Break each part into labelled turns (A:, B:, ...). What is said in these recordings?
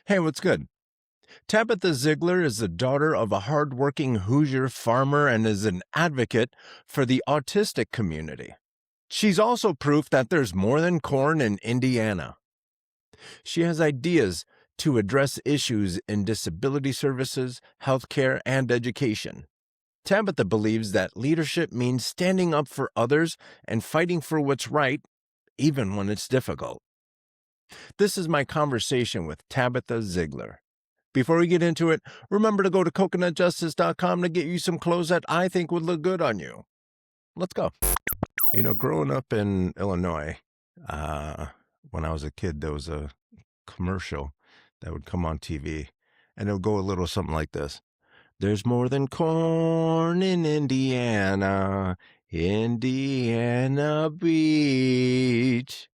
A: Hey, what's good? Tabitha Zeigler is the daughter of a hardworking Hoosier farmer and is an advocate for the autistic community. She's also proof that there's more than corn in Indiana. She has ideas to address issues in disability services, healthcare, and education. Tabitha believes that leadership means standing up for others and fighting for what's right, even when it's difficult. This is my conversation with Tabitha Zeigler. Before we get into it, remember to go to coconutjustice.com to get you some clothes that I think would look good on you. Let's go. Growing up in Illinois, when I was a kid, there was a commercial that would come on TV, and it would go a little something like this. There's more than corn in Indiana, Indiana Beach.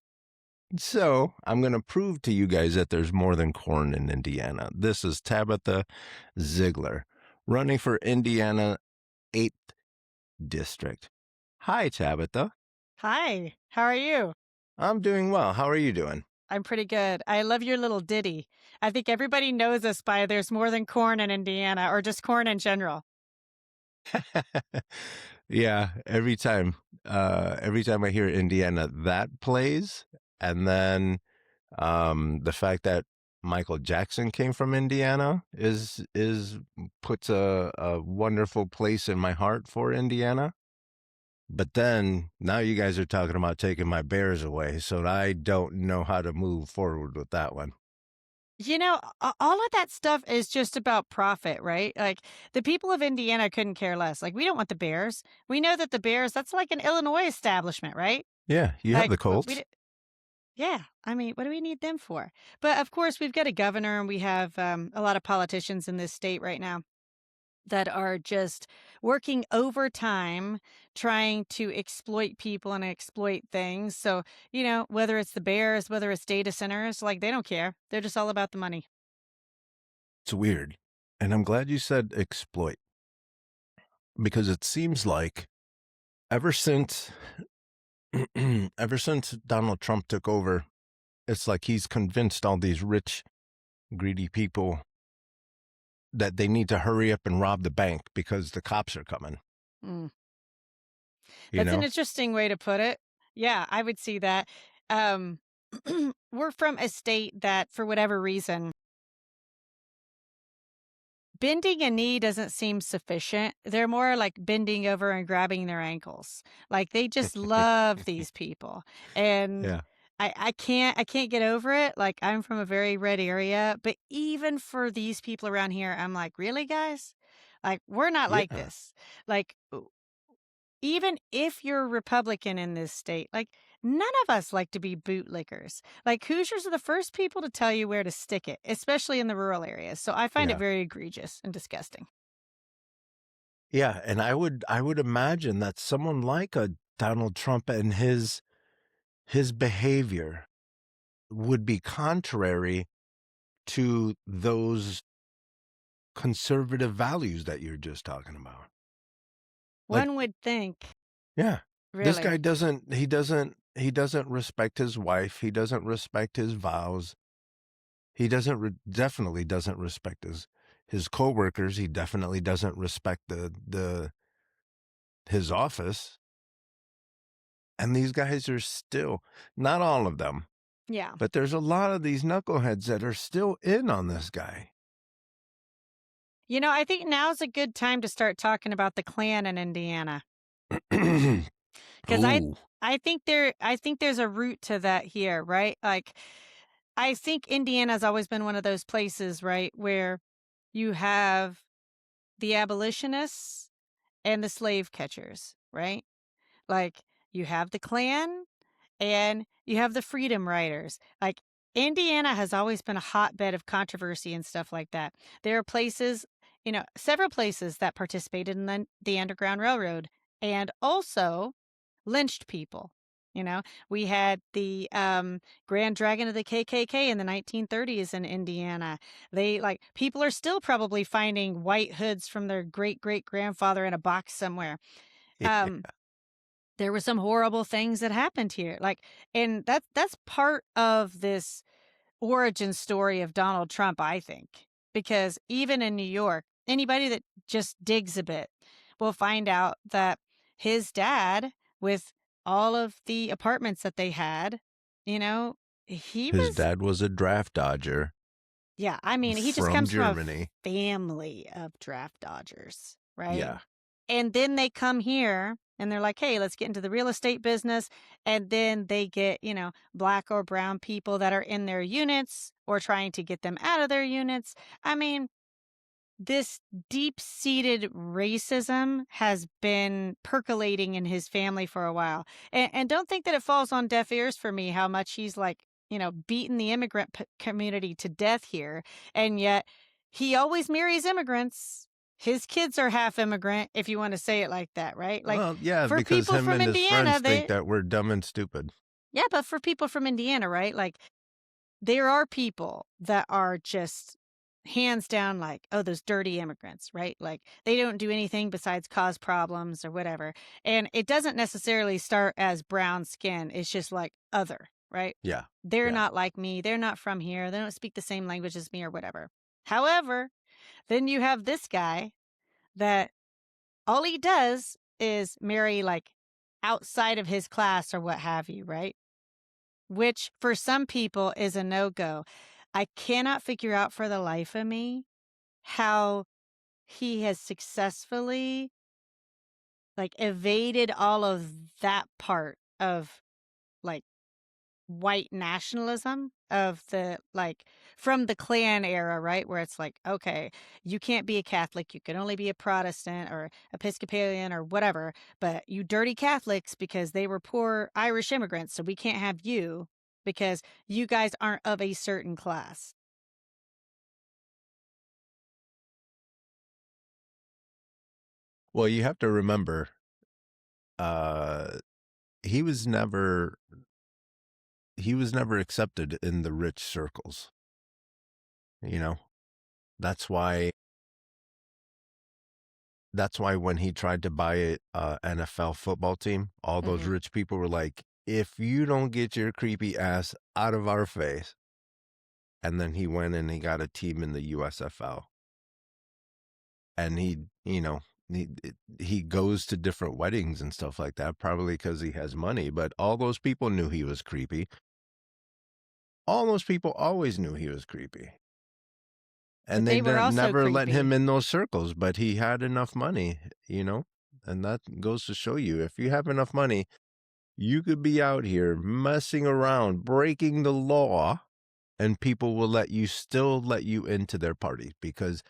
A: So I'm going to prove to you guys that there's more than corn in Indiana. This is Tabitha Zeigler, running for Indiana 8th District. Hi, Tabitha.
B: Hi, how are you?
A: I'm doing well. How are you doing?
B: I'm pretty good. I love your little ditty. I think everybody knows us by there's more than corn in Indiana or just corn in general.
A: Yeah, every time I hear Indiana, that plays. And then the fact that Michael Jackson came from Indiana is puts a wonderful place in my heart for Indiana. But then now you guys are talking about taking my bears away, so I don't know how to move forward with that one.
B: All of that stuff is just about profit, right? Like the people of Indiana couldn't care less. Like we don't want the Bears. We know that the Bears, that's like an Illinois establishment, right?
A: Yeah, you have
B: Like
A: the
B: we
A: Colts.
B: yeah, I mean, what do we need them for? But of course, we've got a governor and we have a lot of politicians in this state right now that are just working overtime trying to exploit people and exploit things. So, whether it's the bears, whether it's data centers, like they don't care. They're just all about the money.
A: It's weird. And I'm glad you said exploit because it seems like ever since ever since Donald Trump took over, it's like he's convinced all these rich, greedy people that they need to hurry up and rob the bank because the cops are coming,
B: Mm.
A: you
B: That's an
A: know?
B: interesting way to put it. Yeah, I would see that. Um, we're from a state that, for whatever reason, bending a knee doesn't seem sufficient. They're more like bending over and grabbing their ankles. Like they just love these people. And
A: Yeah.
B: I can't get over it. Like I'm from a very red area, but even for these people around here, I'm like, really guys? Like we're not like
A: Yeah.
B: this. Like even if you're Republican in this state, like none of us like to be bootlickers. Like Hoosiers are the first people to tell you where to stick it, especially in the rural areas. So I find it
A: Yeah.
B: very egregious and disgusting.
A: Yeah, and I would imagine that someone like a Donald Trump and his behavior would be contrary to those conservative values that you're just talking about. Like,
B: One would think,
A: yeah, this
B: really.
A: guy he doesn't respect his wife. He doesn't respect his vows. He definitely doesn't respect his coworkers. He definitely doesn't respect the his office. And these guys are still, not all of them,
B: Yeah.
A: but there's a lot of these knuckleheads that are still in on this guy.
B: I think now's a good time to start talking about the Klan in Indiana because
A: Ooh,
B: I think there's a root to that here, right? Like I think Indiana's always been one of those places, right, where you have the abolitionists and the slave catchers, right? Like you have the Klan and you have the freedom riders. Like Indiana has always been a hotbed of controversy and stuff like that. There are places, several places that participated in the Underground Railroad and also lynched people. We had the Grand Dragon of the KKK in the 1930s in Indiana. They like people are still probably finding white hoods from their great great grandfather in a box somewhere.
A: yeah,
B: Um, there were some horrible things that happened here. Like, and that's part of this origin story of Donald Trump, I think, because even in New York, anybody that just digs a bit will find out that his dad, with all of the apartments that they had, you know, he
A: His
B: was,
A: dad was a draft dodger
B: yeah, I mean, he just
A: from
B: comes from a
A: Germany.
B: family of draft dodgers, right?
A: Yeah.
B: And then they come here and they're like, hey, let's get into the real estate business. And then they get, black or brown people that are in their units or trying to get them out of their units. I mean, this deep-seated racism has been percolating in his family for a while. And don't think that it falls on deaf ears for me how much he's like, beaten the immigrant community to death here. And yet he always marries immigrants. His kids are half immigrant, if you want to say it like that, right? Like
A: Well, yeah,
B: for
A: because
B: people
A: him
B: from
A: and his
B: Indiana,
A: friends think that we're dumb and stupid.
B: yeah, but for people from Indiana, right? Like there are people that are just hands down like, oh, those dirty immigrants, right? Like they don't do anything besides cause problems or whatever. And it doesn't necessarily start as brown skin. It's just like other, right?
A: Yeah.
B: They're
A: Yeah.
B: not like me. They're not from here. They don't speak the same language as me or whatever. However, then you have this guy that all he does is marry like outside of his class or what have you, right? Which for some people is a no-go. I cannot figure out for the life of me how he has successfully, like, evaded all of that part of, like, white nationalism of the, like, from the Klan era, right? Where it's like, okay, you can't be a Catholic, you can only be a Protestant or Episcopalian or whatever, but you dirty Catholics because they were poor Irish immigrants, so we can't have you because you guys aren't of a certain class.
A: Well, you have to remember, uh, he was never he was never accepted in the rich circles. You know, that's why when he tried to buy a NFL football team, all those
B: Mhm.
A: rich people were like, "If you don't get your creepy ass out of our face," and then he went and he got a team in the USFL, and he he goes to different weddings and stuff like that, probably because he has money. But all those people knew he was creepy. All those people always knew he was creepy.
B: But
A: And they
B: they were also
A: never let him
B: creepy.
A: in those circles, but he had enough money, you know? And that goes to show you, if you have enough money, you could be out here messing around, breaking the law, and people will still let you into their party because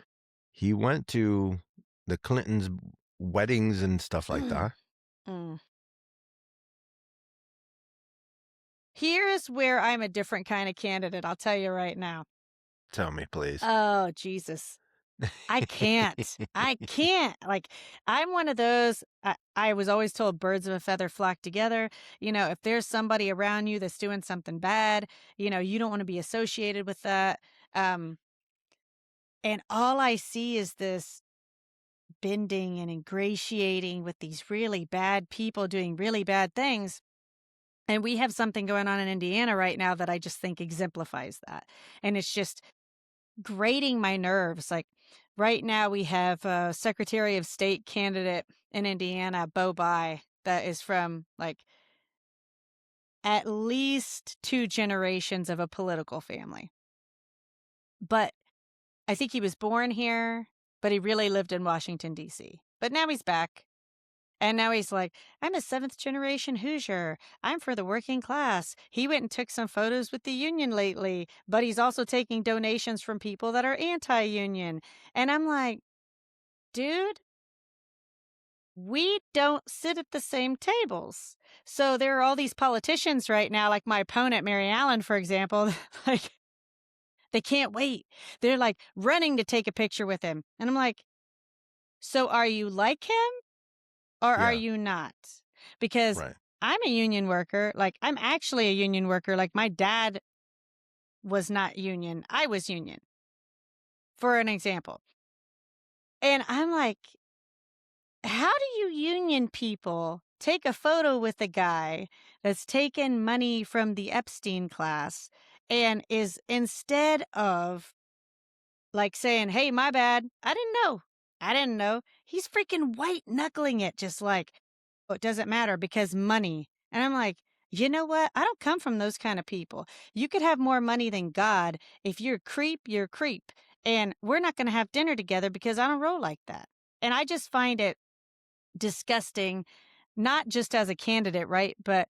A: he went to the Clintons' weddings and stuff like that.
B: Mm. Here is where I'm a different kind of candidate, I'll tell you right now.
A: Tell me, please.
B: Oh, Jesus. I can't. I can't. Like, I'm one of those. I was always told birds of a feather flock together. If there's somebody around you that's doing something bad, you don't want to be associated with that. Um, and all I see is this bending and ingratiating with these really bad people doing really bad things. And we have something going on in Indiana right now that I just think exemplifies that. And it's just grating my nerves. Like right now, we have a Secretary of State candidate in Indiana, Bo Bai, that is from like at least two generations of a political family. But I think he was born here, but he really lived in Washington, D.C. But now he's back. And now he's like, I'm a seventh generation Hoosier. I'm for the working class. He went and took some photos with the union lately, but he's also taking donations from people that are anti union. And I'm like, dude, we don't sit at the same tables. So there are all these politicians right now, like my opponent, Mary Allen, for example, like they can't wait. They're like running to take a picture with him. And I'm like, so are you like him? Or are
A: Yeah,
B: you not? Because
A: right.
B: I'm a union worker. Like, I'm actually a union worker. Like, my dad was not union. I was union, for an example. And I'm like, how do you union people take a photo with a guy that's taken money from the Epstein class and is instead of like saying, "Hey, my bad. I didn't know. I didn't know." He's freaking white knuckling it just like, "Oh, it doesn't matter because money." And I'm like, "You know what? I don't come from those kind of people. You could have more money than God. If you're a creep, you're a creep. And we're not going to have dinner together because I don't roll like that." And I just find it disgusting, not just as a candidate, right? But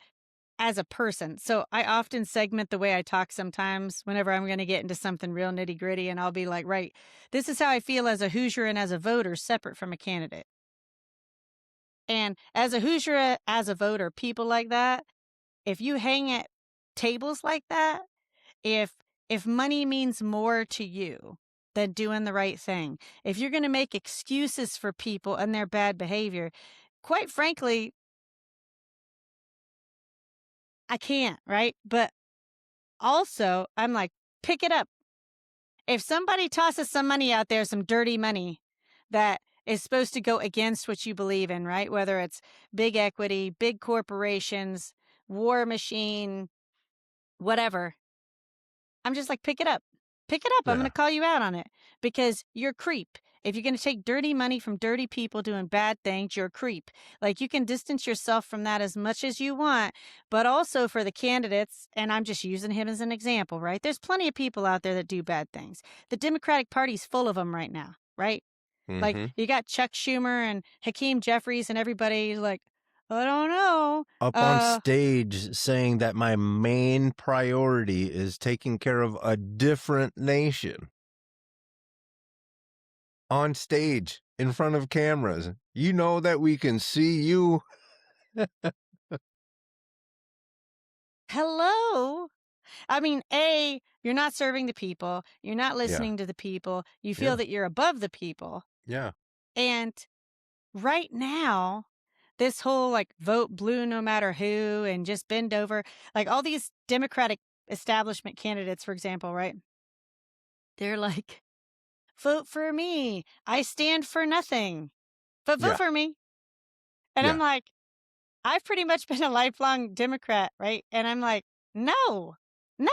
B: as a person. So I often segment the way I talk sometimes whenever I'm going to get into something real nitty gritty. And I'll be like, right, this is how I feel as a Hoosier and as a voter, separate from a candidate. And as a Hoosier, as a voter, people like that, if you hang at tables like that, if if money means more to you than doing the right thing, if you're going to make excuses for people and their bad behavior, quite frankly, I can't, right? But also, I'm like, pick it up. If somebody tosses some money out there, some dirty money that is supposed to go against what you believe in, right? Whether it's big equity, big corporations, war machine, whatever, I'm just like, pick it up. Pick it up. I'm going
A: Yeah.
B: to call you out on it because you're a creep. If you're going to take dirty money from dirty people doing bad things, you're a creep. Like you can distance yourself from that as much as you want, but also for the candidates, and I'm just using him as an example, right? There's plenty of people out there that do bad things. The Democratic Party's full of them right now, right? Like
A: Hmm.
B: you got Chuck Schumer and Hakeem Jeffries and everybody like, I don't know.
A: Up on stage saying that my main priority is taking care of a different nation. On stage, in front of cameras. You know that we can see you.
B: Hello. I mean, A, you're not serving the people. You're not
A: Yeah.
B: listening to the people. You feel
A: Yeah.
B: that you're above the people.
A: Yeah.
B: And right now, this whole like vote blue no matter who and just bend over, like all these Democratic establishment candidates, for example, right? They're like, vote for me. I stand for nothing, but vote
A: Yeah.
B: for me. And I'm
A: Yeah.
B: like, I've pretty much been a lifelong Democrat, right? And I'm like, no, no.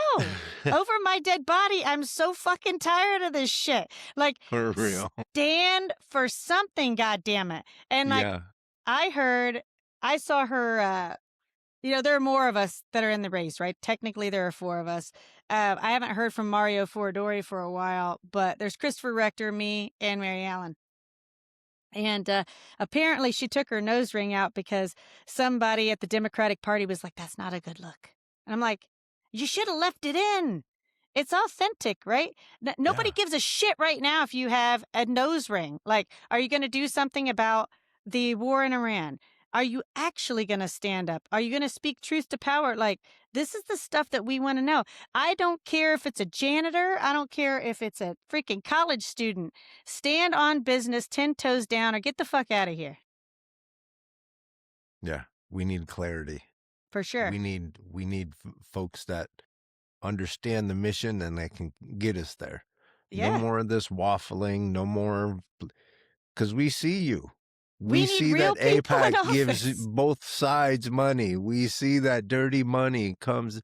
B: Over my dead body, I'm so fucking tired of this shit. Like,
A: For real.
B: stand for something, goddammit. And like,
A: Yeah.
B: I saw her, there are more of us that are in the race, right? Technically, there are four of us. I haven't heard from Mario Foradori for a while, but there's Christopher Rector, me, and Mary Allen. And apparently, she took her nose ring out because somebody at the Democratic Party was like, "That's not a good look." And I'm like, "You should have left it in. It's authentic, right? Nobody
A: Yeah.
B: gives a shit right now if you have a nose ring. Like, are you going to do something about the war in Iran? Are you actually going to stand up? Are you going to speak truth to power? Like, this is the stuff that we want to know. I don't care if it's a janitor. I don't care if it's a freaking college student. Stand on business, 10 toes down, or get the fuck out of here.
A: Yeah. We need clarity.
B: For sure.
A: We need folks that understand the mission and that can get us there. No
B: Yeah.
A: more of this waffling, no more, because we see you. We
B: We need
A: see
B: real
A: that
B: people in
A: APAC gives
B: office.
A: both sides money. We see that dirty money comes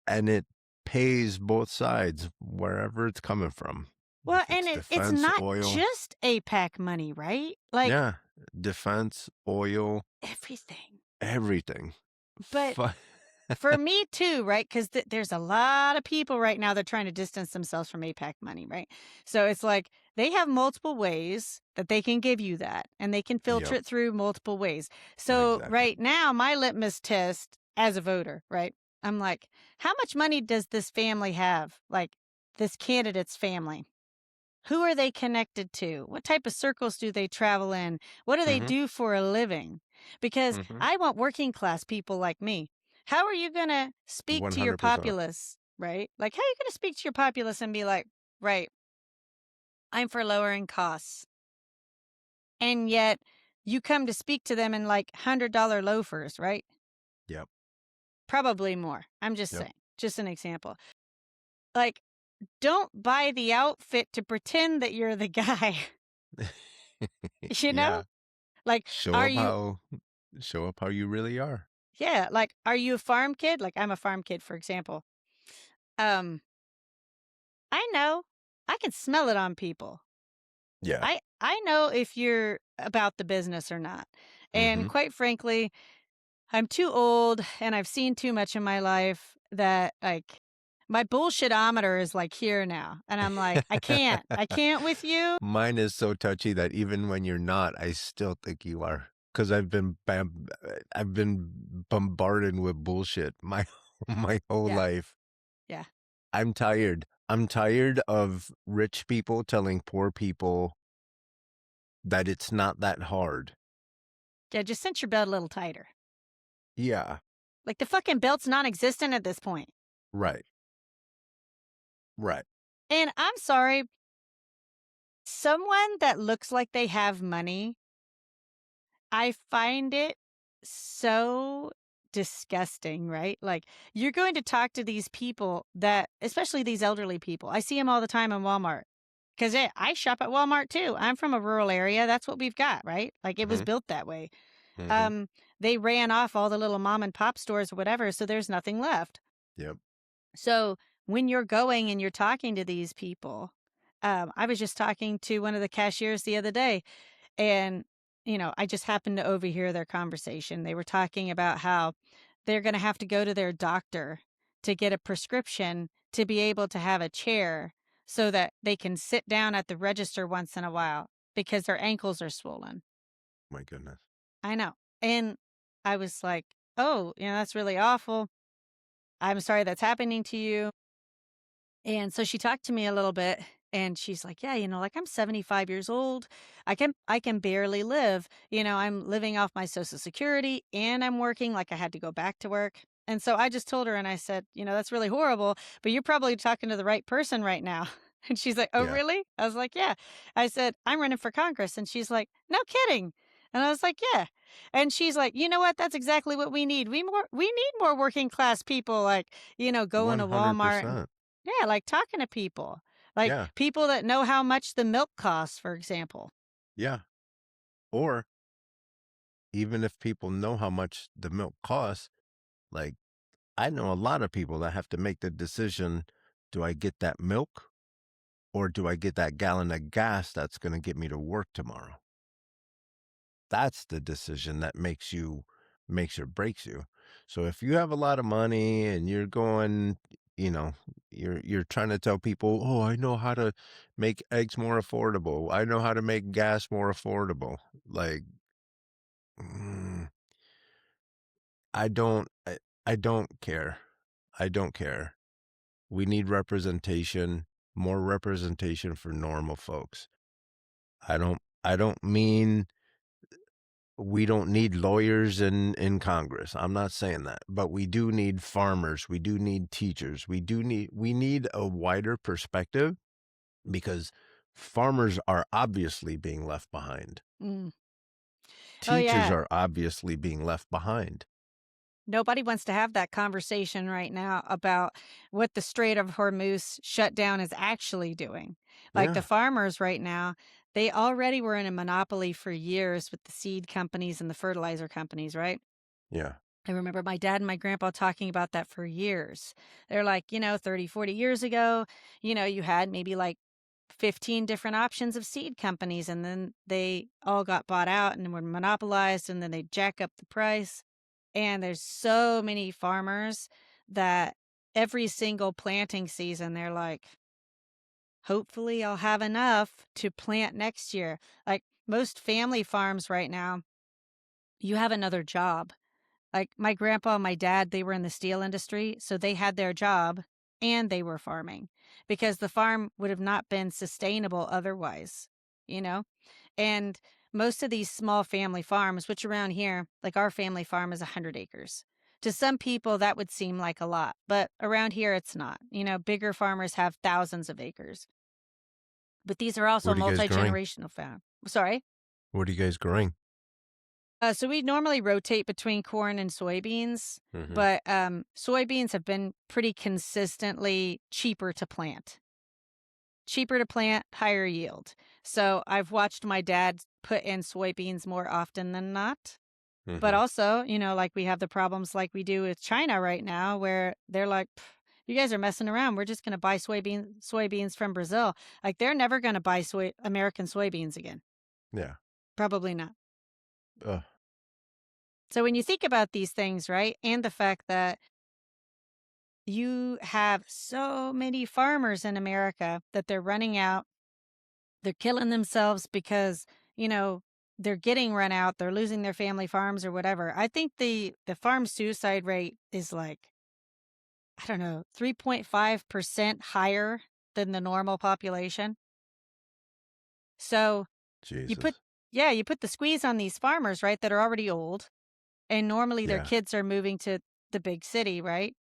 A: and it pays both sides wherever it's coming from.
B: Well,
A: If
B: and
A: it's
B: it's
A: defense,
B: not
A: oil.
B: just APAC money, right? Like
A: Yeah. Defense, oil,
B: everything.
A: everything.
B: But
A: Fu-
B: for me too, right? Because there's a lot of people right now that are trying to distance themselves from APAC money, right? So it's like they have multiple ways that they can give you that, and they can filter
A: Yep.
B: it through multiple ways. So
A: Exactly.
B: right now, my litmus test as a voter, right? I'm like, how much money does this family have? Like this candidate's family? Who are they connected to? What type of circles do they travel in? What do they
A: Mm-hmm.
B: do for a living? Because
A: Mm-hmm.
B: I want working class people like me. How are you going to speak to your
A: 100%.
B: populace, right? Like, how are you going to speak to your populace and be like, right, I'm for lowering costs. And yet you come to speak to them in like $100 loafers, right?
A: Yep.
B: Probably more. I'm just
A: Yep.
B: saying, just an example. Like, don't buy the outfit to pretend that you're the guy, you know?
A: Yeah.
B: Like,
A: Show
B: are
A: up
B: you
A: how show up how you really are.
B: Yeah, like, are you a farm kid? Like, I'm a farm kid, for example. Um, I know. I can smell it on people.
A: Yeah.
B: I know if you're about the business or not. And
A: Mm-hmm.
B: quite frankly, I'm too old and I've seen too much in my life that like my bullshitometer is like here now. And I'm like, I can't. I can't with you.
A: Mine is so touchy that even when you're not, I still think you are. Because I've been bombarded with bullshit my my whole
B: Yeah.
A: life.
B: Yeah.
A: I'm tired. I'm tired of rich people telling poor people that it's not that hard.
B: Yeah. Just cinch your belt a little tighter.
A: Yeah,
B: Like the fucking belt's non existent at this point.
A: right, right.
B: And I'm sorry, someone that looks like they have money, I find it so disgusting, right? Like, you're going to talk to these people that, especially these elderly people. I see them all the time in Walmart because I shop at Walmart too. I'm from a rural area. That's what we've got, right? Like, it was
A: Mhm,
B: built that way.
A: mhm.
B: They ran off all the little mom and pop stores or whatever, so there's nothing left.
A: Yep.
B: So when you're going and you're talking to these people, I was just talking to one of the cashiers the other day, and, I just happened to overhear their conversation. They were talking about how they're going to have to go to their doctor to get a prescription to be able to have a chair so that they can sit down at the register once in a while because their ankles are swollen.
A: My goodness.
B: I know. And I was like, oh, that's really awful. I'm sorry that's happening to you. And so she talked to me a little bit and she's like, "Yeah, like I'm 75 years old. I can barely live. I'm living off my social security and I'm working like I had to go back to work." And so I just told her and I said, "That's really horrible, but you're probably talking to the right person right now." And she's like, "Oh,
A: Yeah.
B: really?" I was like, "Yeah." I said, "I'm running for Congress." And she's like, "No kidding." And I was like, "Yeah." And she's like, "You know what? That's exactly what we need. We need more working class people like, going to Walmart and
A: 100%.
B: yeah, like talking to people, like
A: Yeah,
B: people that know how much the milk costs, for example."
A: yeah. Or even if people know how much the milk costs, like, I know a lot of people that have to make the decision, do I get that milk or do I get that gallon of gas that's gonna get me to work tomorrow? That's the decision that makes or breaks you. So if you have a lot of money and you're going, you know, you're trying to tell people, "Oh, I know how to make eggs more affordable. I know how to make gas more affordable." Like, mm, I don't I don't care. I don't care. We need representation, more representation for normal folks. I don't mean we don't need lawyers in Congress. I'm not saying that, but we do need farmers. We do need teachers. We need a wider perspective because farmers are obviously being left behind.
B: Mm. Oh,
A: Teachers
B: yeah.
A: are obviously being left behind.
B: Nobody wants to have that conversation right now about what the Strait of Hormuz shutdown is actually doing. Like the
A: Yeah,
B: farmers right now, they already were in a monopoly for years with the seed companies and the fertilizer companies, right?
A: yeah,
B: I remember my dad and my grandpa talking about that for years. They're like, 30, 40 years ago, you had maybe like 15 different options of seed companies, and then they all got bought out and were monopolized, and then they jack up the price. And there's so many farmers that every single planting season, they're like, hopefully I'll have enough to plant next year. Like most family farms right now, you have another job. Like, my grandpa and my dad, they were in the steel industry, so they had their job and they were farming because the farm would have not been sustainable otherwise, you know? And most of these small family farms, which around here, like our family farm is 100 acres. To some people, that would seem like a lot, but around here, it's not. Bigger farmers have thousands of acres, but these are also
A: what are you guys
B: multi
A: growing?
B: generational farm. Sorry.
A: What are you guys growing?
B: So we normally rotate between corn and soybeans,
A: Mhm,
B: but soybeans have been pretty consistently cheaper to plant, higher yield. So I've watched my dad put in soybeans more often than not. But
A: mhm.
B: also, like we have the problems like we do with China right now, where they're like, You guys are messing around. We're just going to buy soybeans from Brazil. Like they're never going to buy American soybeans again.
A: Yeah.
B: Probably not.
A: Ugh.
B: So when you think about these things, right? And the fact that you have so many farmers in America that they're running out, they're killing themselves because, you know, they're getting run out, they're losing their family farms or whatever. I think the farm suicide rate is like, I don't know, 3.5% higher than the normal population. So you put,
A: Jesus.
B: yeah, you put the squeeze on these farmers, right, that are already old, and normally their
A: Yeah.
B: kids are moving to the big city, right?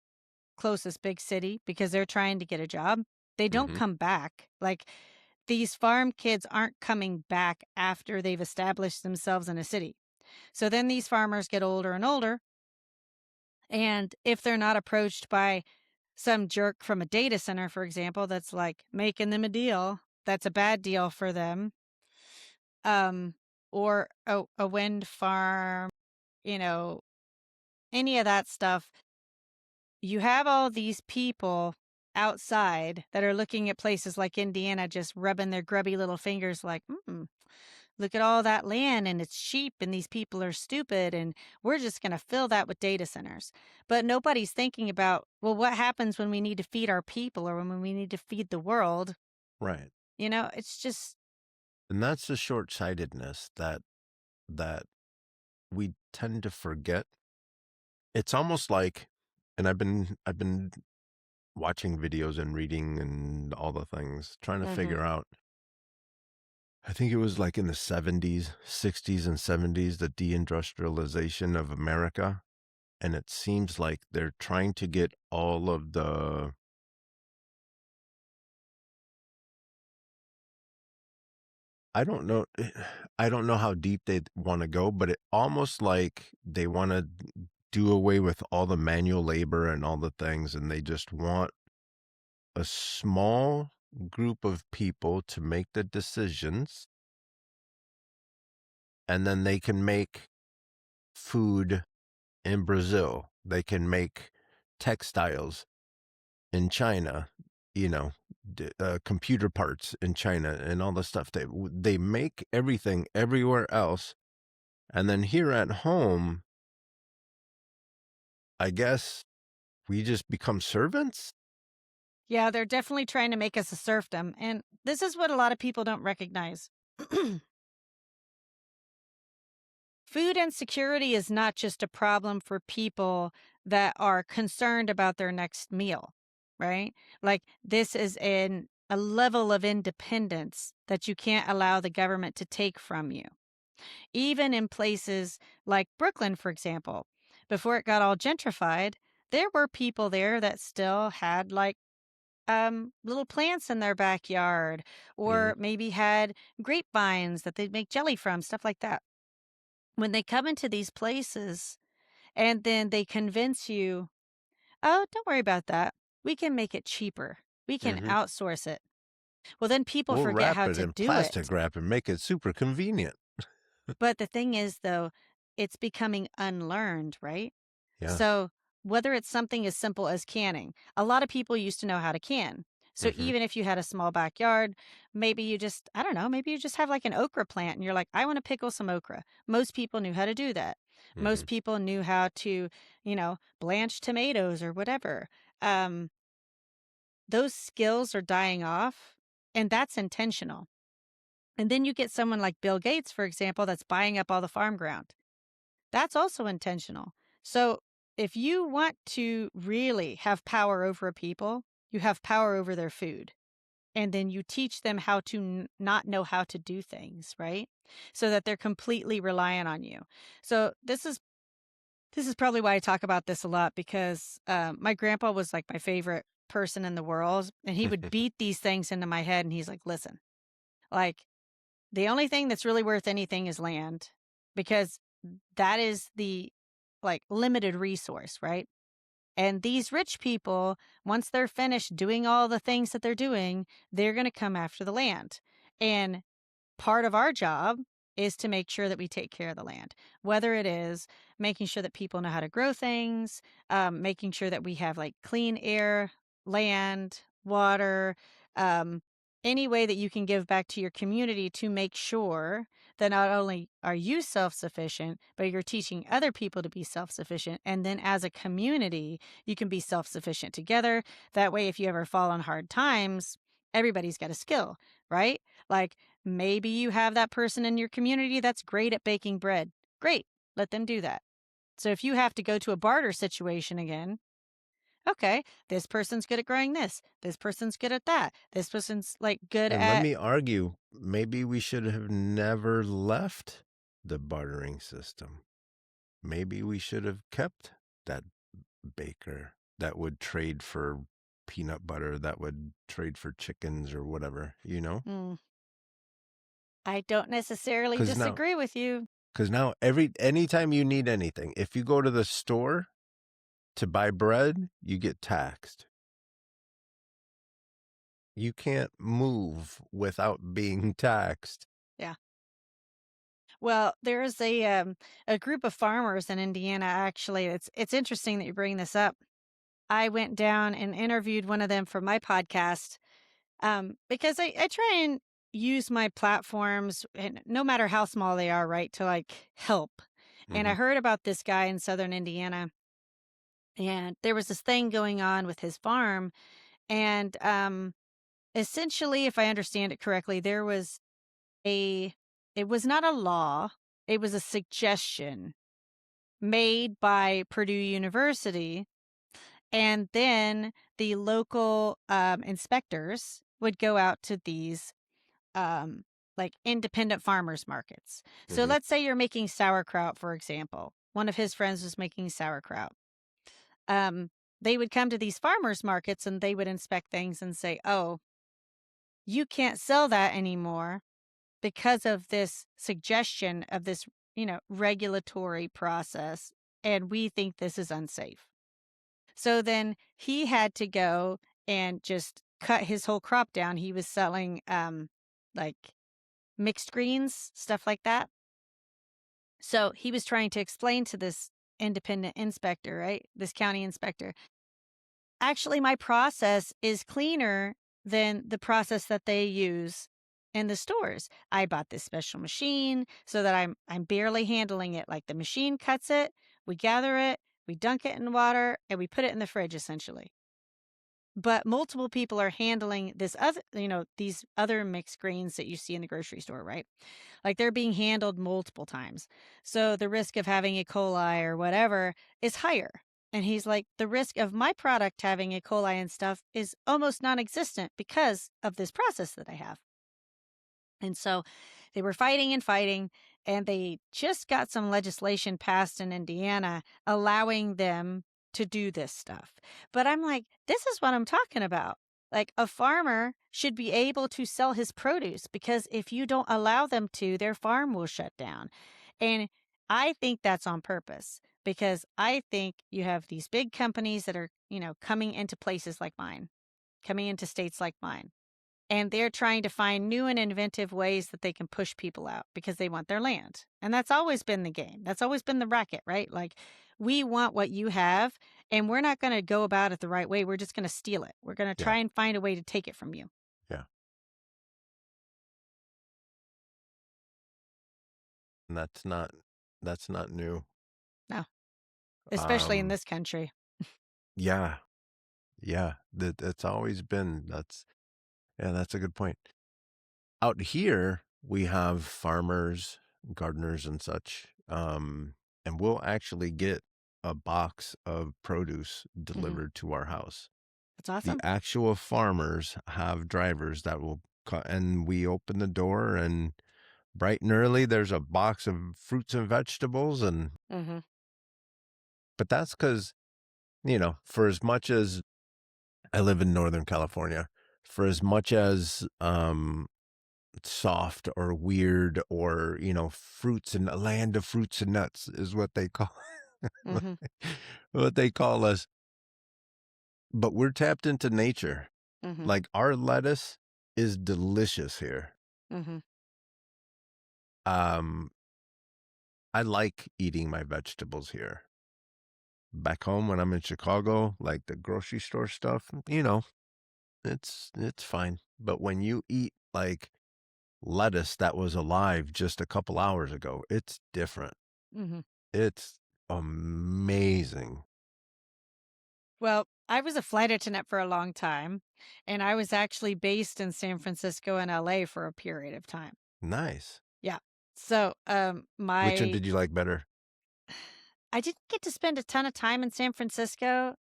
B: Closest big city because they're trying to get a job. They don't
A: Mm-hmm.
B: come back. Like these farm kids aren't coming back after they've established themselves in a city. So then these farmers get older and older. And if they're not approached by some jerk from a data center, for example, that's like making them a deal, that's a bad deal for them. Um, or a wind farm, you know, any of that stuff. You have all these people outside that are looking at places like Indiana, just rubbing their grubby little fingers like, look at all that land and it's cheap and these people are stupid and we're just going to fill that with data centers. But nobody's thinking about, well, what happens when we need to feed our people or when we need to feed the world?
A: Right.
B: It's just,
A: And that's the short-sightedness that we tend to forget. It's almost like, and I've been watching videos and reading and all the things, trying to
B: mhm.
A: figure out. I think it was like in the 70s, 60s, and 70s, the deindustrialization of America. And it seems like they're trying to get all of the, I don't know, I don't know how deep they want to go, but it almost like they want to do away with all the manual labor and all the things, and they just want a small group of people to make the decisions, and then they can make food in Brazil. They can make textiles in China, you know, computer parts in China and all the stuff. They make everything everywhere else. And then here at home, I guess we just become servants.
B: Yeah, they're definitely trying to make us a serfdom. And this is what a lot of people don't recognize. Food insecurity is not just a problem for people that are concerned about their next meal, right? Like this is a level of independence that you can't allow the government to take from you. Even in places like Brooklyn, for example, before it got all gentrified, there were people there that still had like little plants in their backyard
A: Hmm.
B: or maybe had grapevines that they'd make jelly from, stuff like that. When they come into these places and then they convince you, oh, don't worry about that. We can make it cheaper. We can
A: Hmm.
B: outsource it. Well, then people
A: We'll
B: forget
A: wrap
B: how
A: it
B: to
A: in
B: do
A: plastic
B: it.
A: wrap and make it super convenient.
B: But the thing is, though, it's becoming unlearned, right?
A: Yes.
B: So, whether it's something as simple as canning, a lot of people used to know how to can. So,
A: Hmm.
B: even if you had a small backyard, maybe you just, I don't know, maybe you just have like an okra plant and you're like, I want to pickle some okra. Most people knew how to do that.
A: Hmm.
B: Most people knew how to, blanch tomatoes or whatever. Um, those skills are dying off, and that's intentional. And then you get someone like Bill Gates, for example, that's buying up all the farm ground. That's also intentional. So if you want to really have power over a people, you have power over their food. And then you teach them how to not know how to do things, right? So that they're completely reliant on you. So this is probably why I talk about this a lot because my grandpa was like my favorite person in the world, and he would beat these things into my head, and he's like, "Listen, like the only thing that's really worth anything is land because that is the like limited resource, right? And these rich people, once they're finished doing all the things that they're doing, they're going to come after the land. And part of our job is to make sure that we take care of the land, whether it is making sure that people know how to grow things, making sure that we have like clean air. land, water, um, any way that you can give back to your community to make sure that not only are you self sufficient, but you're teaching other people to be self sufficient. And then as a community, you can be self sufficient together. That way, if you ever fall on hard times, everybody's got a skill, right? Like maybe you have that person in your community that's great at baking bread. Great, let them do that. So if you have to go to a barter situation again, okay, this person's good at growing this person's good at that, this person's like good
A: And let
B: at.
A: me argue, maybe we should have never left the bartering system. Maybe we should have kept that baker that would trade for peanut butter, that would trade for chickens or whatever,
B: Mm, I don't necessarily
A: Because now,
B: disagree with you.
A: anytime you need anything, if you go to the store to buy bread, you get taxed. You can't move without being taxed.
B: Yeah. Well, there's a group of farmers in Indiana. Actually, it's interesting that you bring this up. I went down and interviewed one of them for my podcast, because I try and use my platforms, and no matter how small they are, right, to like help. And I
A: Hmm.
B: heard about this guy in southern Indiana, and there was this thing going on with his farm, and essentially, if I understand it correctly, there was a it was not a law, it was a suggestion made by Purdue University, and then the local inspectors would go out to these um, like independent farmers markets. So
A: Hmm.
B: let's say you're making sauerkraut, for example. One of his friends was making sauerkraut. Um, they would come to these farmers markets and they would inspect things and say, "Oh, you can't sell that anymore because of this suggestion of this, regulatory process, and we think this is unsafe." So then he had to go and just cut his whole crop down. He was selling like mixed greens, stuff like that. So he was trying to explain to this independent inspector, right? This county inspector, actually, my process is cleaner than the process that they use in the stores. I bought this special machine so that I'm barely handling it. Like the machine cuts it, we gather it, we dunk it in water, and we put it in the fridge essentially. But multiple people are handling this other, these other mixed greens that you see in the grocery store, right? Like they're being handled multiple times. So the risk of having E. coli or whatever is higher. And he's like, the risk of my product having E. coli and stuff is almost non existent because of this process that I have. And so they were fighting and fighting, and they just got some legislation passed in Indiana allowing them to do this stuff. But I'm like, this is what I'm talking about. Like a farmer should be able to sell his produce, because if you don't allow them to, their farm will shut down. And I think that's on purpose, because I think you have these big companies that are, coming into places like mine, coming into states like mine, and they're trying to find new and inventive ways that they can push people out because they want their land. And that's always been the game. That's always been the racket, right? Like, we want what you have, and we're not going to go about it the right way. We're just going to steal it. We're going to
A: Yeah,
B: try and find a way to take it from you.
A: yeah. And that's not new.
B: No, especially in
A: Um,
B: this country.
A: yeah, yeah. That's always been. That's a good point. Out here, we have farmers, gardeners, and such, and we'll actually get a box of produce
B: Hmm.
A: delivered to our house.
B: That's
A: The
B: awesome.
A: actual farmers have drivers that will cut, and we open the door, and bright and early, there's a box of fruits and vegetables,
B: Hmm.
A: but that's because, for as much as I live in Northern California, for as much as soft or weird or fruits and a land of fruits and nuts is what they call
B: Hmm.
A: what they call us, but we're tapped into nature.
B: Hmm.
A: Like our lettuce is delicious here.
B: Hmm.
A: um I like eating my vegetables here. Back home when I'm in Chicago, like the grocery store stuff, it's fine. But when you eat like lettuce that was alive just a couple hours ago, it's different.
B: Mhm.
A: It's amazing.
B: Well, I was a flight attendant for a long time, and I was actually based in San Francisco and LA for a period of time.
A: Nice.
B: Yeah. So,
A: Which one
B: my
A: did you like better?
B: I didn't get to spend a ton of time in San Francisco.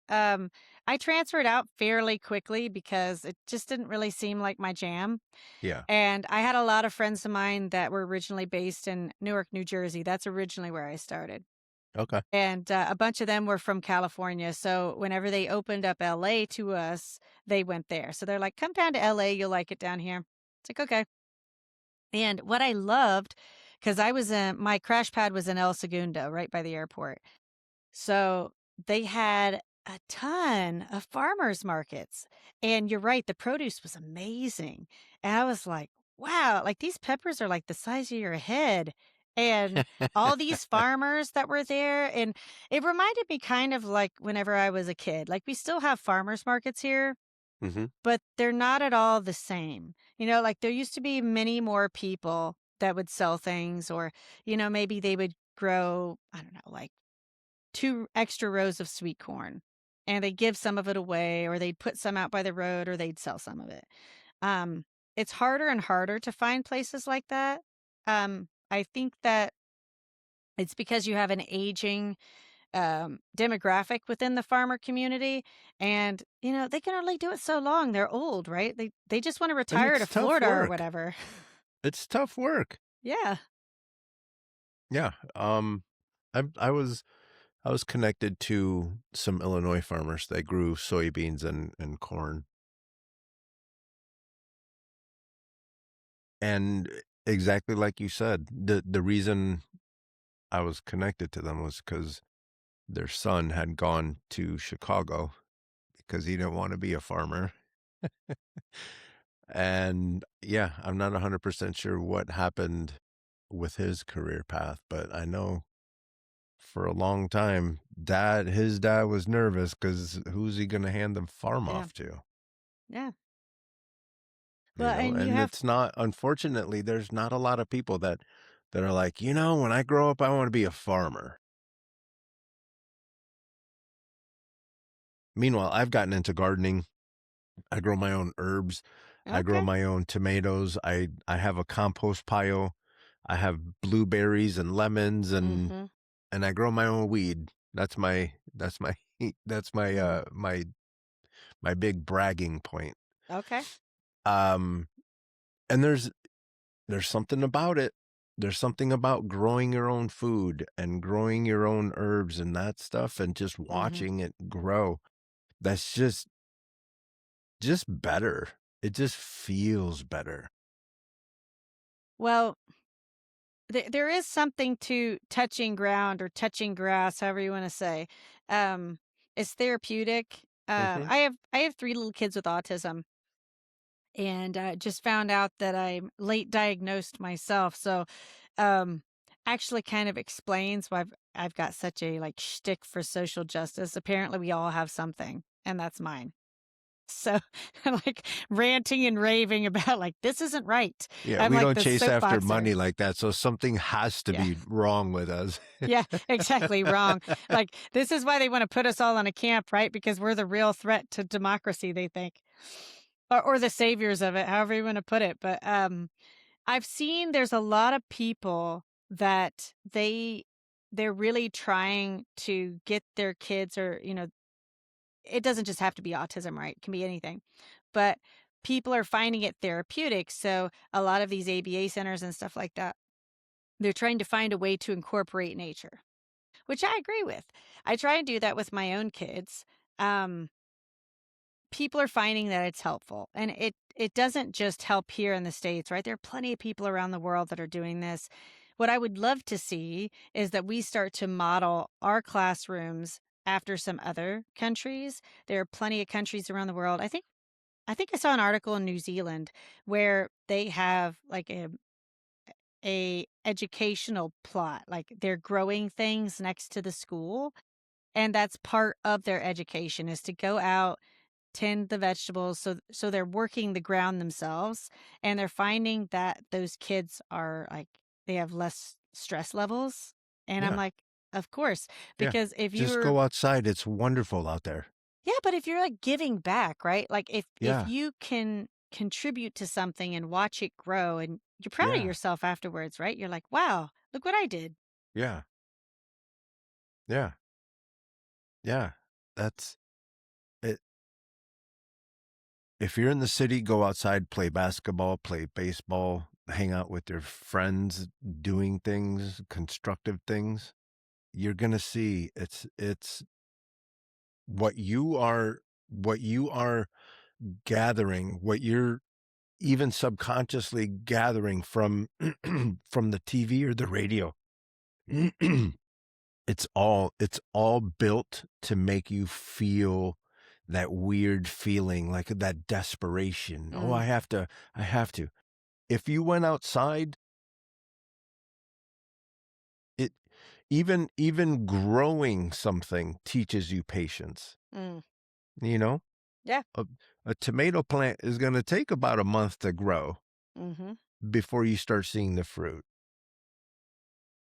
B: I transferred out fairly quickly because it just didn't really seem like my jam.
A: Yeah.
B: And I had a lot of friends of mine that were originally based in Newark, New Jersey. That's originally where I started.
A: Okay.
B: And a bunch of them were from California. So whenever they opened up LA to us, they went there. So they're like, come down to LA. You'll like it down here. It's like, okay. And what I loved, because my crash pad was in El Segundo, right by the airport. So they had a ton of farmers markets. And you're right, the produce was amazing. And I was like, wow, like these peppers are like the size of your head. And all these farmers that were there. And it reminded me kind of like whenever I was a kid. Like we still have farmers markets here,
A: Mhm.
B: but they're not at all the same. Like there used to be many more people that would sell things, or, maybe they would grow, I don't know, like 2 extra rows of sweet corn, and they'd give some of it away, or they'd put some out by the road, or they'd sell some of it. Um, it's harder and harder to find places like that. I think that it's because you have an aging, demographic within the farmer community, and, they can only do it so long. They're old, right? They just wanna
A: And
B: retire to
A: it's tough
B: Florida or
A: work.
B: whatever.
A: It's tough work.
B: Yeah.
A: Yeah. I was connected to some Illinois farmers that grew soybeans and corn. And exactly like you said, the reason I was connected to them was because their son had gone to Chicago because he didn't want to be a farmer. And yeah, I'm not 100% sure what happened with his career path, but I know for a long time, his dad was nervous because who's he going to hand the farm
B: Yeah.
A: off to?
B: Yeah. Well, and you
A: And
B: have
A: it's not, unfortunately, there's not a lot of people that are like, when I grow up, I want to be a farmer. Meanwhile, I've gotten into gardening. I grow my own herbs. I grow
B: okay.
A: my own tomatoes. I have a compost pile. I have blueberries and lemons
B: Mhm.
A: and I grow my own weed. That's my that's my
B: Mhm.
A: my big bragging point.
B: Okay.
A: Um and there's something about it. There's something about growing your own food and growing your own herbs and that stuff and just
B: Mhm.
A: watching it grow. That's just better. It just feels better.
B: Well, there is something to touching ground or touching grass, however you want to say. Um, it's therapeutic.
A: Mhm.
B: I have 3 little kids with autism, and just found out that I'm late diagnosed myself. So, um, actually, kind of explains why I've got such a like shtick for social justice. Apparently, we all have something, and that's mine. So, like ranting and raving about like this isn't right.
A: Yeah,
B: I'm
A: we
B: like
A: don't
B: the
A: chase after
B: soapboxer.
A: money like that, so something has to
B: Yeah.
A: be wrong with us.
B: Yeah, exactly wrong. Like, this is why they wanna put us all in a camp, right? Because we're the real threat to democracy, they think. Or the saviors of it, however you wanna put it. But, I've seen there's a lot of people that they're really trying to get their kids, or, it doesn't just have to be autism, right? It can be anything. But people are finding it therapeutic, so a lot of these ABA centers and stuff like that, they're trying to find a way to incorporate nature. Which I agree with. I try and do that with my own kids. Um, People are finding that it's helpful, and it doesn't just help here in the States, right? There are plenty of people around the world that are doing this. What I would love to see is that we start to model our classrooms after some other countries. There are plenty of countries around the world. I think I saw an article in New Zealand where they have like a educational plot, like they're growing things next to the school, And that's part of their education is to go out, tend the vegetables. So they're working the ground themselves, and they're finding that those kids are like they have less stress levels. And I'm
A: Yeah.
B: like, of course,
A: Yeah.
B: because if
A: Just
B: you're
A: go outside. It's wonderful out there.
B: yeah, but if you're like giving back, right? Like if
A: Yeah.
B: you can contribute to something and watch it grow and you're proud of
A: Yeah.
B: yourself afterwards, right? You're like, wow, look what I did.
A: Yeah. Yeah. Yeah. That's it. If you're in the city, go outside, play basketball, play baseball, hang out with your friends, doing things, constructive things. You're going to see it's what you are gathering, what you're even subconsciously gathering from from the TV or the radio. It's all built to make you feel that weird feeling, like that desperation. Oh,
B: Mm,
A: I have to. If you went outside, it even growing something teaches you patience.
B: mm,
A: You know,
B: yeah.
A: a, a tomato plant is going to take about a month to grow
B: Hmm.
A: before you start seeing the fruit.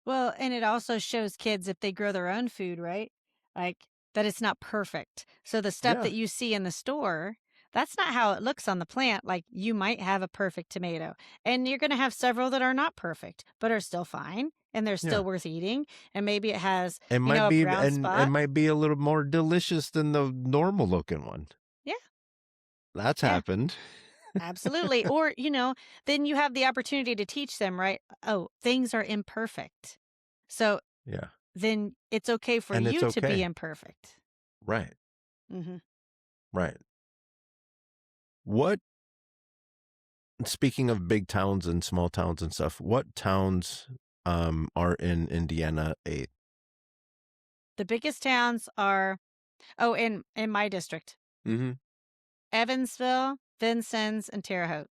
B: Well, and it also shows kids if they grow their own food, right? Like that it's not perfect. So the stuff
A: Yeah,
B: that you see in the store, that's not how it looks on the plant. Like you might have a perfect tomato and you're going to have several that are not perfect, but are still fine and they're
A: yeah.
B: still worth eating. And maybe it has,
A: It
B: you know,
A: might
B: a
A: be,
B: brown
A: and it
B: spot.
A: might be a little more delicious than the normal looking one.
B: Yeah.
A: That's
B: Yeah.
A: happened.
B: Absolutely. Or, then you have the opportunity to teach them, right? Oh, things are imperfect. So
A: Yeah,
B: then it's okay for
A: and it's
B: you to be
A: okay.
B: imperfect.
A: Right,
B: Hmm.
A: right. What Speaking of big towns and small towns and stuff, what towns are in Indiana 8?
B: The biggest towns are, oh, in my district,
A: Mm-hmm.
B: Evansville, Vincennes, and Terre Haute.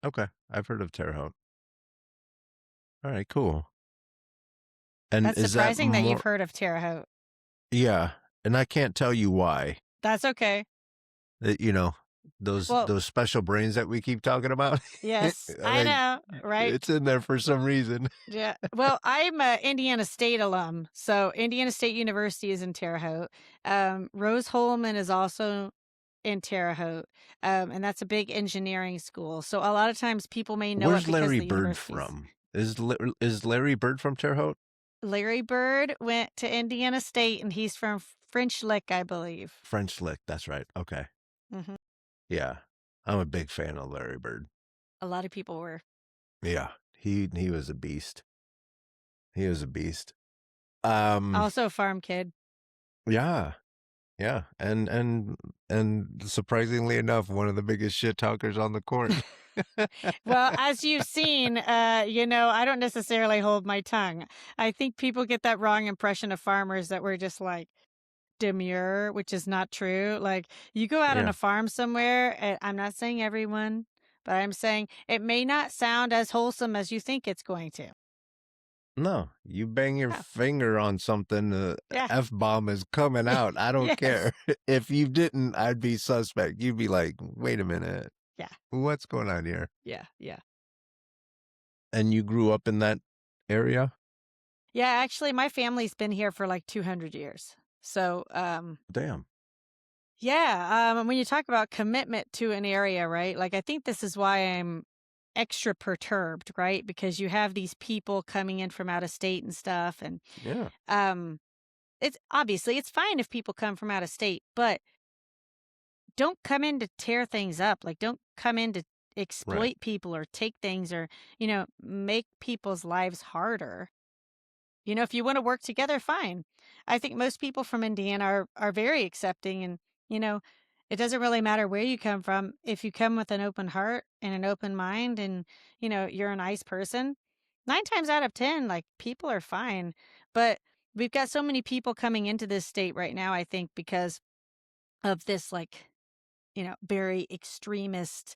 A: Okay, I've heard of Terre Haute. All right, cool. And
B: That's
A: is that
B: surprising that you've
A: more?
B: heard of Terre Haute.
A: Yeah, and I can't tell you why.
B: That's okay.
A: You know, those
B: Well,
A: those special brains that we keep talking about.
B: yes,
A: I
B: I
A: mean,
B: know, right?
A: it's in there for some reason.
B: Yeah. Well, I'm a Indiana State alum, so Indiana State University is in Terre Haute. Rose Holman is also in Terre Haute, and that's a big engineering school. So a lot of times people may know it
A: Where's
B: because
A: Larry
B: the
A: Bird
B: universities.
A: from? Is Larry Bird from Terre Haute?
B: Larry Bird went to Indiana State, and he's from French Lick, I believe.
A: French Lick, that's right. Okay.
B: Hmm.
A: Yeah. I'm a big fan of Larry Bird.
B: A lot of people were.
A: Yeah. He was a beast. He was a beast. Um
B: Also a farm kid.
A: yeah. Yeah. And surprisingly enough, one of the biggest shit talkers on the court.
B: Well, as you've seen, I don't necessarily hold my tongue. I think people get that wrong impression of farmers that we're just like demure, which is not true. Like you go out on a
A: Yeah.
B: farm somewhere, and I'm not saying everyone, but I'm saying it may not sound as wholesome as you think it's going to.
A: No, you bang your
B: Oh,
A: finger on something, the
B: yeah.
A: F-bomb is coming out. I don't
B: Yes.
A: care. If you didn't, I'd be suspect. You'd be like, wait a minute.
B: Yeah.
A: What's going on here?
B: Yeah. Yeah.
A: And you grew up in that area?
B: Yeah. Actually, my family's been here for like 200 years. So,
A: Damn.
B: yeah, when you talk about commitment to an area, right? Like I think this is why I'm extra perturbed, right? Because you have these people coming in from out of state and stuff, and
A: Yeah.
B: um, it's obviously it's fine if people come from out of state, but don't come in to tear things up. Like don't come in to
A: Right.
B: exploit people or take things or make people's lives harder. If you want to work together, fine. I think most people from Indiana are very accepting and, you know, it doesn't really matter where you come from. If you come with an open heart and an open mind and, you're a nice person, 9 times out of 10, like people are fine. But we've got so many people coming into this state right now, I think, because of this like, very extremist,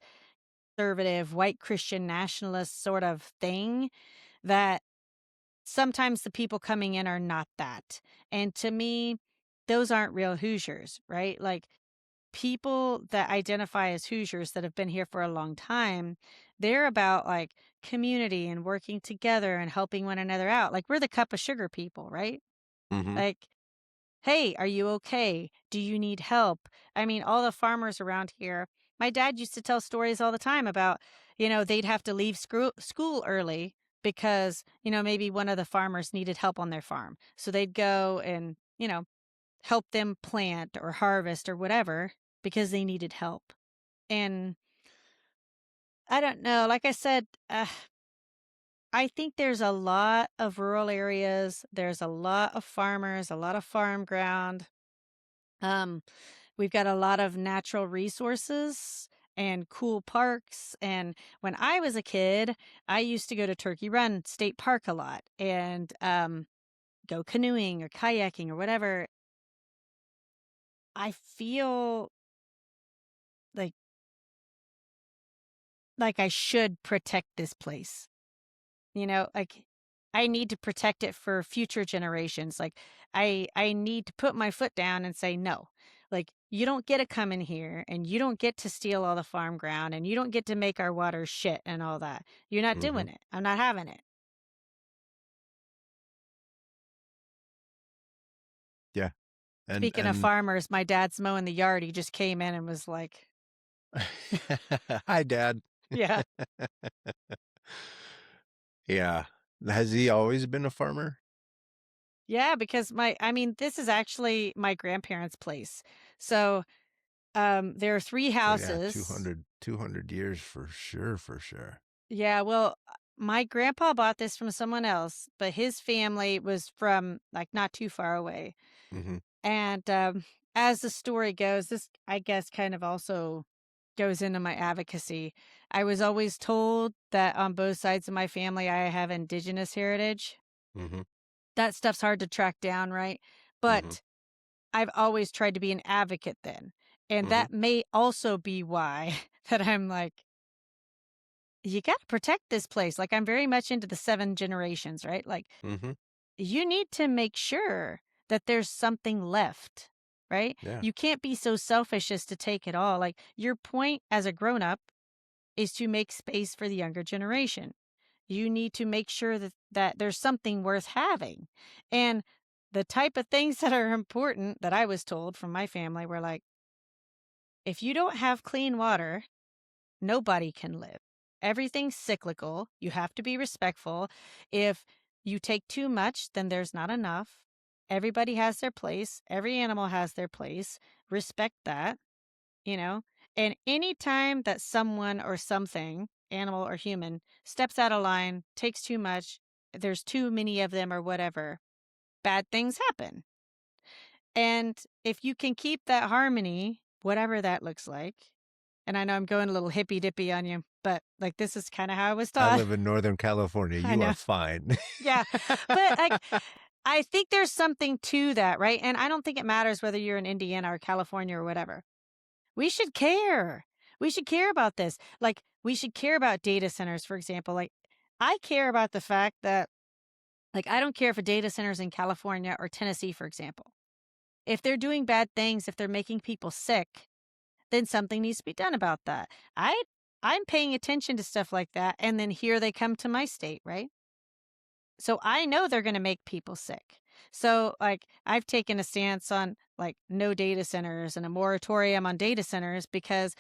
B: conservative, white Christian nationalist sort of thing that sometimes the people coming in are not that. And to me, those aren't real Hoosiers, right? Like people that identify as Hoosiers that have been here for a long time, they're about like community and working together and helping one another out. Like we're the cup of sugar people, right?
A: Mhm.
B: Like, hey, are you okay? Do you need help? I mean, all the farmers around here, my dad used to tell stories all the time about, they'd have to leave school early because, maybe one of the farmers needed help on their farm. So they'd go and, help them plant or harvest or whatever because they needed help. And I don't know, like I said, I think there's a lot of rural areas. There's a lot of farmers, a lot of farm ground. Um, we've got a lot of natural resources and cool parks. And when I was a kid, I used to go to Turkey Run State Park a lot and go canoeing or kayaking or whatever. I feel like I should protect this place. Like I need to protect it for future generations. Like I need to put my foot down and say no. Like you don't get to come in here and you don't get to steal all the farm ground and you don't get to make our water shit and all that. You're not
A: Mhm.
B: doing it. I'm not having it.
A: Yeah.
B: Speaking of
A: And
B: farmers, my dad's mowing the yard. He just came in and was like,
A: Hi, Dad.
B: yeah.
A: Yeah. Has he always been a farmer?
B: Yeah, because I mean, this is actually my grandparents' place. So there are three
A: So yeah,
B: houses.
A: 200 years for sure, for sure.
B: Yeah, well, my grandpa bought this from someone else, but his family was from like not too far away.
A: Mhm.
B: And as the story goes, this I guess kind of also goes into my advocacy. I was always told that on both sides of my family, I have indigenous heritage.
A: Mhm.
B: That stuff's hard to track down, right?
A: Mhm.
B: But I've always tried to be an advocate then. And
A: Mhm.
B: that may also be why that I'm like, you got to protect this place. Like I'm very much into the seven generations, right? Like
A: Mhm.
B: you need to make sure that there's something left, right?
A: Yeah.
B: You can't be so selfish as to take it all. Like your point as a grown up is to make space for the younger generation. You need to make sure that there's something worth having. And the type of things that are important that I was told from my family were like, if you don't have clean water, nobody can live. Everything's cyclical. You have to be respectful. If you take too much, then there's not enough. Everybody has their place. Every animal has their place. Respect that, you know? And anytime that someone or something, animal or human, steps out of line, takes too much, there's too many of them or whatever, bad things happen. And if you can keep that harmony, whatever that looks like, and I know I'm going a little hippy dippy on you, but like this is kind of how I was
A: I
B: taught.
A: live in Northern California.
B: I
A: You are
B: know.
A: fine.
B: Yeah. But like I think there's something to that, right? And I don't think it matters whether you're in Indiana or California or whatever. We should care. We should care about this. Like we should care about data centers, for example. Like I care about the fact that like I don't care if a data center's in California or Tennessee, for example. If they're doing bad things, if they're making people sick, then something needs to be done about that. I I'm paying attention to stuff like that and then here they come to my state, right? So I know they're going to make people sick. So like I've taken a stance on like no data centers and a moratorium on data centers because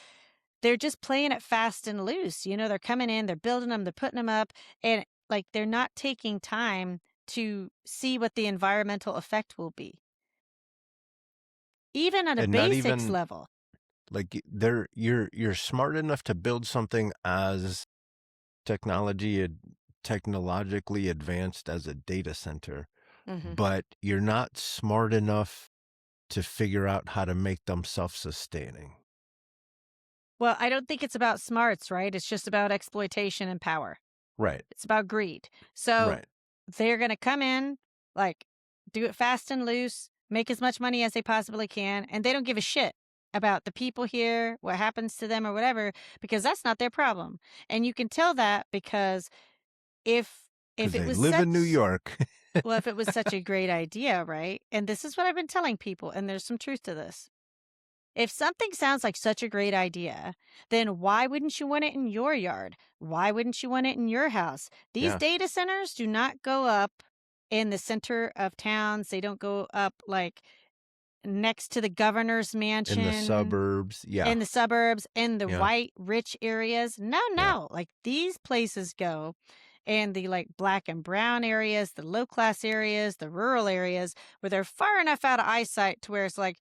B: they're just playing it fast and loose. They're coming in, they're building them, they're putting them up and like they're not taking time to see what the environmental effect will be. Even at a
A: And not
B: basics
A: even
B: level.
A: like you're smart enough to build something as technology ad technologically advanced as a data center,
B: Mhm.
A: but you're not smart enough to figure out how to make them self-sustaining.
B: Well, I don't think it's about smarts, right? It's just about exploitation and power.
A: Right.
B: It's about greed. So
A: Right.
B: they're going to come in, like, do it fast and loose, make as much money as they possibly can, and they don't give a shit about the people here, what happens to them, or whatever, because that's not their problem. And you can tell that because if if
A: because
B: it
A: they
B: was
A: live in New
B: such
A: York.
B: well, if it was such a great idea, right? And this is what I've been telling people, and there's some truth to this. If something sounds like such a great idea, then why wouldn't you want it in your yard? Why wouldn't you want it in your house? These
A: Yeah,
B: data centers do not go up in the center of towns. They don't go up like next to the governor's
A: in the
B: mansion
A: suburbs. Yeah,
B: in the suburbs, in the
A: yeah,
B: white rich areas. No,
A: yeah.
B: no. Like these places go in the like black and brown areas, the low class areas, the rural areas where they're far enough out of eyesight to where it's like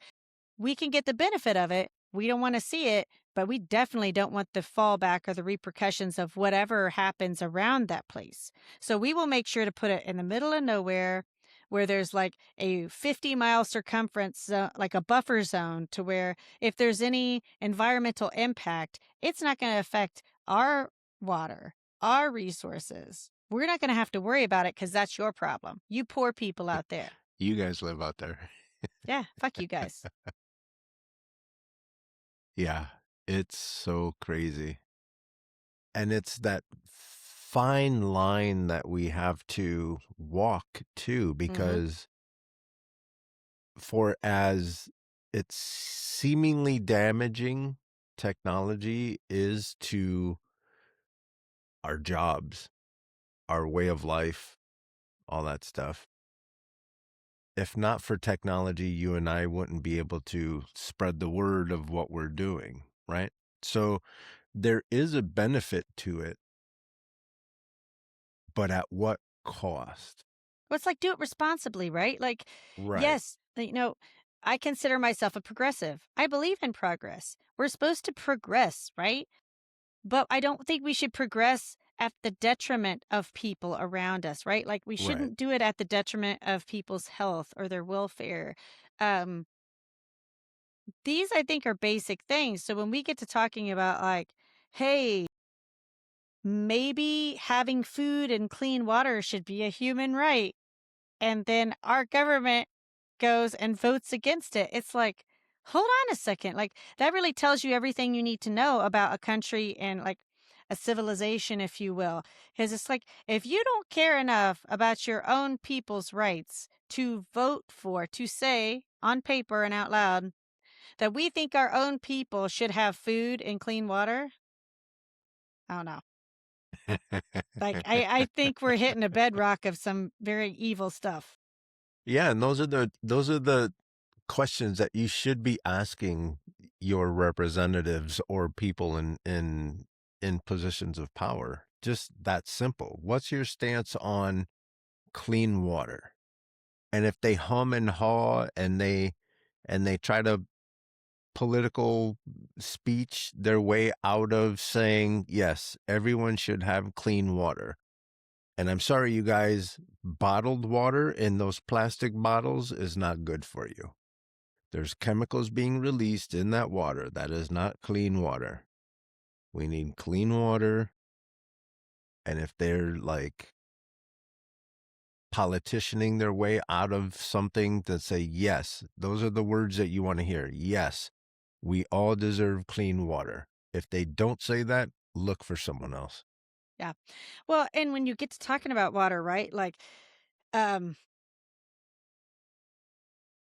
B: we can get the benefit of it. We don't want to see it, but we definitely don't want the fallback or the repercussions of whatever happens around that place. So we will make sure to put it in the middle of nowhere where there's like a 50-mile circumference, like a buffer zone to where if there's any environmental impact, it's not going to affect our water, our resources. We're not going to have to worry about it because that's your problem. You poor people out there.
A: You guys live out there.
B: Yeah, fuck you guys.
A: Yeah, it's so crazy. And it's that fine line that we have to walk too,
B: Hmm.
A: because for as it's seemingly damaging technology is to our jobs, our way of life, all that stuff. If not for technology, you and I wouldn't be able to spread the word of what we're doing, right? So there is a benefit to it, but at what cost?
B: Well, it's like do it responsibly, right? Like,
A: Right,
B: yes, I consider myself a progressive. I believe in progress. We're supposed to progress, right? But I don't think we should progress at the detriment of people around us, right? Like, we
A: right.
B: shouldn't do it at the detriment of people's health or their welfare. Um, these, I think, are basic things. So when we get to talking about, like, hey, maybe having food and clean water should be a human right and then our government goes and votes against it. It's like, hold on a second. Like, that really tells you everything you need to know about a country and like a civilization, if you will. Because it's like, if you don't care enough about your own people's rights to vote for, to say on paper and out loud that we think our own people should have food and clean water, I don't know. Like, I think we're hitting a bedrock of some very evil stuff.
A: Yeah, and those are the questions that you should be asking your representatives or people in positions of power. Just that simple. What's your stance on clean water? And if they hum and haw and they try to political speech their way out of saying, yes, everyone should have clean water. And I'm sorry, you guys, bottled water in those plastic bottles is not good for you. There's chemicals being released in that water. That is not clean water. We need clean water. And if they're like politicianing their way out of something to say, yes, those are the words that you want to hear. Yes, we all deserve clean water. If they don't say that, look for someone else.
B: Yeah. Well, and when you get to talking about water, right? Like, um,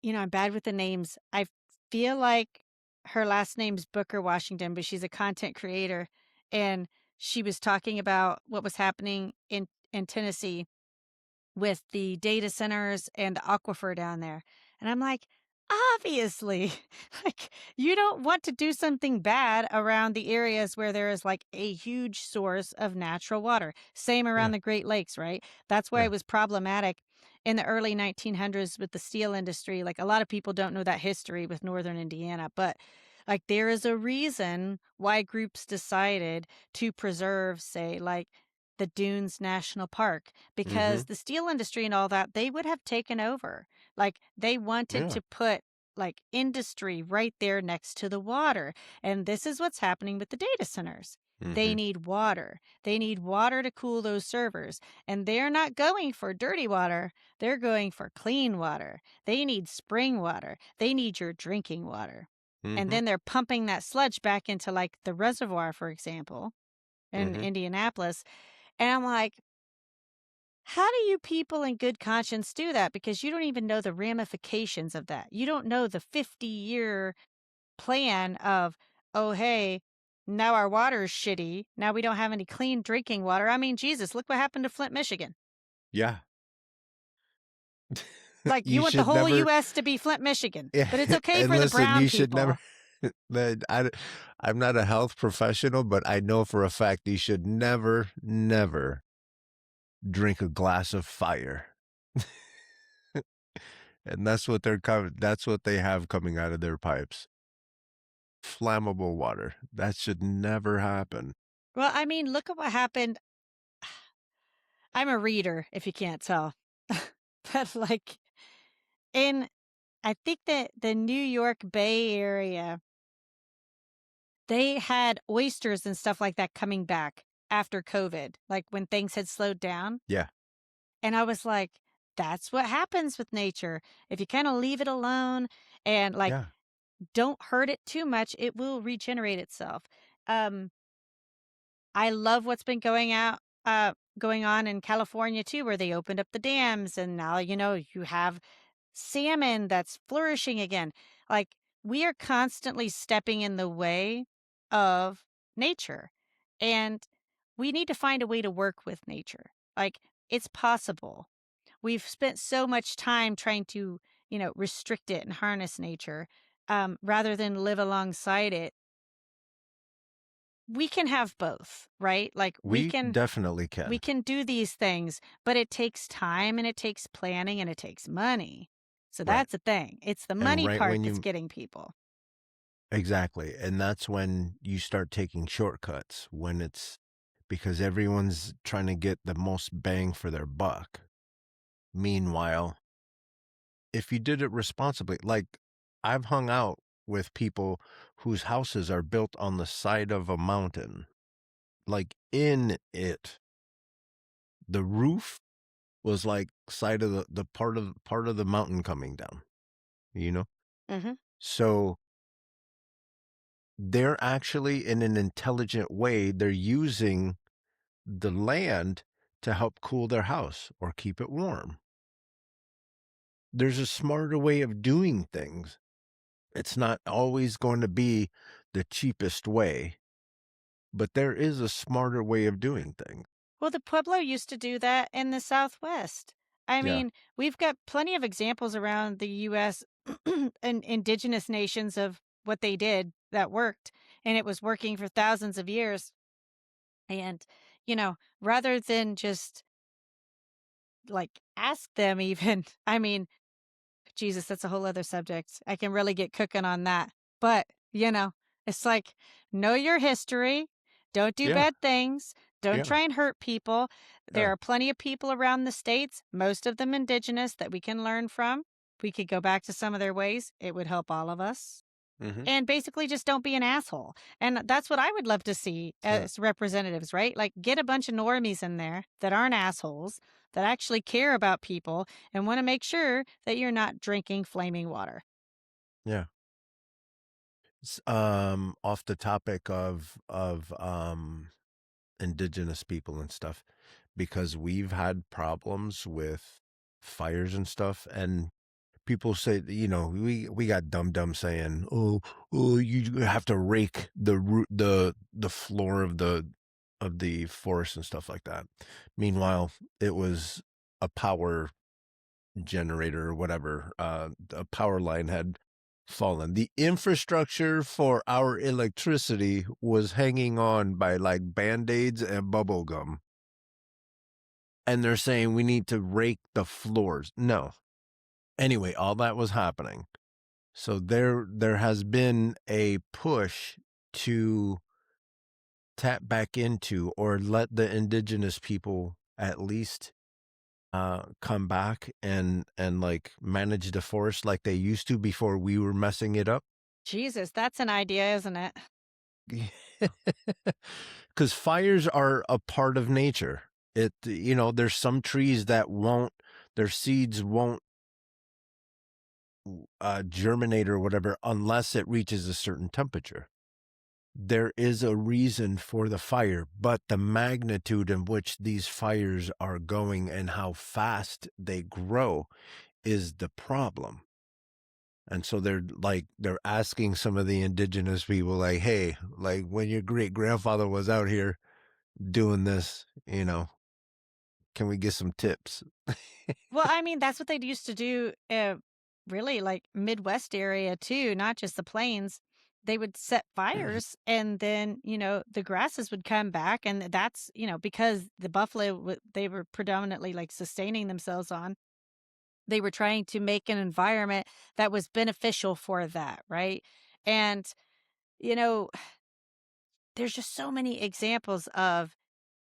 B: I'm bad with the names. I feel like her last name's Booker Washington, but she's a content creator, and she was talking about what was happening in Tennessee with the data centers and the aquifer down there. And I'm like, obviously, like you don't want to do something bad around the areas where there is like a huge source of natural water. Same around
A: Yeah,
B: the Great Lakes, right? That's why
A: yeah.
B: it was problematic in the early 1900s with the steel industry. Like a lot of people don't know that history with northern Indiana, but like there is a reason why groups decided to preserve, say, like the Dunes National Park
A: Mm-hmm.
B: because the steel industry and all that, they would have taken over. Like they wanted
A: Yeah.
B: to put like industry right there next to the water. And this is what's happening with the data centers. They
A: Mm-hmm.
B: need water. They need water to cool those servers. And they're not going for dirty water. They're going for clean water. They need spring water. They need your drinking water. And
A: Mm-hmm.
B: then they're pumping that sludge back into like the reservoir, for example, in
A: Mm-hmm.
B: Indianapolis. And I'm like, How do you people in good conscience do that? Because you don't even know the ramifications of that. You don't know the 50-year plan of, oh, hey, now our water is shitty. Now we don't have any clean drinking water. I mean, Jesus, look what happened to Flint, Michigan.
A: Yeah.
B: Like, you
A: You
B: want the
A: should
B: whole
A: never.
B: US to be Flint, Michigan,
A: Yeah,
B: but it's okay
A: and
B: for the
A: listen,
B: brown
A: you should never.
B: people.
A: I'm not a health professional, but I know for a fact you should never, never drink a glass of fire. And that's what they're coming. That's what they have coming out of their pipes. Flammable water. That should never happen.
B: Well, I mean, look at what happened. I'm a reader, if you can't tell. But, like, in I think that the New York Bay Area, they had oysters and stuff like that coming back after COVID, like, when things had slowed down,
A: Yeah,
B: and I was like, "That's what happens with nature. If you kinda leave it alone and, like,
A: yeah,
B: don't hurt it too much, it will regenerate itself." Um, I love what's been going on in California too, where they opened up the dams, and now, you have salmon that's flourishing again. Like, we are constantly stepping in the way of nature, and we need to find a way to work with nature. Like, it's possible. We've spent so much time trying to, restrict it and harness nature, rather than live alongside it. We can have both, right? Like, we
A: we
B: can
A: definitely
B: we
A: can.
B: can do these things, but it takes time and it takes planning and it takes money. So
A: Right.
B: that's the thing. It's the
A: And
B: money
A: right
B: part
A: when
B: that's
A: you
B: getting people.
A: exactly, and that's when you start taking shortcuts when it's because everyone's trying to get the most bang for their buck. Meanwhile, if you did it responsibly, like I've hung out with people whose houses are built on the side of a mountain, like in it. The roof was like side of the part of the mountain coming down, you know?
B: Mhm.
A: So they're actually in an intelligent way, they're using the land to help cool their house or keep it warm. There's a smarter way of doing things. It's not always going to be the cheapest way, but there is a smarter way of doing things.
B: Well, the Pueblo used to do that in the Southwest. I
A: Yeah.
B: mean, we've got plenty of examples around the US and indigenous nations of what they did that worked, and it was working for thousands of years. And, rather than just like ask them even, I mean, Jesus, that's a whole other subject. I can really get cooking on that. But, it's like, know your history. Don't do
A: Yeah.
B: bad things. Don't
A: Yeah.
B: try and hurt people. There
A: Yeah.
B: are plenty of people around the states, most of them indigenous, that we can learn from. We could go back to some of their ways. It would help all of us.
A: Mhm.
B: And basically just don't be an asshole. And that's what I would love to see
A: Yeah.
B: as representatives, right? Like, get a bunch of normies in there that aren't assholes, that actually care about people and want to make sure that you're not drinking flaming water.
A: Yeah. Off the topic of indigenous people and stuff, because we've had problems with fires and stuff, and people say, we got dum-dum saying, "Oh, you have to rake the root the floor of the forest and stuff like that." Meanwhile, it was a power generator or whatever, a power line had fallen. The infrastructure for our electricity was hanging on by like band-aids and bubble gum. And they're saying we need to rake the floors. No. Anyway, all that was happening. So there has been a push to tap back into or let the indigenous people at least come back and like manage the forest like they used to before we were messing it up.
B: Jesus, that's an idea, isn't it?
A: Because fires are a part of nature. There's some trees that won't, their seeds won't germinate or whatever unless it reaches a certain temperature. there is a reason for the fire, but the magnitude in which these fires are going and how fast they grow is the problem. And so they're asking some of the indigenous people, like, hey, like when your great grandfather was out here doing this, can we get some tips?
B: Well, I mean, that's what they used to do, really, like, Midwest area too, not just the plains. They would set fires, and then, the grasses would come back, and that's, because the buffalo they were predominantly, like, sustaining themselves on, they were trying to make an environment that was beneficial for that, right? And, you know, there's just so many examples of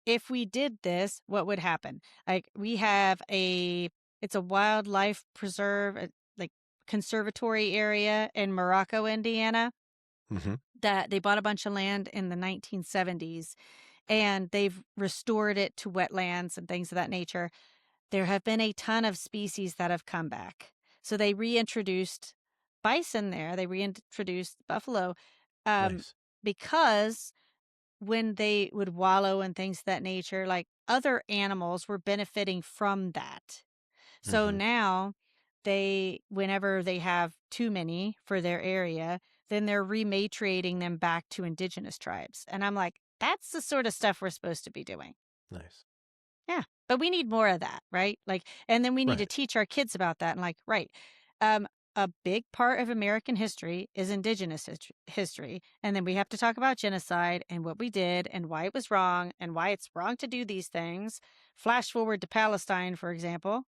B: if we did this, what would happen? Like we have it's a wildlife preserve, like conservatory area in Morocco, Indiana,
A: Hmm.
B: that they bought a bunch of land in the 1970s and they've restored it to wetlands and things of that nature. There have been a ton of species that have come back. So they reintroduced bison there, they reintroduced buffalo, um,
A: Nice.
B: because when they would wallow and things of that nature, like other animals were benefiting from that. So
A: Hmm.
B: now whenever they have too many for their area, then they're rematriating them back to indigenous tribes. And I'm like, that's the sort of stuff we're supposed to be doing.
A: Nice.
B: Yeah. But we need more of that, right? Like, and then we need to
A: Right.
B: teach our kids about that. And like, right. Um, a big part of American history is indigenous history. And then we have to talk about genocide and what we did and why it was wrong and why it's wrong to do these things. Flash forward to Palestine, for example,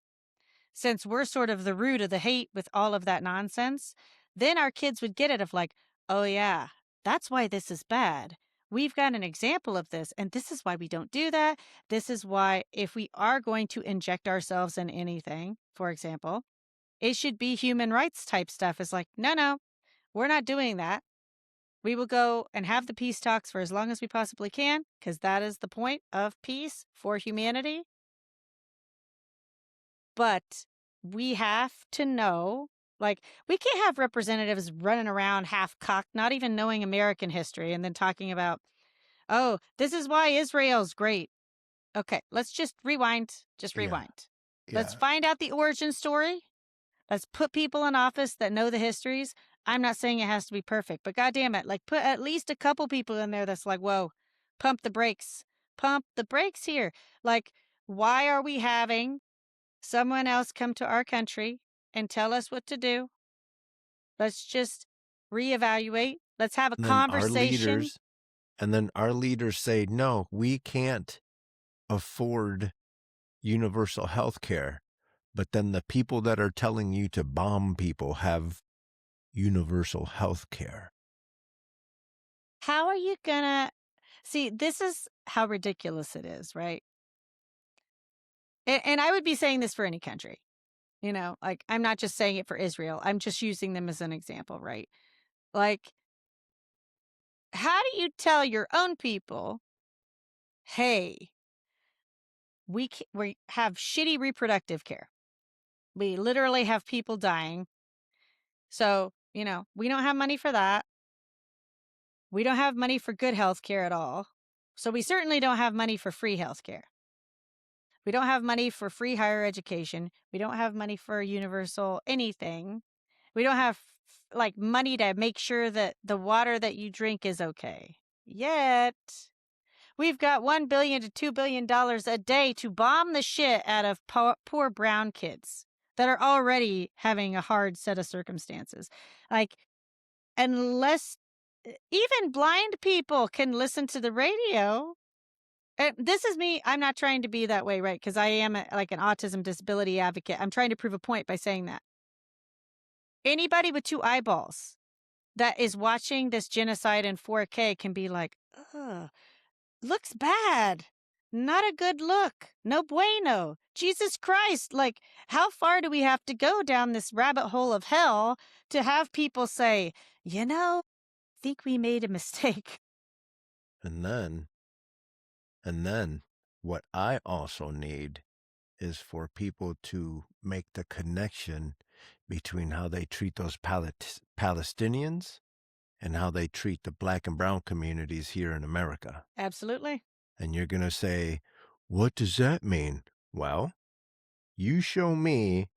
B: since we're sort of the root of the hate with all of that nonsense, then our kids would get it of like, oh, yeah, that's why this is bad. We've got an example of this, and this is why we don't do that. This is why, if we are going to inject ourselves in anything, for example, it should be human rights type stuff. It's like, no, no, we're not doing that. We will go and have the peace talks for as long as we possibly can, because that is the point of peace for humanity. But we have to know, like, we can't have representatives running around half cocked, not even knowing American history, and then talking about, oh, this is why Israel's great. Okay, let's just rewind. Just
A: Yeah.
B: rewind. Let's
A: Yeah.
B: find out the origin story. Let's put people in office that know the histories. I'm not saying it has to be perfect, but goddamn it, like put at least a couple people in there that's like, whoa, pump the brakes. Pump the brakes here. Like, why are we having someone else come to our country and tell us what to do? Let's just reevaluate. Let's have a
A: And then
B: conversation.
A: our leaders say, no, we can't afford universal health care. But then the people that are telling you to bomb people have universal health care.
B: How are you gonna see? This is how ridiculous it is, right? And I would be saying this for any country, like I'm not just saying it for Israel. I'm just using them as an example, right? Like, how do you tell your own people, hey, we have shitty reproductive care? We literally have people dying. So, we don't have money for that. We don't have money for good health care at all. So, we certainly don't have money for free health care. We don't have money for free higher education. We don't have money for universal anything. We don't have like money to make sure that the water that you drink is okay. Yet, we've got $1 billion to $2 billion a day to bomb the shit out of poor brown kids that are already having a hard set of circumstances. Like, unless even blind people can listen to the radio. And this is me. I'm not trying to be that way, right? Because I am like an autism disability advocate. I'm trying to prove a point by saying that. Anybody with two eyeballs that is watching this genocide in 4K can be like, ugh, looks bad. Not a good look. No bueno. Jesus Christ. Like, how far do we have to go down this rabbit hole of hell to have people say, think we made a mistake?
A: And then, what I also need is for people to make the connection between how they treat those Palestinians and how they treat the black and brown communities here in America.
B: Absolutely.
A: And you're going to say, what does that mean? Well, you show me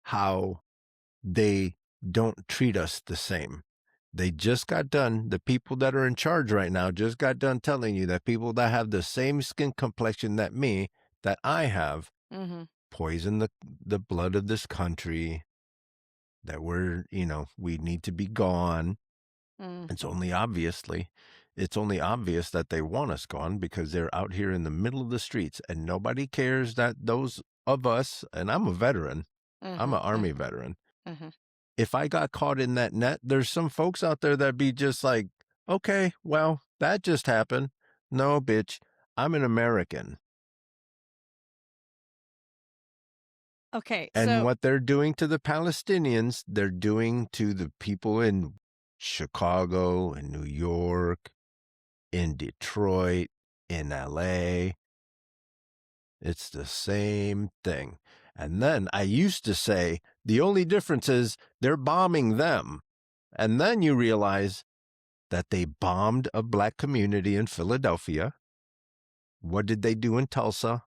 A: how they don't treat us the same. They just got done, the people that are in charge right now just got done telling you that people that have the same skin complexion that I have,
B: Mm-hmm.
A: poison the blood of this country, that we need to be gone.
B: Mm.
A: It's only obvious that they want us gone because they're out here in the middle of the streets and nobody cares that those of us, and I'm a veteran, I'm
B: Mm-hmm.
A: an Army
B: Mm-hmm.
A: veteran.
B: Mm-hmm.
A: If I got caught in that net, there's some folks out there that be just like, okay, well, that just happened. No, bitch, I'm an American.
B: Okay,
A: And
B: so
A: what they're doing to the Palestinians, they're doing to the people in Chicago, in New York, in Detroit, in LA. It's the same thing. And then I used to say the only difference is they're bombing them. And then you realize that they bombed a black community in Philadelphia. What did they do in Tulsa?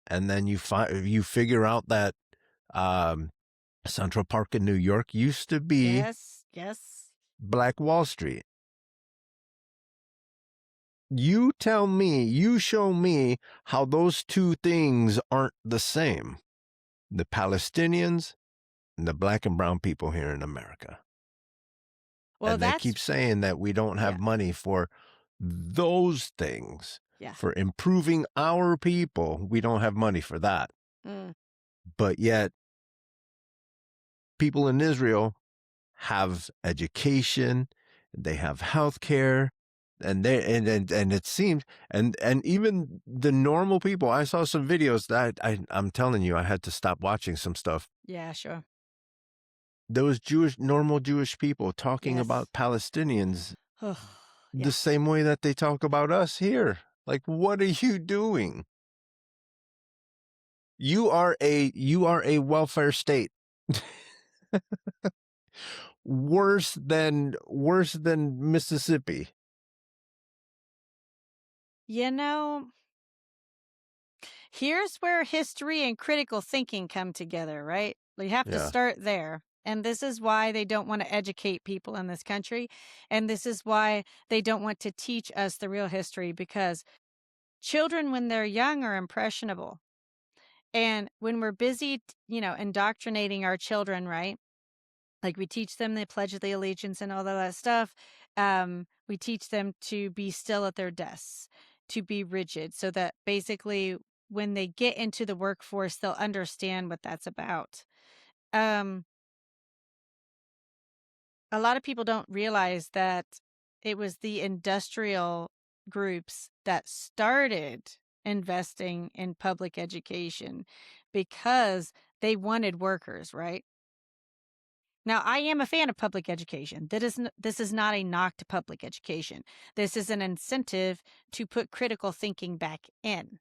A: And then you figure out that um, Central Park in New York used to be
B: yes, yes.
A: Black Wall Street. You tell me, you show me how those two things aren't the same. The Palestinians and the black and brown people here in America.
B: Well,
A: And they
B: that's
A: keep saying that we don't
B: yeah,
A: have money for those things,
B: yeah.
A: for improving our people. We don't have money for that.
B: Mm.
A: But yet, people in Israel have education, they have health care, and it seems and even the normal people. I saw some videos that I'm telling you, I had to stop watching some stuff.
B: Yeah, sure.
A: Those normal Jewish people talking
B: Yes.
A: about Palestinians
B: Oh,
A: the
B: yeah.
A: same way that they talk about us here. Like, what are you doing? You are a welfare state. worse than Mississippi.
B: You know, here's where history and critical thinking come together, right? We have to
A: Yeah.
B: start there. And this is why they don't want to educate people in this country. And this is why they don't want to teach us the real history, because children, when they're young, are impressionable. And when we're busy, indoctrinating our children, right? Like we teach them the Pledge of the Allegiance and all of that stuff. We teach them to be still at their desks, to be rigid, so that basically when they get into the workforce, they'll understand what that's about. Um, a lot of people don't realize that it was the industrial groups that started investing in public education because they wanted workers, right? Now, I am a fan of public education. This is not a knock to public education. This is an incentive to put critical thinking back in.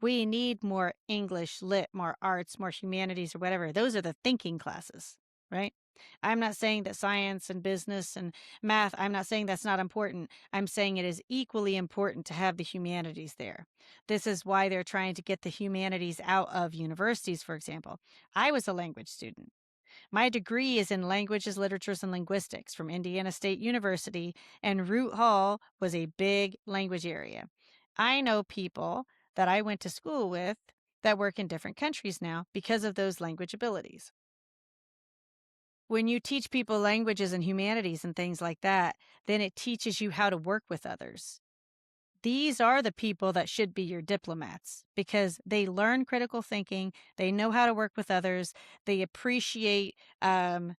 B: We need more English, lit, more arts, more humanities, or whatever. Those are the thinking classes, right? I'm not saying that science and business and math, I'm not saying that's not important. I'm saying it is equally important to have the humanities there. This is why they're trying to get the humanities out of universities, for example. I was a language student. My degree is in languages, literatures, and linguistics from Indiana State University, and Root Hall was a big language area. I know people that I went to school with that work in different countries now because of those language abilities. When you teach people languages and humanities and things like that, then it teaches you how to work with others. These are the people that should be your diplomats because they learn critical thinking, they know how to work with others, they appreciate the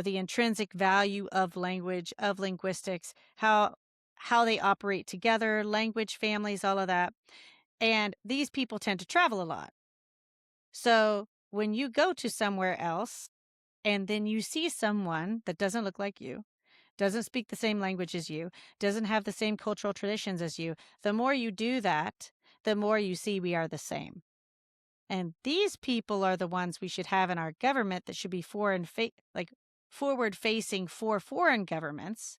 B: intrinsic value of language, of linguistics, how they operate together, language families, all of that. And these people tend to travel a lot. So when you go to somewhere else and then you see someone that doesn't look like you, doesn't speak the same language as you, doesn't have the same cultural traditions as you, the more you do that, the more you see we are the same. And these people are the ones we should have in our government that should be like forward facing for foreign governments.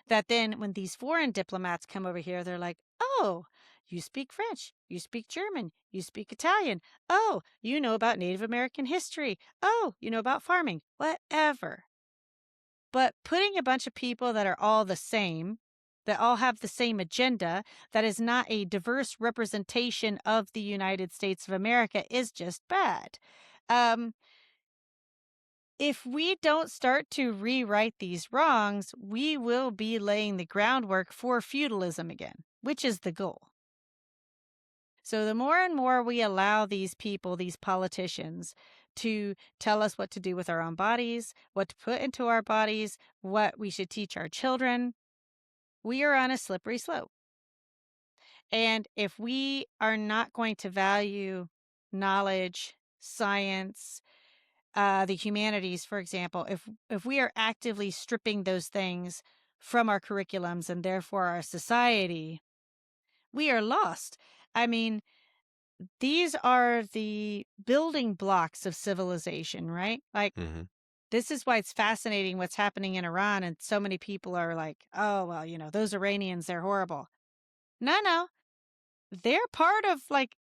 B: That then when these foreign diplomats come over here, they're like, oh, you speak French, you speak German, you speak Italian. Oh, you know about Native American history. Oh, you know about farming, whatever. But putting a bunch of people that are all the same, that all have the same agenda, that is not a diverse representation of the United States of America is just bad. Um, if we don't start to rewrite these wrongs, we will be laying the groundwork for feudalism again, which is the goal. So the more and more we allow these people, these politicians, to tell us what to do with our own bodies, what to put into our bodies, what we should teach our children, we are on a slippery slope. And if we are not going to value knowledge, science, the humanities, for example, if we are actively stripping those things from our curriculums and therefore our society, we are lost. I mean, these are the building blocks of civilization, right? Like,
A: Hmm.
B: this is why it's fascinating what's happening in Iran. And so many people are like, oh, well, those Iranians, they're horrible. No, they're part of like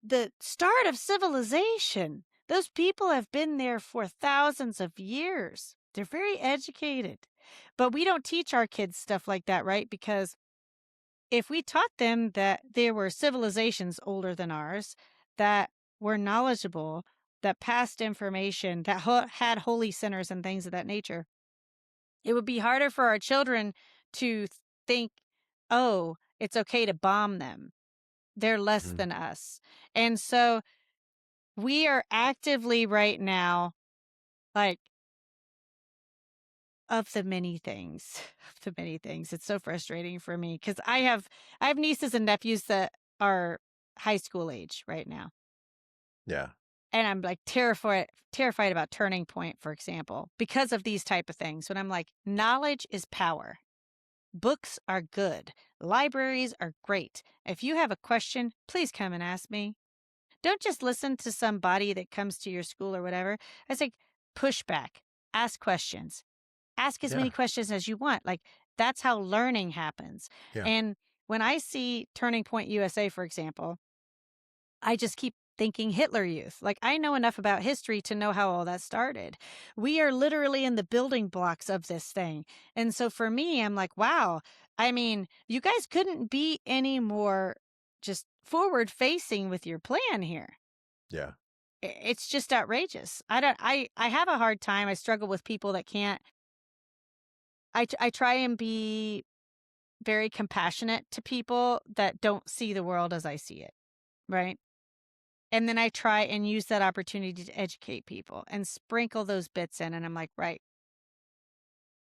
B: the start of civilization. Those people have been there for thousands of years. They're very educated. But we don't teach our kids stuff like that, right? Because if we taught them that there were civilizations older than ours, that were knowledgeable, that passed information, that had holy centers and things of that nature, it would be harder for our children to think, oh, it's okay to bomb them. They're less
A: Hmm.
B: than us. And so we are actively right now, like, of the many things, of the many things. It's so frustrating for me because I have nieces and nephews that are high school age right now.
A: Yeah.
B: And I'm like terrified about Turning Point, for example, because of these type of things. When I'm like, knowledge is power. Books are good. Libraries are great. If you have a question, please come and ask me. Don't just listen to somebody that comes to your school or whatever. It's like push back, ask questions, ask as
A: Yeah.
B: many questions as you want. Like that's how learning happens.
A: Yeah.
B: And when I see Turning Point USA, for example, I just keep thinking Hitler Youth. Like I know enough about history to know how all that started. We are literally in the building blocks of this thing. And so for me, I'm like, wow, I mean, you guys couldn't be any more just forward facing with your plan here.
A: Yeah.
B: It's just outrageous. I have a hard time. I struggle with people that can't. I try and be very compassionate to people that don't see the world as I see it, right? And then I try and use that opportunity to educate people and sprinkle those bits in. And I'm like, right,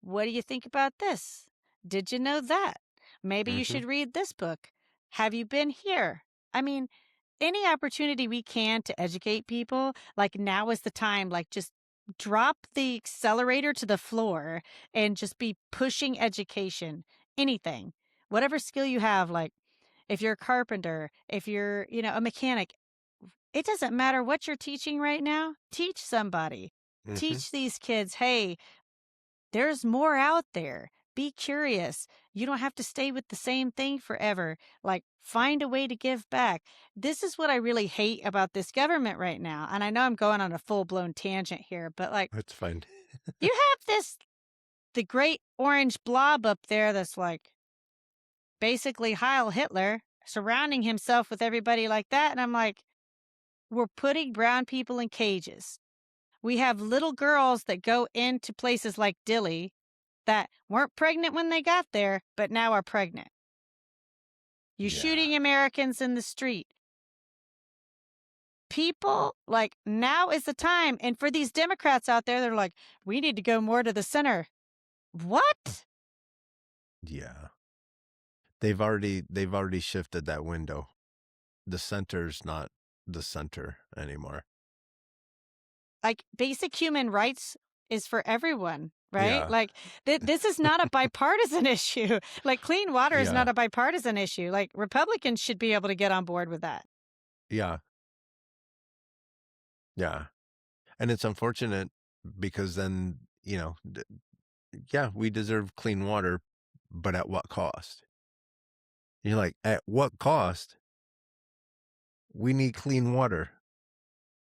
B: what do you think about this? Did you know that? Maybe you
A: Hmm.
B: should read this book. Have you been here? I mean, any opportunity we can to educate people, like now is the time, like just drop the accelerator to the floor and just be pushing education, anything, whatever skill you have. Like if you're a carpenter, if you're, a mechanic, it doesn't matter what you're teaching right now. Teach somebody.
A: Hmm.
B: Teach these kids, hey, there's more out there. Be curious. You don't have to stay with the same thing forever. Like, find a way to give back. This is what I really hate about this government right now. And I know I'm going on a full blown tangent here, but like,
A: That's fine.
B: you have the great orange blob up there that's like basically Heil Hitler surrounding himself with everybody like that. And I'm like, we're putting brown people in cages. We have little girls that go into places like Dili that weren't pregnant when they got there, but now are pregnant. You're
A: Yeah.
B: shooting Americans in the street. People, like, now is the time. And for these Democrats out there, they're like, we need to go more to the center. What?
A: Yeah. They've already shifted that window. The center's not the center anymore.
B: Like, basic human rights is for everyone, right?
A: Yeah.
B: Like, this is not a bipartisan issue. Like, clean water is not
A: Yeah.
B: a bipartisan issue. Like, Republicans should be able to get on board with that.
A: Yeah. Yeah. And it's unfortunate because then, yeah, we deserve clean water, but at what cost? You're like, at what cost? We need clean water.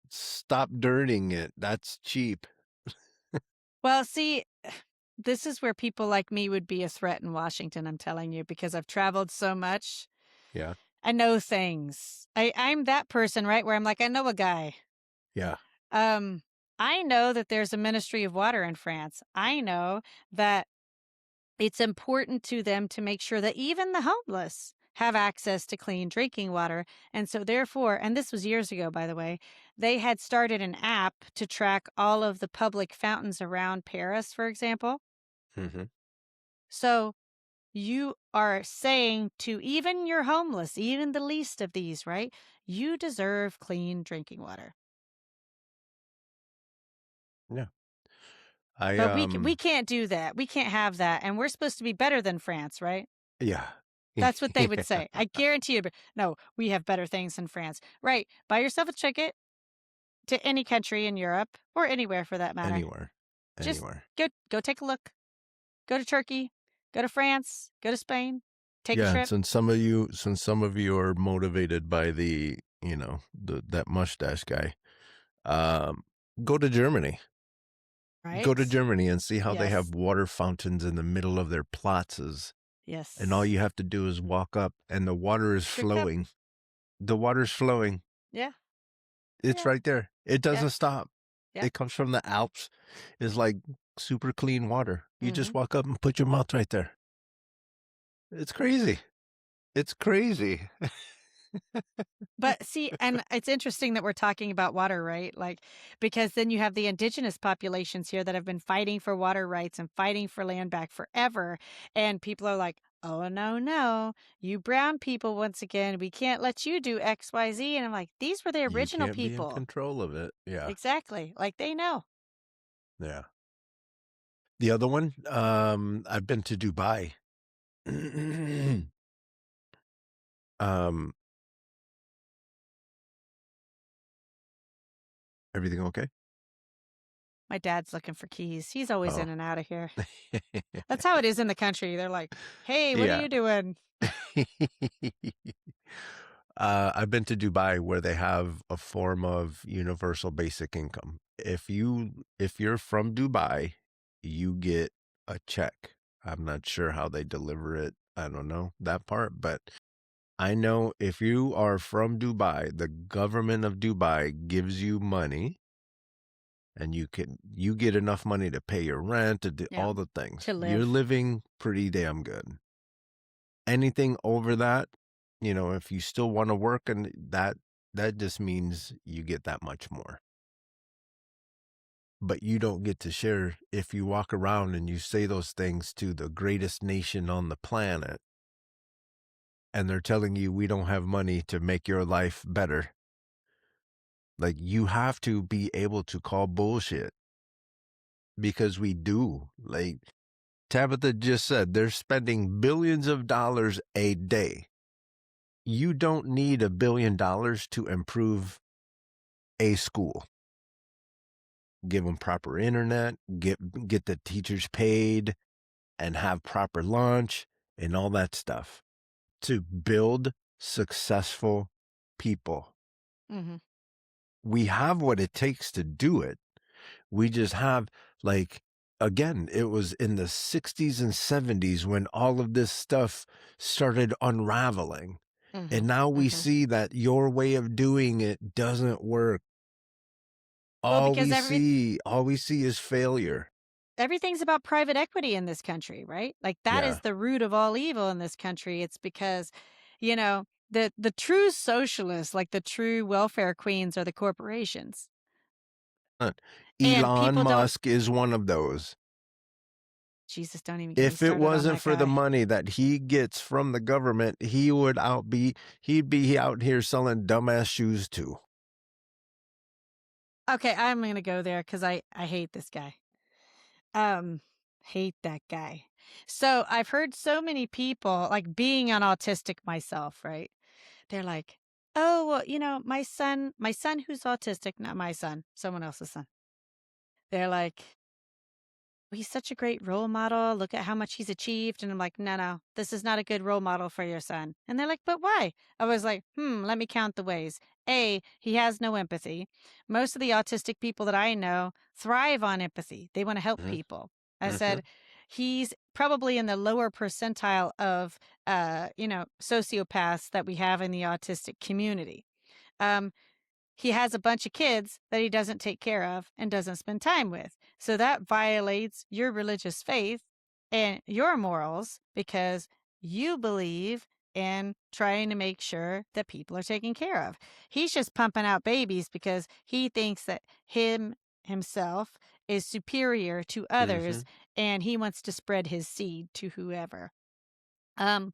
A: Stop dirtying it. That's cheap.
B: Well, see, this is where people like me would be a threat in Washington, I'm telling you, because I've traveled so much.
A: Yeah.
B: I know things. I'm that person, right, where I'm like, I know a guy.
A: Yeah.
B: Um, I know that there's a Ministry of Water in France. I know that it's important to them to make sure that even the homeless have access to clean drinking water. And so, therefore, and this was years ago, by the way, they had started an app to track all of the public fountains around Paris, for example.
A: Hmm.
B: So, you are saying to even your homeless, even the least of these, right? You deserve clean drinking water.
A: Yeah. I,
B: But we can't do that. We can't have that. And we're supposed to be better than France, right?
A: yeah.
B: That's what they would
A: Yeah.
B: say. I guarantee you. No, we have better things than France. Right. Buy yourself a ticket to any country in Europe or anywhere for that matter.
A: Anywhere.
B: Just
A: Anywhere.
B: go take a look. Go to Turkey, go to France, go to Spain, take a
A: Yeah.
B: trip,
A: Since some of you are motivated by that mustache guy, um, go to Germany. Go to
B: right?
A: Germany and see how they
B: Yes.
A: have water fountains in the middle of their platzas. And all
B: Yes.
A: you have to do is walk up and the water is
B: Pick your cup.
A: flowing. The water's flowing.
B: Yeah.
A: It's
B: Yeah.
A: right there. It
B: Yeah.
A: doesn't stop.
B: Yeah.
A: It comes from the Alps. It's like super clean water. You just
B: Hmm.
A: walk up and put your mouth right there. It's crazy. It's crazy.
B: But see, and it's interesting that we're talking about water, right? Like, because then you have the indigenous populations here that have been fighting for water rights and fighting for land back forever. And people are like, oh, no, no, you brown people, once again, we can't let you do X, Y, Z. And I'm like, these were the
A: You
B: original
A: can't be in
B: people.
A: control of it. Yeah.
B: Exactly. Like they know.
A: Yeah. The other one, I've been to Dubai. um, Everything okay?
B: My dad's looking for keys. He's always
A: Oh.
B: in and out of here. That's how it is in the country. They're like, hey, what are
A: Yeah.
B: you doing?
A: I've been to Dubai where they have a form of universal basic income. If you're from Dubai, you get a check. I'm not sure how they deliver it. I don't know that part, but I know if you are from Dubai, the government of Dubai gives you money and you get enough money to pay your rent, to do
B: Yeah.
A: all the things.
B: To
A: You're
B: live.
A: living pretty damn good. Anything over that, if you still want to work and that just means you get that much more. But you don't get to share if you walk around and you say those things to the greatest nation on the planet and they're telling you we don't have money to make your life better. Like you have to be able to call bullshit because we do. Like Tabitha just said, they're spending billions of dollars a day. You don't need $1 billion to improve a school. Give them proper internet, get the teachers paid, and have proper lunch and all that stuff to build successful people.
B: Hmm.
A: We have what it takes to do it. We just have, like, again, it was in the 60s and 70s when all of this stuff started unraveling.
B: Hmm.
A: And now we
B: Hmm.
A: see that your way of doing it doesn't work.
B: Well, because
A: All we see is failure.
B: everything's about private equity in this country, right? Like that
A: Yeah.
B: is the root of all evil in this country. It's because, you know, the true socialists, like the true welfare queens are the corporations. And
A: Elon
B: people don't
A: Musk is one of those.
B: Jesus, don't even get me
A: If it
B: started on
A: wasn't
B: that
A: for the
B: guy.
A: money that he gets from the government, he'd be out here selling dumbass shoes too.
B: Okay, I'm going to go there cuz I hate this guy. Um hate that guy. So, I've heard so many people like being an autistic myself, right? They're like, Oh, well, my son who's autistic, not my son, someone else's son. They're like, he's such a great role model. Look at how much he's achieved. And I'm like, no, no, this is not a good role model for your son. And they're like, but why? I was like, let me count the ways. A, he has no empathy. Most of the autistic people that I know thrive on empathy. They want to help
A: Mhm,
B: people. I
A: mhm,
B: said, he's probably in the lower percentile of, sociopaths that we have in the autistic community. Um, he has a bunch of kids that he doesn't take care of and doesn't spend time with. So that violates your religious faith and your morals because you believe in trying to make sure that people are taken care of. He's just pumping out babies because he thinks that himself is superior to others
A: mhm,
B: and he wants to spread his seed to whoever. Um,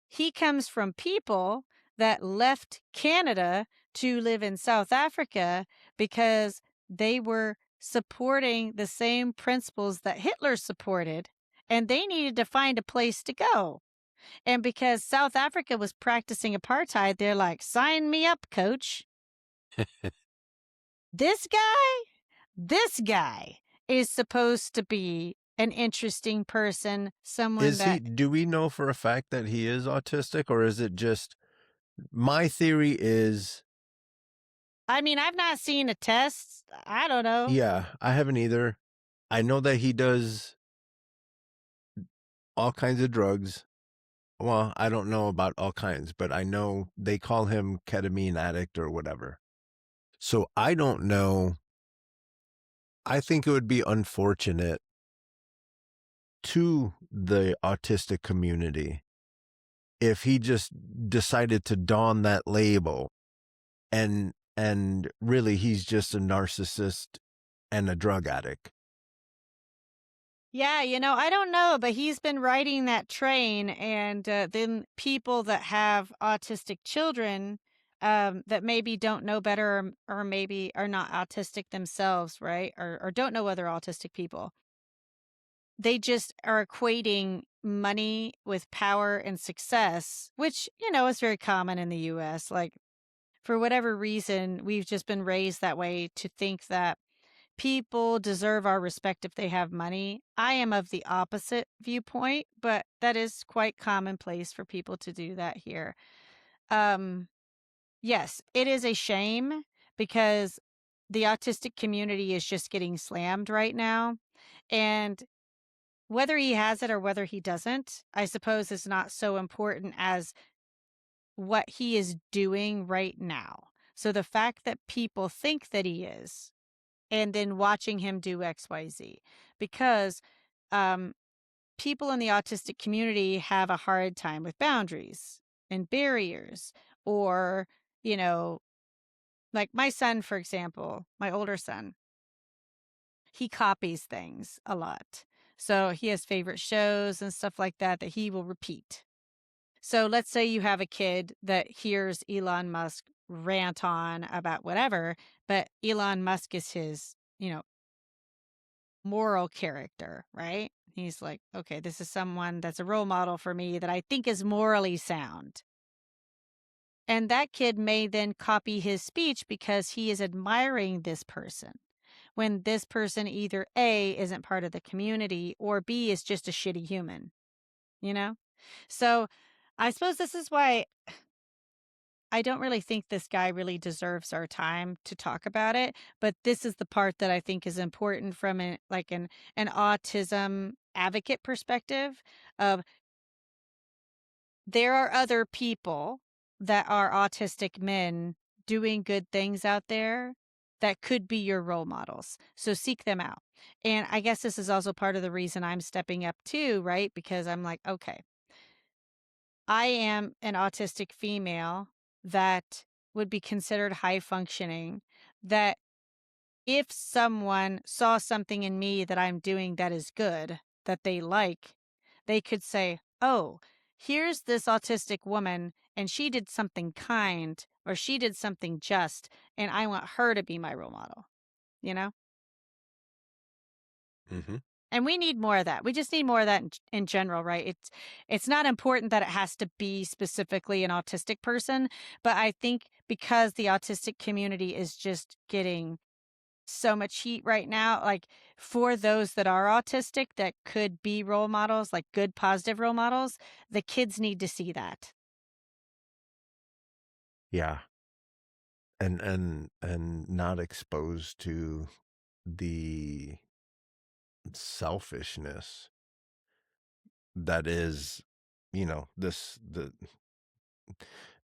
B: he comes from people that left Canada to live in South Africa because they were supporting the same principles that Hitler supported, and they needed to find a place to go. And because South Africa was practicing apartheid, they're like, sign me up, coach. This guy, this guy is supposed to be an interesting person, someone
A: Is he
B: that,
A: do we know for a fact that he is autistic, or is it just my theory is
B: I mean, I've not seen a test. I don't know.
A: yeah, I haven't either. I know that he does all kinds of drugs. Well, I don't know about all kinds, but I know they call him ketamine addict or whatever. So I don't know. I think it would be unfortunate to the autistic community if he just decided to don that label and really he's just a narcissist and a drug addict.
B: Yeah, I don't know, but he's been riding that train, and then people that have autistic children that maybe don't know better or maybe are not autistic themselves, right? Or don't know other autistic people. They just are equating money with power and success, which, is very common in the US. Like, for whatever reason, we've just been raised that way to think that people deserve our respect if they have money. I am of the opposite viewpoint, but that is quite commonplace for people to do that here. Um, yes, it is a shame because the autistic community is just getting slammed right now. And whether he has it or whether he doesn't, I suppose is not so important as what he is doing right now. So the fact that people think that he is, and then watching him do XYZ. Because um, people in the autistic community have a hard time with boundaries and barriers, or, you know, like my son, for example, my older son, he copies things a lot. So he has favorite shows and stuff like that that he will repeat. So let's say you have a kid that hears Elon Musk rant on about whatever, but Elon Musk is his, moral character, right? He's like, okay, this is someone that's a role model for me that I think is morally sound. And that kid may then copy his speech because he is admiring this person when this person either A, isn't part of the community, or B, is just a shitty human, you know? So I suppose this is why I don't really think this guy really deserves our time to talk about it, but this is the part that I think is important from an autism advocate perspective of there are other people that are autistic men doing good things out there that could be your role models. So seek them out. And I guess this is also part of the reason I'm stepping up too, right? Because I'm like, okay, I am an autistic female that would be considered high functioning, that if someone saw something in me that I'm doing that is good, that they like, they could say, oh, here's this autistic woman and she did something kind or she did something just, and I want her to be my role model, you know?
A: Mhm.
B: And we need more of that. We just need more of that in general, right? It's not important that it has to be specifically an autistic person, but I think because the autistic community is just getting so much heat right now, like for those that are autistic that could be role models, like good positive role models, the kids need to see that.
A: Yeah. And not exposed to the selfishness that is, this the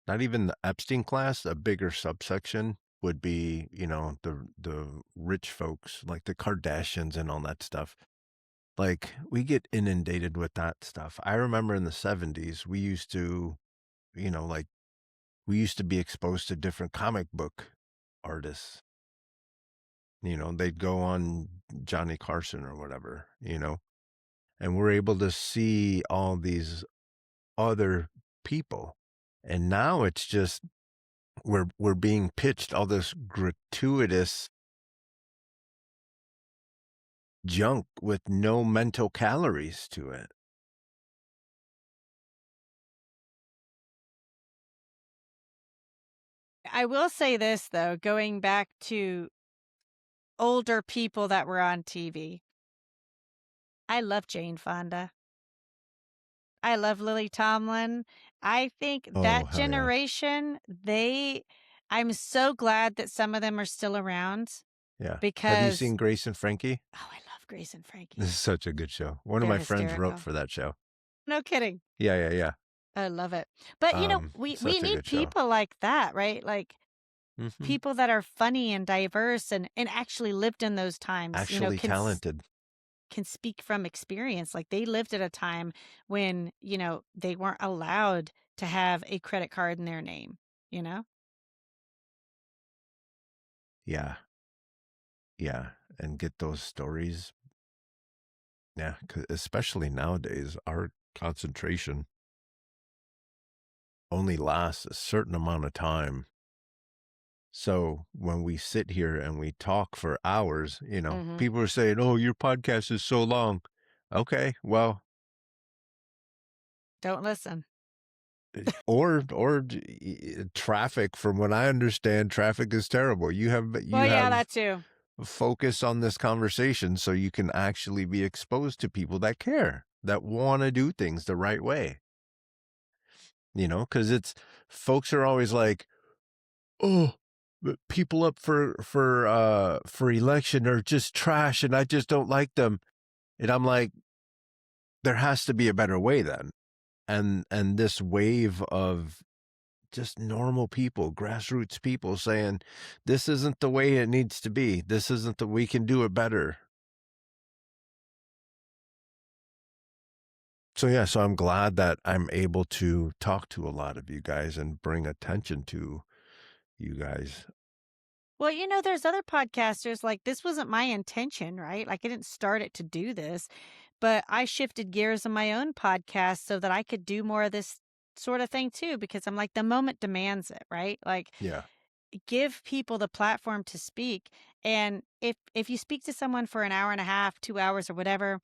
A: not even the Epstein class, a bigger subsection would be, the rich folks like the Kardashians and all that stuff. Like we get inundated with that stuff. I remember in the 70s, we used to, like we used to be exposed to different comic book artists. They'd go on Johnny Carson or whatever, and we're able to see all these other people. And now it's just we're being pitched all this gratuitous junk with no mental calories to it.
B: I will say this though, going back to older people that were on TV. I love Jane Fonda. I love Lily Tomlin. I think
A: Oh,
B: that
A: hell yeah.
B: generation, I'm so glad that some of them are still around
A: Yeah. Have you
B: because
A: seen Grace and Frankie?
B: oh, I love Grace and
A: This
B: Frankie.
A: is such a good show. One of
B: They're
A: my friends wrote
B: hysterical.
A: for that show.
B: No kidding.
A: Yeah, yeah, yeah.
B: I love it. But, we
A: Such a
B: need
A: good show.
B: people like that, right? Like,
A: Mhm.
B: people that are funny and diverse and actually lived in those times,
A: Actually talented.
B: can speak from experience. Like, they lived at a time when, they weren't allowed to have a credit card in their name, you know?
A: Yeah, yeah, and get those stories. Yeah, 'cause especially nowadays, our concentration only lasts a certain amount of time. So when we sit here and we talk for hours,
B: Mhm.
A: people are saying, "Oh, your podcast is so long." Okay, well,
B: Don't listen.
A: traffic. From what I understand, traffic is terrible. You have
B: Well,
A: you
B: yeah,
A: have
B: that too.
A: focus on this conversation so you can actually be exposed to people that care, that want to do things the right way. Because it's folks are always like, "Oh, but people up for election are just trash, and I just don't like them." And I'm like, there has to be a better way then. And this wave of just normal people, grassroots people saying, this isn't the way it needs to be. This isn't the we can do it better. So yeah, so I'm glad that I'm able to talk to a lot of you guys and bring attention to you guys.
B: Well, there's other podcasters, like, this wasn't my intention, right? Like, I didn't start it to do this, but I shifted gears on my own podcast so that I could do more of this sort of thing too, because I'm like, the moment demands it, right? Like,
A: Yeah.
B: give people the platform to speak. And if you speak to someone for an hour and a half, 2 hours or whatever,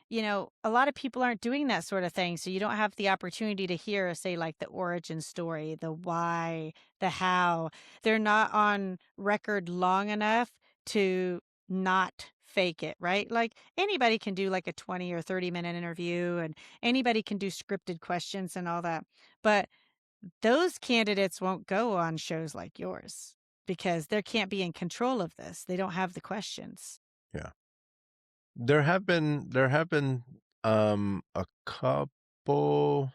B: a lot of people aren't doing that sort of thing. So you don't have the opportunity to hear, say, like the origin story, the why, the how. They're not on record long enough to not fake it, right? Like anybody can do like a 20 or 30-minute interview and anybody can do scripted questions and all that. But those candidates won't go on shows like yours because they can't be in control of this. They don't have the questions.
A: Yeah. There have been a couple.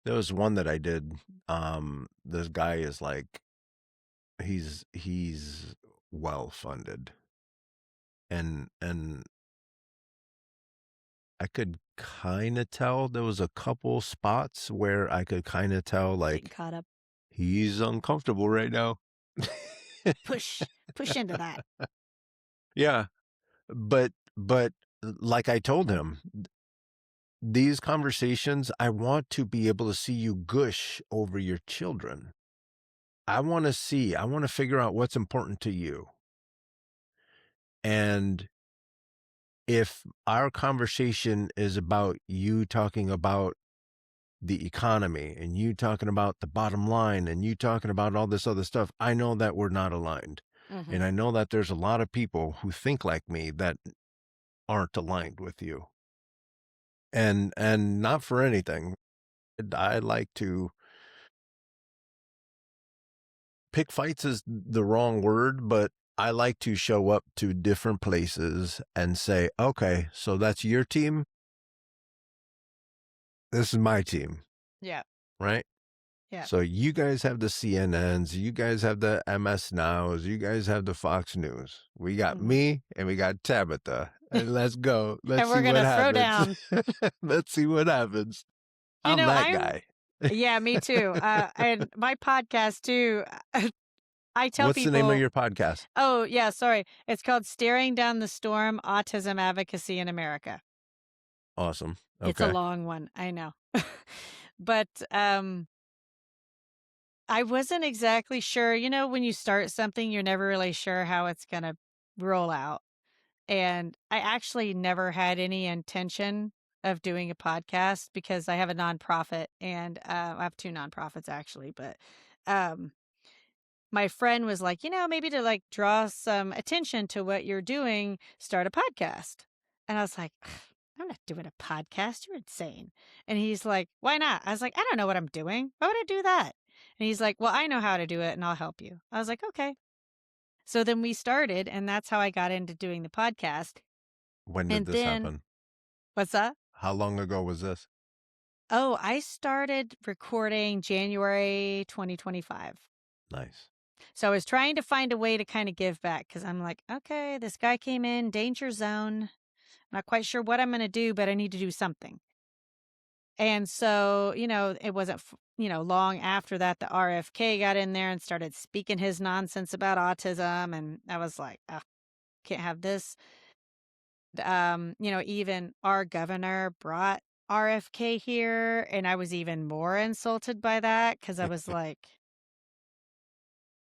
A: There was one that I did. This guy is like he's well funded, and I could kind of tell there was a couple spots where I could kind of tell
B: Getting
A: like
B: caught up.
A: he's uncomfortable right now.
B: Push into that.
A: Yeah, but like I told him, these conversations, I want to be able to see you gush over your children. I want to figure out what's important to you. And if our conversation is about you talking about the economy and you talking about the bottom line and you talking about all this other stuff, I know that we're not aligned.
B: Mhm.
A: And I know that there's a lot of people who think like me that aren't aligned with you. And not for anything. I like to pick fights is the wrong word, but I like to show up to different places and say, okay, so that's your team. This is my team,
B: Yeah.
A: right?
B: Yeah.
A: So you guys have the CNNs, you guys have the MS Nows, you guys have the Fox News. We got
B: Mhm.
A: me and we got Tabitha. And let's go. Let's
B: And we're
A: see what
B: gonna throw
A: happens.
B: down.
A: Let's see what happens.
B: You
A: I'm
B: know,
A: that
B: I'm
A: guy.
B: yeah, me too. And my podcast too, I tell
A: What's the name of
B: people
A: your podcast?
B: oh, yeah, sorry. It's called Staring Down the Storm: Autism Advocacy in America.
A: Awesome.
B: It's a
A: Okay.
B: long one, I know. But, I wasn't exactly sure, when you start something, you're never really sure how it's gonna roll out. And I actually never had any intention of doing a podcast because I have a nonprofit and, I have 2 nonprofits actually, but, um, my friend was like, maybe to like draw some attention to what you're doing, start a podcast." And I was like, "Ugh, I'm not doing a podcast. You're insane." And he's like, "Why not?" I was like, "I don't know what I'm doing. Why would I do that?" And he's like, "Well, I know how to do it and I'll help you." I was like, "Okay." So then we started, and that's how I got into doing the podcast.
A: When did
B: And
A: this
B: then
A: happen?
B: what's that?
A: How long ago was this?
B: Oh, I started recording January 2025.
A: Nice.
B: So I was trying to find a way to kind of give back because I'm like, okay, this guy came in, danger zone. Not quite sure what I'm going to do, but I need to do something. And so, it wasn't, long after that, the RFK got in there and started speaking his nonsense about autism. And I was like, oh, can't have this. Even our governor brought RFK here. And I was even more insulted by that because I was like,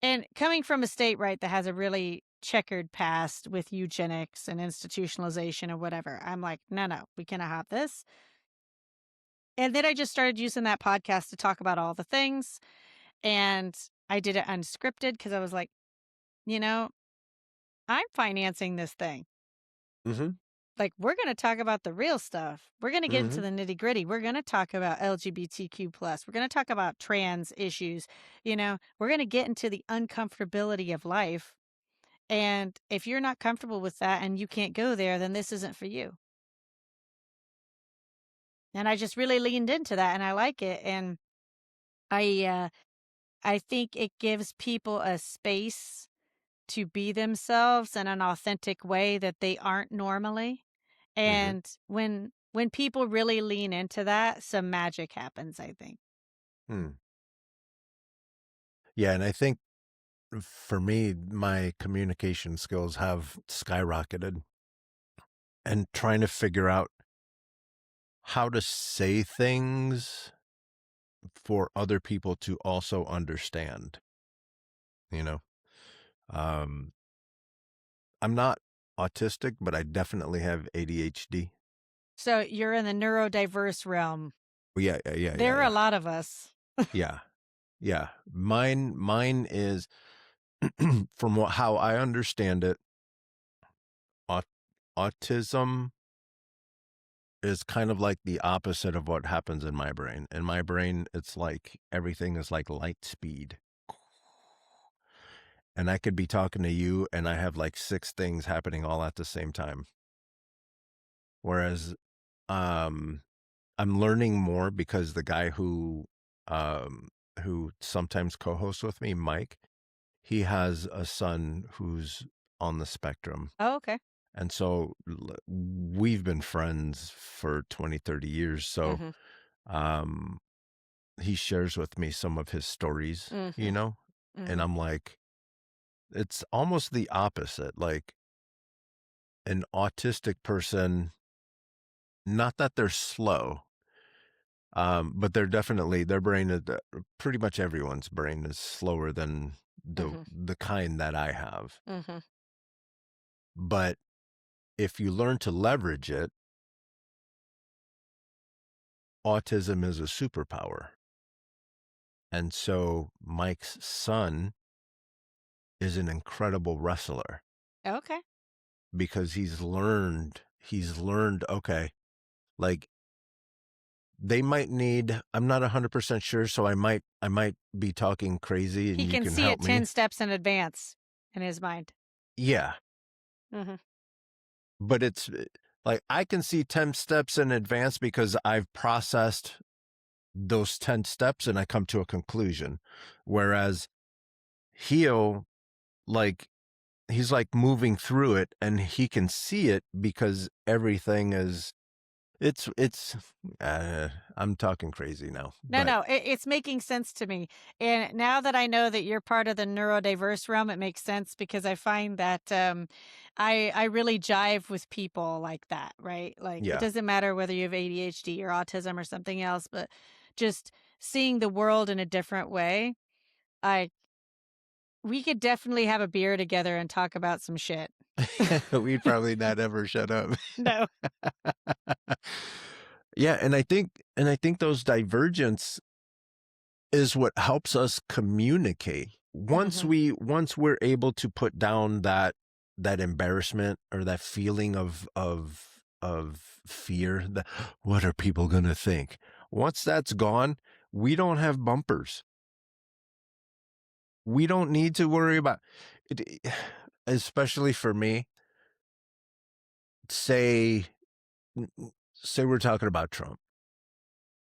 B: and coming from a state, right, that has a really checkered past with eugenics and institutionalization or whatever, I'm like, no, no, we cannot have this. And then I just started using that podcast to talk about all the things. And I did it unscripted because I was like, you know, I'm financing this thing.
A: Mm-hmm.
B: Like, we're going to talk about the real stuff. We're going to get into
A: Mm-hmm.
B: the nitty gritty. We're going to talk about LGBTQ plus. We're going to talk about trans issues. We're going to get into the uncomfortability of life. And if you're not comfortable with that and you can't go there, then this isn't for you. And I just really leaned into that and I like it. And I think it gives people a space to be themselves in an authentic way that they aren't normally.
A: Mm-hmm.
B: And when people really lean into that, some magic happens, I think.
A: Hmm. Yeah, and I think for me, my communication skills have skyrocketed and trying to figure out how to say things for other people to also understand, you know? Um, I'm not autistic, but I definitely have ADHD.
B: So you're in the neurodiverse realm.
A: Well, yeah, yeah, yeah, yeah,
B: There are a
A: yeah.
B: lot of us.
A: Yeah. Yeah. Mine is from how I understand it, aut- autism is kind of like the opposite of what happens in my brain. In my brain, it's like everything is like light speed. And I could be talking to you and I have like six things happening all at the same time. Whereas um I'm learning more because the guy um who sometimes co-hosts with me, Mike, he has a son who's on the spectrum.
B: Oh, okay.
A: And so we've been friends for 20, 30 years. So
B: Mm-hmm.
A: um he shares with me some of his stories,
B: Mm-hmm.
A: and
B: Mm-hmm.
A: I'm like, it's almost the opposite. Like an autistic person, not that they're slow, but they're definitely their brain is pretty much everyone's brain is slower than the
B: Mm-hmm.
A: the kind that I have.
B: Mm-hmm.
A: But if you learn to leverage it, autism is a superpower. And so Mike's son is an incredible wrestler
B: Okay.
A: because he's learned, okay, like they might need, I'm not 100% sure, so I might be talking crazy
B: He
A: and you
B: can
A: can
B: see
A: help
B: it 10
A: me.
B: steps in advance in his mind.
A: Yeah,
B: Mhm.
A: but it's like I can see 10 steps in advance because I've processed those 10 steps and I come to a conclusion. Whereas he'll like he's like moving through it and he can see it because everything is it's I'm talking crazy now,
B: No,
A: but
B: no, it's making sense to me. And now that I know that you're part of the neurodiverse realm, it makes sense because I find that I really jive with people like that, right? Like it
A: yeah.
B: doesn't matter whether you have ADHD or autism or something else, but just seeing the world in a different way. I We could definitely have a beer together and talk about some shit.
A: We'd probably not ever shut up.
B: No.
A: Yeah, and I think those divergence is what helps us communicate. Once
B: Mhm.
A: we're able to put down that embarrassment or that feeling of fear, that what are people going to think? Once that's gone, we don't have bumpers. We don't need to worry about it, especially for me. Say say we're talking about Trump.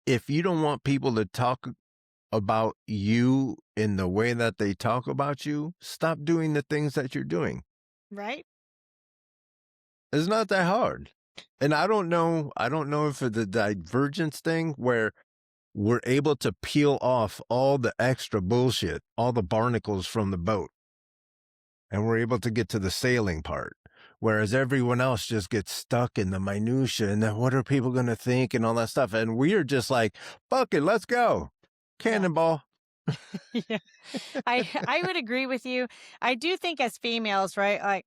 A: If you don't want people to talk about you in the way that they talk about you, stop doing the things that you're doing.
B: Right?
A: It's not that hard. And I don't know if it's a divergence thing where we're able to peel off all the extra bullshit, all the barnacles from the boat, and we're able to get to the sailing part. Whereas everyone else just gets stuck in the minutia and then what are people going to think and all that stuff. And we're just like, fuck it, let's go.
B: Yeah.
A: Cannonball.
B: Yeah. I would agree with you. I do think as females, right? Like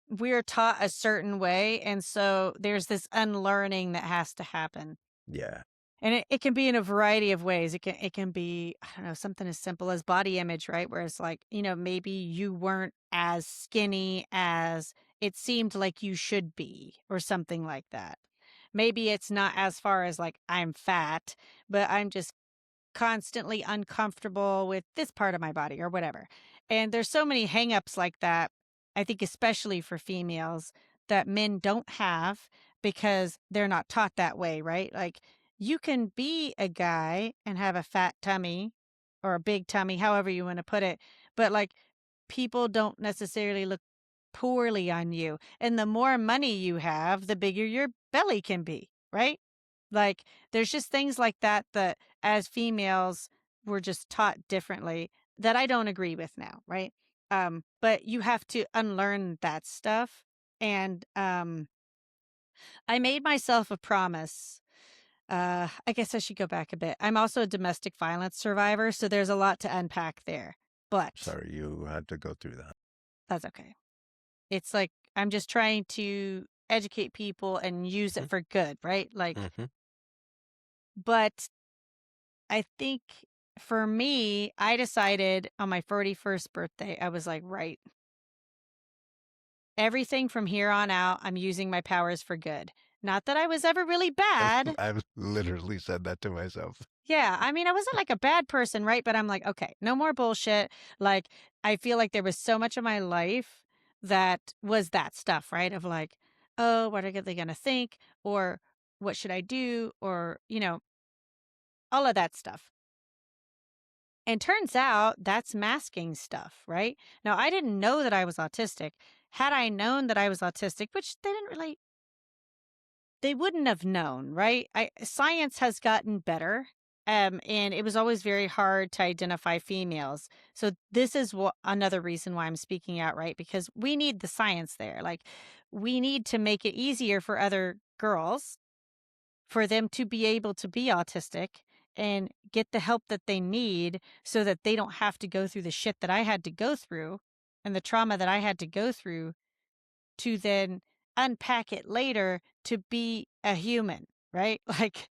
B: we're taught a certain way, and so there's this unlearning that has to happen.
A: Yeah.
B: And it can be in a variety of ways. It can be, I don't know, something as simple as body image, right? Where it's like, maybe you weren't as skinny as it seemed like you should be, or something like that. Maybe it's not as far as like I'm fat, but I'm just constantly uncomfortable with this part of my body or whatever. And there's so many hangups like that, I think, especially for females, that men don't have because they're not taught that way, right? Like you can be a guy and have a fat tummy or a big tummy, however you want to put it. But like people don't necessarily look poorly on you. And the more money you have, the bigger your belly can be, right? Like there's just things like that that as females we're just taught differently that I don't agree with now, right? But you have to unlearn that stuff. And I made myself a promise. I guess I should go back a bit. I'm also a domestic violence survivor, so there's a lot to unpack there. But
A: Sorry, you had to go through that.
B: that's okay. It's like I'm just trying to educate people and use it for good, right? Like,
A: Mm-hmm.
B: but I think for me, I decided on my 41st birthday, I was like, right, everything from here on out, I'm using my powers for good. Not that I was ever really bad.
A: I've literally said that to myself.
B: Yeah, I mean, I wasn't like a bad person, right? But I'm like, okay, no more bullshit. Like, I feel like there was so much of my life that was that stuff, right? Of like, oh, what are they going to think? Or what should I do? Or, all of that stuff. And turns out that's masking stuff, right? Now, I didn't know that I was autistic. Had I known that I was autistic, which they wouldn't have known, right? Science has gotten better. And it was always very hard to identify females. So this is another reason why I'm speaking out, right? Because we need the science there. Like we need to make it easier for other girls for them to be able to be autistic and get the help that they need so that they don't have to go through the shit that I had to go through and the trauma that I had to go through to then unpack it later to be a human, right? Like,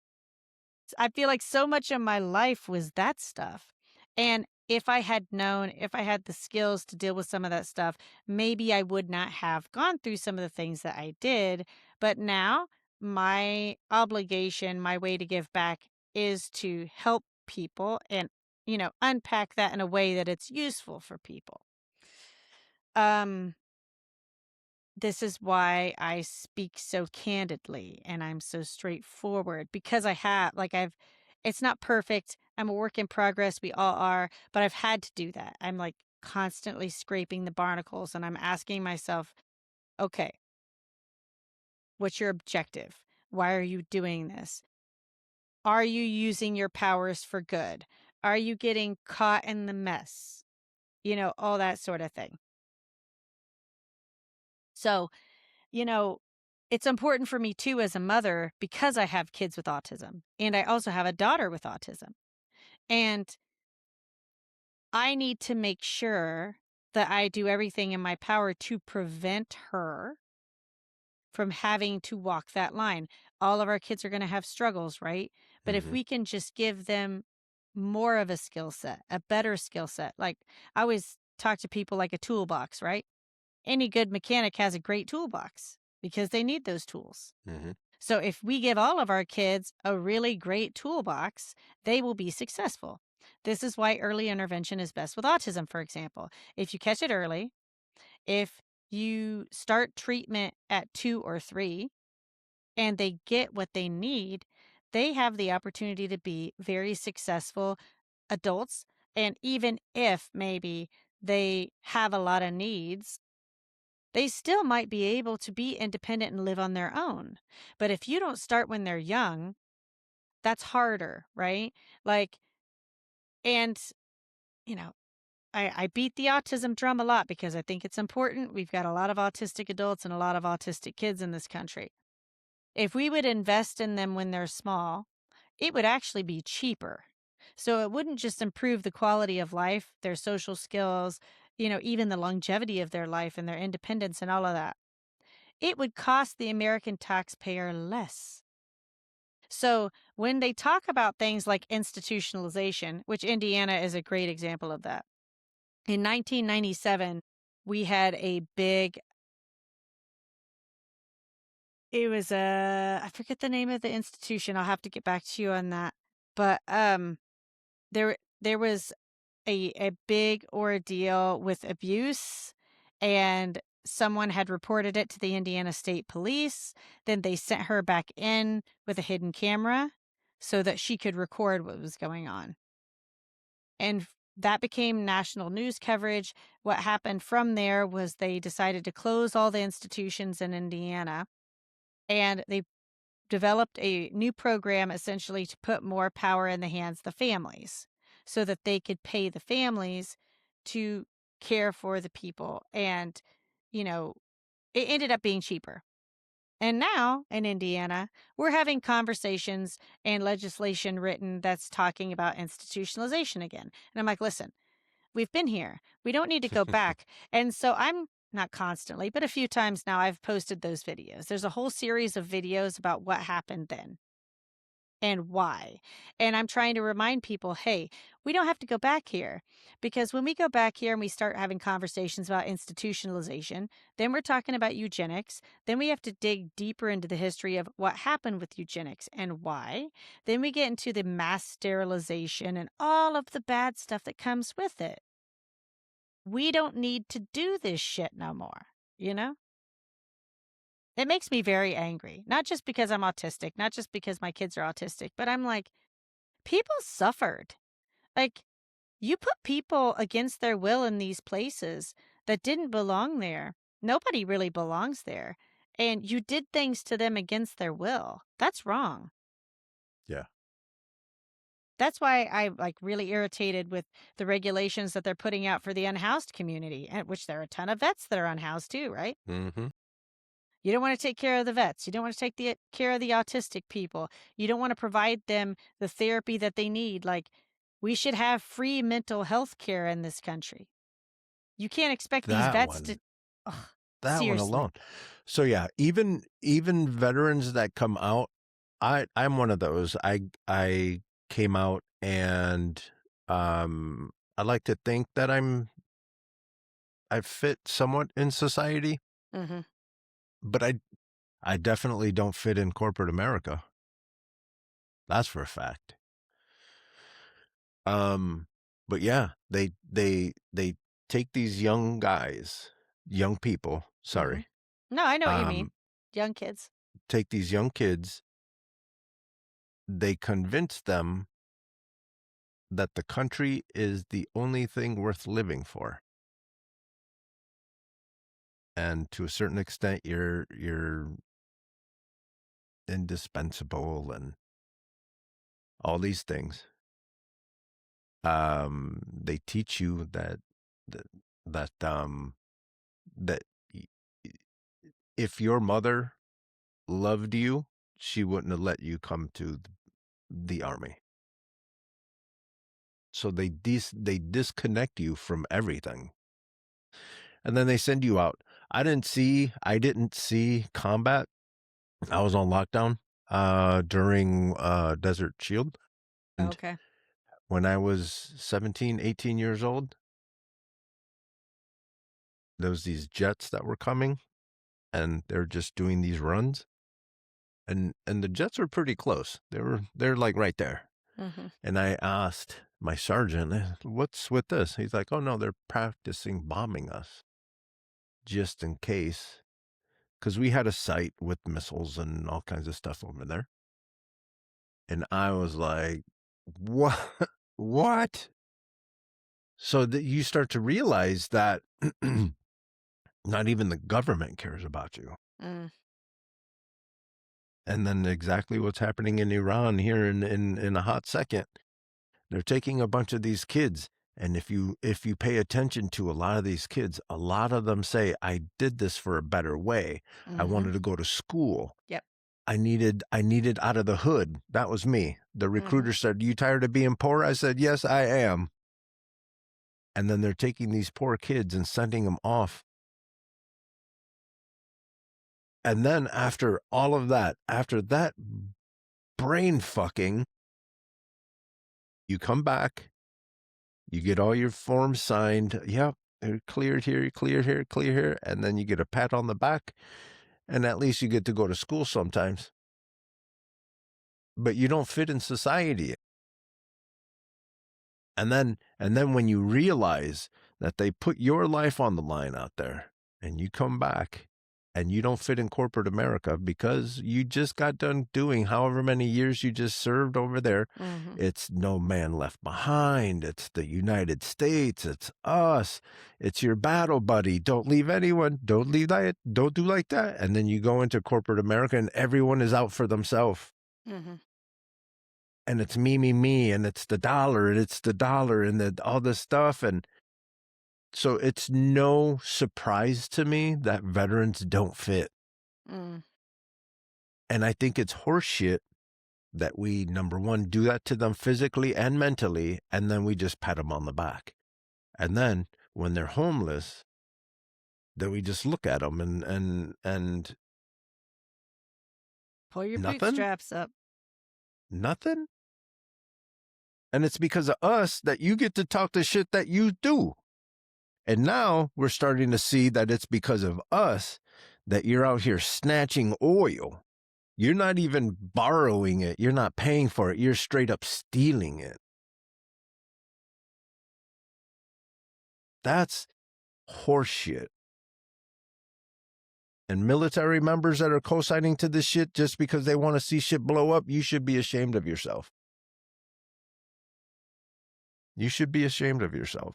B: I feel like so much of my life was that stuff. And if I had known, if I had the skills to deal with some of that stuff, maybe I would not have gone through some of the things that I did. But now my obligation, my way to give back is to help people and, unpack that in a way that it's useful for people. Um, this is why I speak so candidly and I'm so straightforward because it's not perfect. I'm a work in progress. We all are, but I've had to do that. I'm like constantly scraping the barnacles and I'm asking myself, okay, what's your objective? Why are you doing this? Are you using your powers for good? Are you getting caught in the mess? All that sort of thing. So, you know, it's important for me too as a mother because I have kids with autism and I also have a daughter with autism. And I need to make sure that I do everything in my power to prevent her from having to walk that line. All of our kids are going to have struggles, right? But if
A: Hmm.
B: we can just give them more of a skill set, a better skill set, like I always talk to people like a toolbox, right? Any good mechanic has a great toolbox because they need those tools.
A: Hmm.
B: So if we give all of our kids a really great toolbox, they will be successful. This is why early intervention is best with autism, for example. If you catch it early, if you start treatment at 2 or 3 and they get what they need, they have the opportunity to be very successful adults. And even if maybe they have a lot of needs, they still might be able to be independent and live on their own. But if you don't start when they're young, that's harder, right? Like, and, you know, I beat the autism drum a lot because I think it's important. We've got a lot of autistic adults and a lot of autistic kids in this country. If we would invest in them when they're small, it would actually be cheaper. So it wouldn't just improve the quality of life, their social skills, even the longevity of their life and their independence and all of that. It would cost the American taxpayer less. So when they talk about things like institutionalization, which Indiana is a great example of that. In 1997, we had a big, it was I forget the name of the institution. I'll have to get back to you on that. But there was a big ordeal with abuse and someone had reported it to the Indiana State Police. Then they sent her back in with a hidden camera so that she could record what was going on. And that became national news coverage. What happened from there was they decided to close all the institutions in Indiana and they developed a new program essentially to put more power in the hands of the families so that they could pay the families to care for the people. And, you know, it ended up being cheaper. And now in Indiana, we're having conversations and legislation written that's talking about institutionalization again. And I'm like, listen, we've been here. We don't need to go back. And so I'm not constantly, but a few times now I've posted those videos. There's a whole series of videos about what happened then and why. And I'm trying to remind people, hey, we don't have to go back here because when we go back here and we start having conversations about institutionalization, then we're talking about eugenics. Then we have to dig deeper into the history of what happened with eugenics and why. Then we get into the mass sterilization and all of the bad stuff that comes with it. We don't need to do this shit no more, you know? It makes me very angry, not just because I'm autistic, not just because my kids are autistic, but I'm like, people suffered. Like, you put people against their will in these places that didn't belong there. Nobody really belongs there. And you did things to them against their will. That's wrong.
A: Yeah.
B: That's why I'm like really irritated with the regulations that they're putting out for the unhoused community, and which there are a ton of vets that are unhoused too, right?
A: Hmm.
B: You don't want to take care of the vets. You don't want to take care of the autistic people. You don't want to provide them the therapy that they need. Like, we should have free mental health care in this country. You can't expect these
A: That
B: vets to.
A: one,
B: Ugh.
A: that one
B: Seriously.
A: alone. So yeah, even veterans that come out, I'm one of those. I came out and I like to think that I fit somewhat in society,
B: Mhm.
A: but I definitely don't fit in corporate America. That's for a fact. Um, but yeah, they take these young guys, young people,
B: Mhm.
A: sorry,
B: No, I know what you mean.
A: um,
B: Young kids.
A: take these young kids, they convince them that the country is the only thing worth living for. And to a certain extent, you're indispensable and all these things. They teach you that that that y- y- if your mother loved you, she wouldn't have let you come to the army. So they disconnect you from everything, and then they send you out. I didn't see combat. I was on lockdown during Desert Shield, and
B: Okay.
A: when I was 17, 18 years old, there was these jets that were coming, and they're just doing these runs, and the jets were pretty close. They're like right there.
B: Mhm.
A: And I asked my sergeant, "What's with this?" He's like, "Oh no, they're practicing bombing us just in case." Because we had a site with missiles and all kinds of stuff over there. And I was like, what? What? So that you start to realize that not even the government cares about you.
B: Mm.
A: And then exactly what's happening in Iran here in a hot second. They're taking a bunch of these kids. And if you pay attention to a lot of these kids, a lot of them say, I did this for a better way. I
B: Mhm.
A: wanted to go to school.
B: Yep.
A: I needed out of the hood. That was me. The
B: Mhm.
A: recruiter said, "You tired of being poor?" I said, "Yes, I am." And then they're taking these poor kids and sending them off. And then after all of that, after that brain fucking, you come back, you get all your forms signed. Yep, they're cleared here, cleared here, clear here. And then you get a pat on the back. And at least you get to go to school sometimes. But you don't fit in society. And then when you realize that they put your life on the line out there and you come back and you don't fit in corporate America because you just got done doing however many years you just served over there,
B: Mhm.
A: it's no man left behind. It's the United States. It's us. It's your battle buddy. Don't leave anyone. Don't leave that. Don't do like that. And then you go into corporate America and everyone is out for themselves,
B: Mhm.
A: and it's me, and it's the dollar, and it's the dollar, and all this stuff. And so it's no surprise to me that veterans don't fit.
B: Mm.
A: And I think it's horseshit that we, number one, do that to them physically and mentally, and then we just pat them on the back. And then when they're homeless, then we just look at them and
B: Pull your
A: nothing,
B: bootstraps up.
A: nothing. And it's because of us that you get to talk the shit that you do. And now we're starting to see that it's because of us that you're out here snatching oil. You're not even borrowing it. You're not paying for it. You're straight up stealing it. That's horseshit. And military members that are co-signing to this shit just because they want to see shit blow up, you should be ashamed of yourself. You should be ashamed of yourself.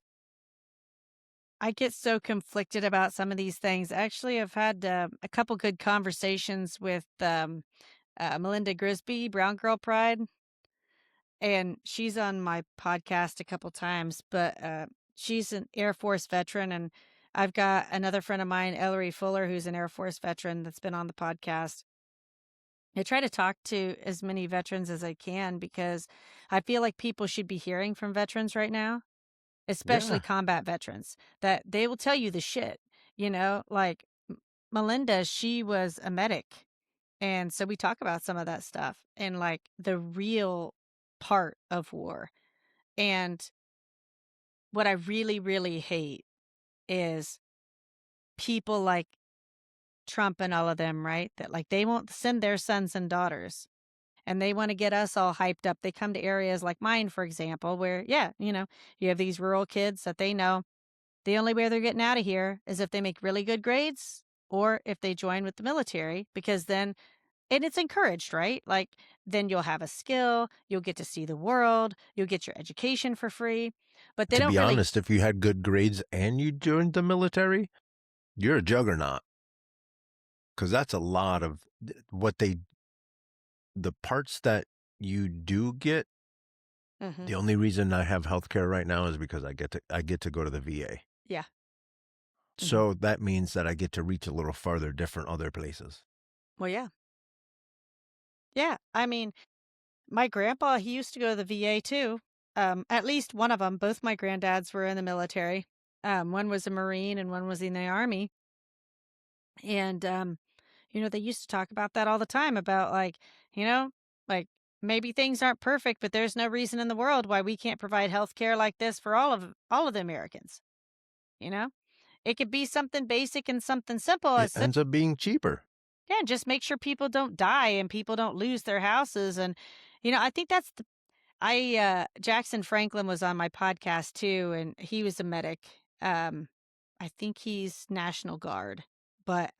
B: I get so conflicted about some of these things. Actually, I've had a couple good conversations with Melinda Grisby, Brown Girl Pride, and she's on my podcast a couple times. But she's an Air Force veteran, and I've got another friend of mine, Ellery Fuller, who's an Air Force veteran that's been on the podcast. I try to talk to as many veterans as I can because I feel like people should be hearing from veterans right now, especially
A: Yeah.
B: combat veterans, that they will tell you the shit, like Melinda, she was a medic. And so we talk about some of that stuff and like the real part of war. And what I really, really hate is people like Trump and all of them, right? That like they won't send their sons and daughters and they want to get us all hyped up. They come to areas like mine, for example, where, yeah, you have these rural kids that they know the only way they're getting out of here is if they make really good grades or if they join with the military, because then, and it's encouraged, right? Like, then you'll have a skill, you'll get to see the world, you'll get your education for free. But they
A: To
B: don't
A: be
B: really.
A: honest, if you had good grades and you joined the military, you're a juggernaut. Because that's a lot of the parts that you do get.
B: Mhm.
A: The only reason I have healthcare right now is because I get to go to the VA.
B: Yeah. Mhm.
A: So that means that I get to reach a little farther, different other places.
B: Well, yeah. Yeah. I mean, my grandpa, he used to go to the VA too. At least one of them. Both my granddads were in the military. One was a Marine and one was in the Army. And, they used to talk about that all the time about you know, like maybe things aren't perfect, but there's no reason in the world why we can't provide health care like this for all of the Americans. You know, it could be something basic and something simple
A: It
B: as
A: ends up being cheaper.
B: yeah, just make sure people don't die and people don't lose their houses. And, I think that's Jackson Franklin was on my podcast too, and he was a medic. I think he's National Guard, but,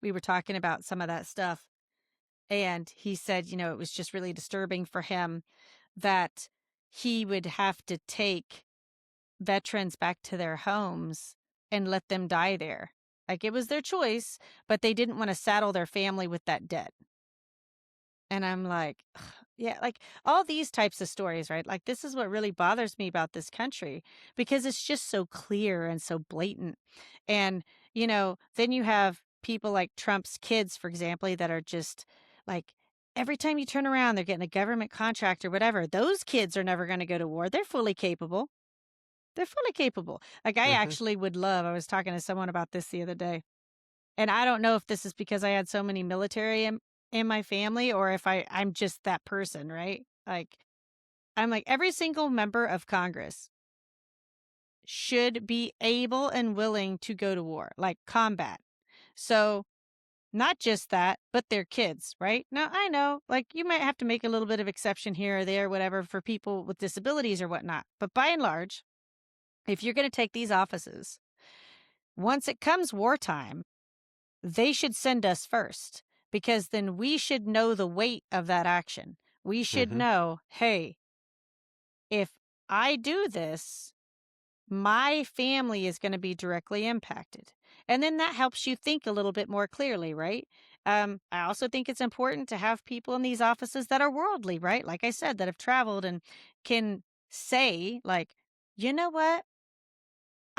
B: we were talking about some of that stuff. And he said, it was just really disturbing for him that he would have to take veterans back to their homes and let them die there. Like it was their choice, but they didn't want to saddle their family with that debt. And I'm like, "Ugh." Yeah, like all these types of stories, right? Like this is what really bothers me about this country because it's just so clear and so blatant. And, then you have people like Trump's kids, for example, that are just like every time you turn around, they're getting a government contract or whatever. Those kids are never going to go to war. They're fully capable. They're fully capable. Like I
A: Hmm.
B: actually would love, I was talking to someone about this the other day. And I don't know if this is because I had so many military in my family or if I'm just that person, right? Like I'm like every single member of Congress should be able and willing to go to war, like combat. So not just that, but their kids, right? Now I know, like you might have to make a little bit of exception here or there, whatever, for people with disabilities or whatnot. But by and large, if you're going to take these offices, once it comes wartime, they should send us first because then we should know the weight of that action. We should
A: Hmm.
B: know, hey, if I do this, my family is going to be directly impacted. And then that helps you think a little bit more clearly, right? I also think it's important to have people in these offices that are worldly, right? Like I said, that have traveled and can say, like, you know what?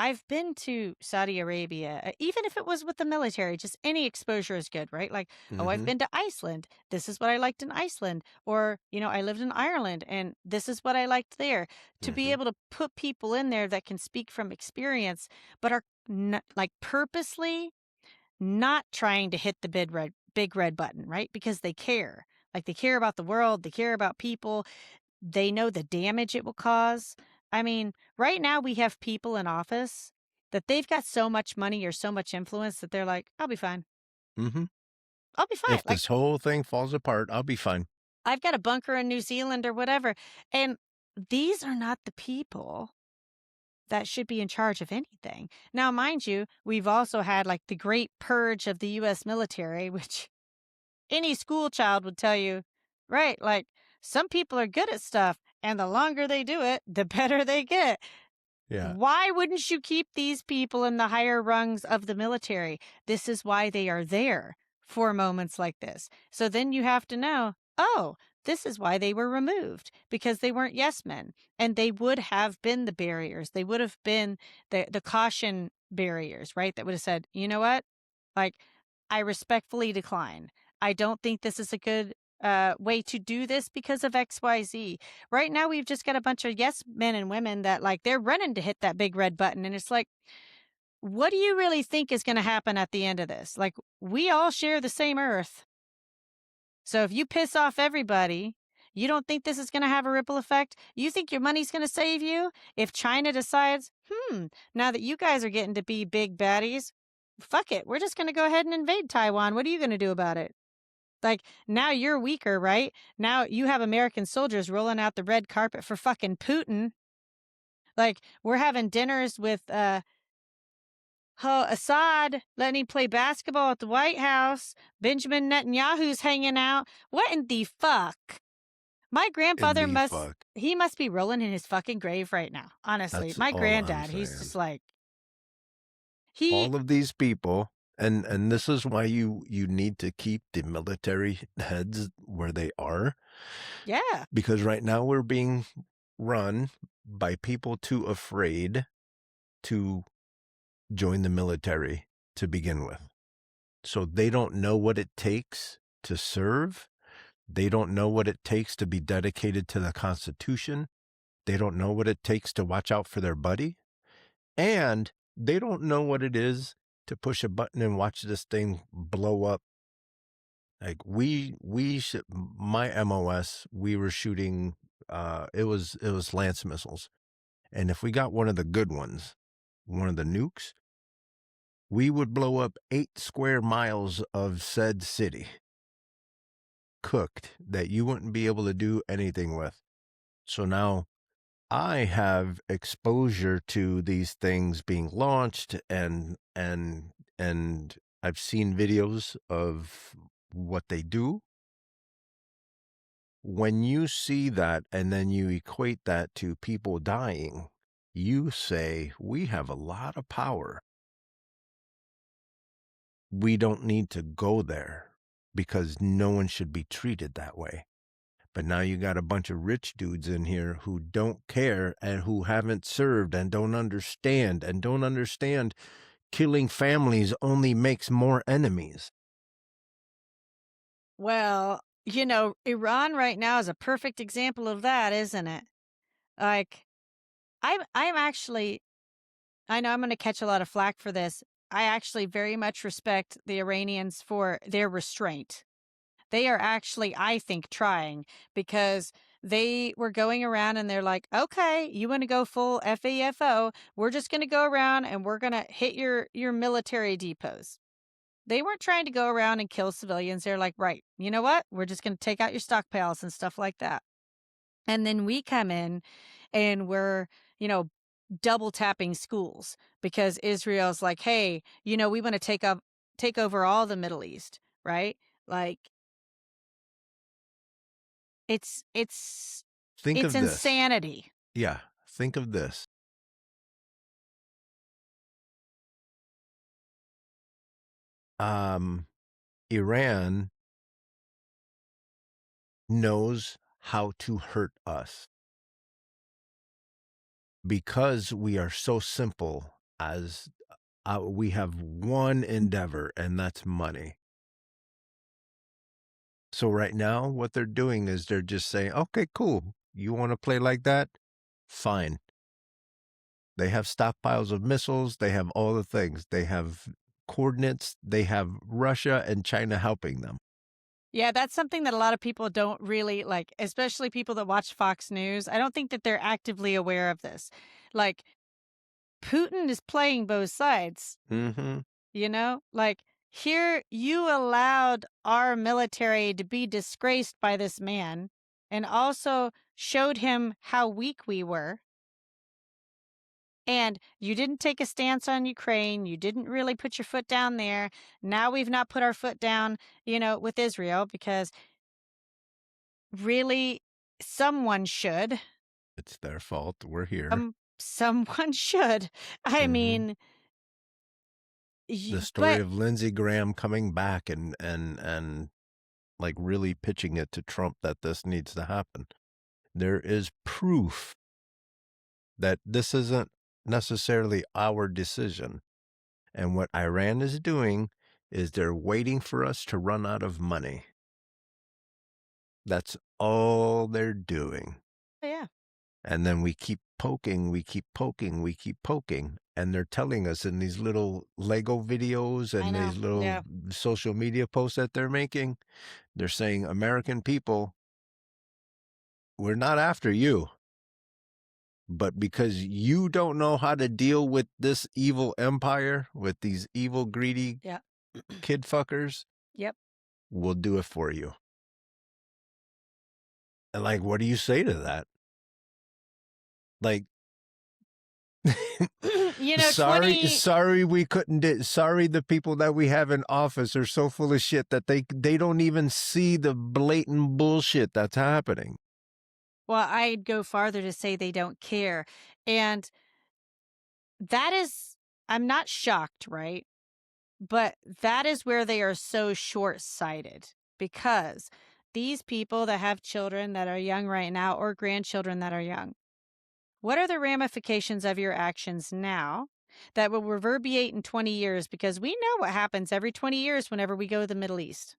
B: I've been to Saudi Arabia, even if it was with the military, just any exposure is good, right? Like, oh, I've
A: Hmm.
B: been to Iceland. This is what I liked in Iceland. Or, I lived in Ireland and this is what I liked there. To be
A: Hmm.
B: able to put people in there that can speak from experience, but are like purposely not trying to hit the big red button, right? Because they care. Like they care about the world, they care about people, they know the damage it will cause. I mean, right now we have people in office that they've got so much money or so much influence that they're like, I'll be fine.
A: Hmm.
B: I'll be fine.
A: If
B: Like,
A: this whole thing falls apart, I'll be fine.
B: I've got a bunker in New Zealand or whatever. And these are not the people that should be in charge of anything. Now, mind you, we've also had like the great purge of the US military, which any school child would tell you, right? Like, some people are good at stuff, and the longer they do it, the better they get.
A: Yeah.
B: Why wouldn't you keep these people in the higher rungs of the military? This is why they are there for moments like this. So then you have to know, oh, this is why they were removed because they weren't yes men and they would have been the barriers. They would have been the caution barriers, right? That would have said, you know what? Like, I respectfully decline. I don't think this is a good way to do this because of XYZ. Right now, we've just got a bunch of yes men and women that like they're running to hit that big red button. And it's like, what do you really think is going to happen at the end of this? Like, we all share the same earth. So if you piss off everybody, you don't think this is going to have a ripple effect? You think your money's going to save you? If China decides, now that you guys are getting to be big baddies, fuck it. We're just going to go ahead and invade Taiwan. What are you going to do about it? Like, now you're weaker, right? Now you have American soldiers rolling out the red carpet for fucking Putin. Like, we're having dinners with Assad letting him play basketball at the White House. Benjamin Netanyahu's hanging out. What in the fuck? My
A: In
B: grandfather
A: the fuck.
B: he must be rolling in his fucking grave right now. Honestly,
A: That's
B: my
A: all I'm
B: granddad, he's
A: saying.
B: just like, he,
A: All of these people, and this is why you need to keep the military heads where they are,
B: yeah.
A: because right now we're being run by people too afraid to join the military to begin with. So they don't know what it takes to serve. They don't know what it takes to be dedicated to the Constitution. They don't know what it takes to watch out for their buddy. And they don't know what it is to push a button and watch this thing blow up. Like my MOS, we were shooting, it was Lance missiles. And if we got one of the good ones, one of the nukes, we would blow up 8 square miles of said city, cooked, that you wouldn't be able to do anything with. So now I have exposure to these things being launched, and I've seen videos of what they do. When you see that and then you equate that to people dying, you say, we have a lot of power. We don't need to go there because no one should be treated that way. But now you got a bunch of rich dudes in here who don't care and who haven't served and don't understand killing families only makes more enemies.
B: Well, Iran right now is a perfect example of that, isn't it? Like, I'm actually, I know I'm going to catch a lot of flack for this. I actually very much respect the Iranians for their restraint. They are actually, I think, trying, because they were going around and they're like, okay, you want to go full FAFO? We're just going to go around and we're going to hit your military depots. They weren't trying to go around and kill civilians. They're like, right, you know what? We're just going to take out your stockpiles and stuff like that. And then we come in and we're, double tapping schools because Israel's like, hey, we want to take over all the Middle East, right? Like, it's
A: Think
B: it's
A: of this.
B: insanity.
A: Yeah, think of this. Iran knows how to hurt us because we are so simple as we have one endeavor, and that's money. So right now, what they're doing is they're just saying, okay, cool. You want to play like that? Fine. They have stockpiles of missiles. They have all the things. They have coordinates. They have Russia and China helping them.
B: Yeah, that's something that a lot of people don't really like, especially people that watch Fox News. I don't think that they're actively aware of this. Like, Putin is playing both sides,
A: Mm-hmm.
B: Like, here you allowed our military to be disgraced by this man and also showed him how weak we were. And you didn't take a stance on Ukraine. You didn't really put your foot down there. Now we've not put our foot down, with Israel, because really someone should.
A: It's their fault. We're here.
B: Someone should. I
A: Mm-hmm.
B: mean,
A: The story
B: but
A: of Lindsey Graham coming back and like really pitching it to Trump that this needs to happen. There is proof that this isn't necessarily our decision. And what Iran is doing is they're waiting for us to run out of money. That's all they're doing.
B: yeah.
A: And then we keep poking, we keep poking, we keep poking. And they're telling us in these little Lego videos
B: I
A: and
B: know.
A: these little
B: Yeah.
A: social media posts that they're making, they're saying, American people, we're not after you. But because you don't know how to deal with this evil empire, with these evil, greedy
B: Yeah.
A: kid fuckers,
B: Yep.
A: we'll do it for you. And like, what do you say to that? Like,
B: You know, 20
A: sorry we couldn't sorry the people that we have in office are so full of shit that they don't even see the blatant bullshit that's happening.
B: well, I'd go farther to say they don't care. And that is I'm not shocked, right? But that is where they are so short-sighted because these people that have children that are young right now or grandchildren that are young, what are the ramifications of your actions now that will reverberate in 20 years? Because we know what happens every 20 years whenever we go to the Middle East.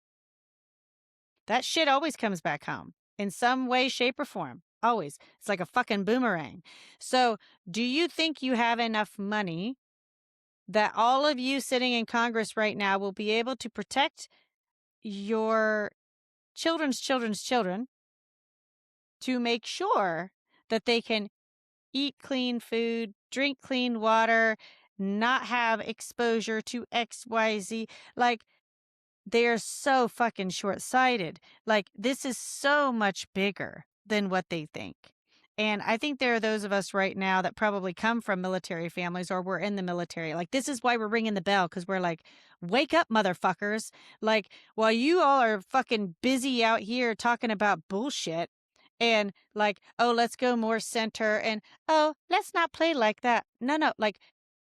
B: That shit always comes back home in some way, shape, or form. Always. It's like a fucking boomerang. So, do you think you have enough money that all of you sitting in Congress right now will be able to protect your children's children to make sure that they can eat clean food, drink clean water, not have exposure to XYZ? Like, they're so fucking short-sighted. Like, this is so much bigger than what they think. And I think there are those of us right now that probably come from military families or we're in the military. Like, this is why we're ringing the bell because we're like, wake up, motherfuckers. Like, while you all are fucking busy out here talking about bullshit and like, oh, let's go more center and oh, let's not play like that. No. Like,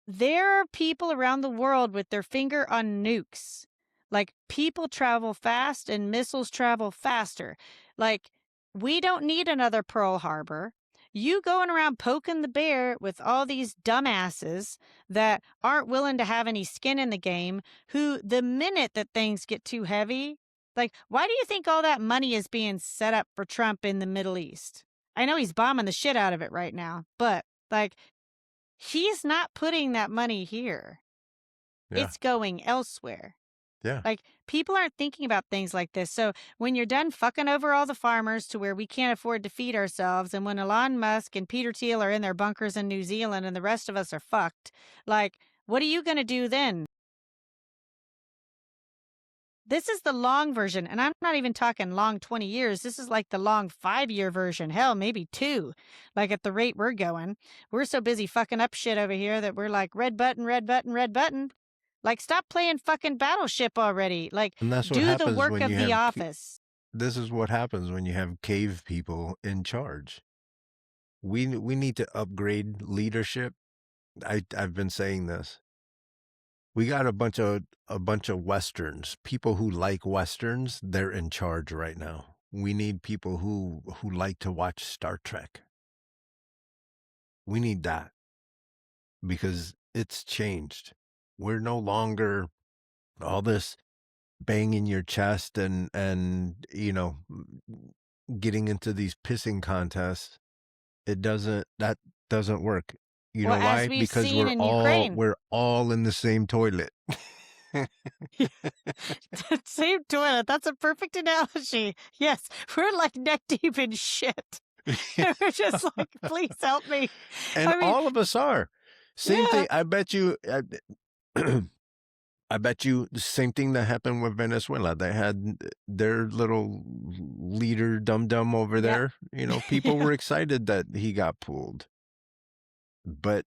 B: there are people around the world with their finger on nukes. Like, people travel fast and missiles travel faster. Like, we don't need another Pearl Harbor. You going around poking the bear with all these dumbasses that aren't willing to have any skin in the game, who, the minute that things get too heavy, like, why do you think all that money is being set up for Trump in the Middle East? I know he's bombing the shit out of it right now, but like, he's not putting that money here.
A: Yeah.
B: It's going elsewhere.
A: Yeah.
B: Like, people aren't thinking about things like this. So when you're done fucking over all the farmers to where we can't afford to feed ourselves, and when Elon Musk and Peter Thiel are in their bunkers in New Zealand and the rest of us are fucked, like, what are you going to do then? This is the long version, and I'm not even talking long 20 years. This is like the long 5-year version. Hell, maybe 2. Like, at the rate we're going, we're so busy fucking up shit over here that we're like, red button, red button, red button. Like, stop playing fucking Battleship already. Like,
A: And that's what
B: do the
A: happens
B: work
A: when
B: of
A: you
B: The
A: have
B: Office.
A: this is what happens when you have cave people in charge. We need to upgrade leadership. I've been saying this. We got a bunch of westerns, people who like westerns, they're in charge right now. We need people who like to watch Star Trek. We need that because it's changed. We're no longer all this banging your chest and getting into these pissing contests. That doesn't work. You
B: Well,
A: know
B: as
A: why?
B: we've
A: Because
B: seen
A: we're
B: in
A: all
B: Ukraine.
A: we're all in the same toilet.
B: Same toilet. That's a perfect analogy. Yes, we're like neck deep in shit. We're just like, please help me.
A: And
B: I mean,
A: all of us are. Same
B: yeah,
A: thing. I bet you I bet you the same thing that happened with Venezuela. They had their little leader dum dum over
B: yep,
A: there. People
B: yeah,
A: were excited that he got pulled. But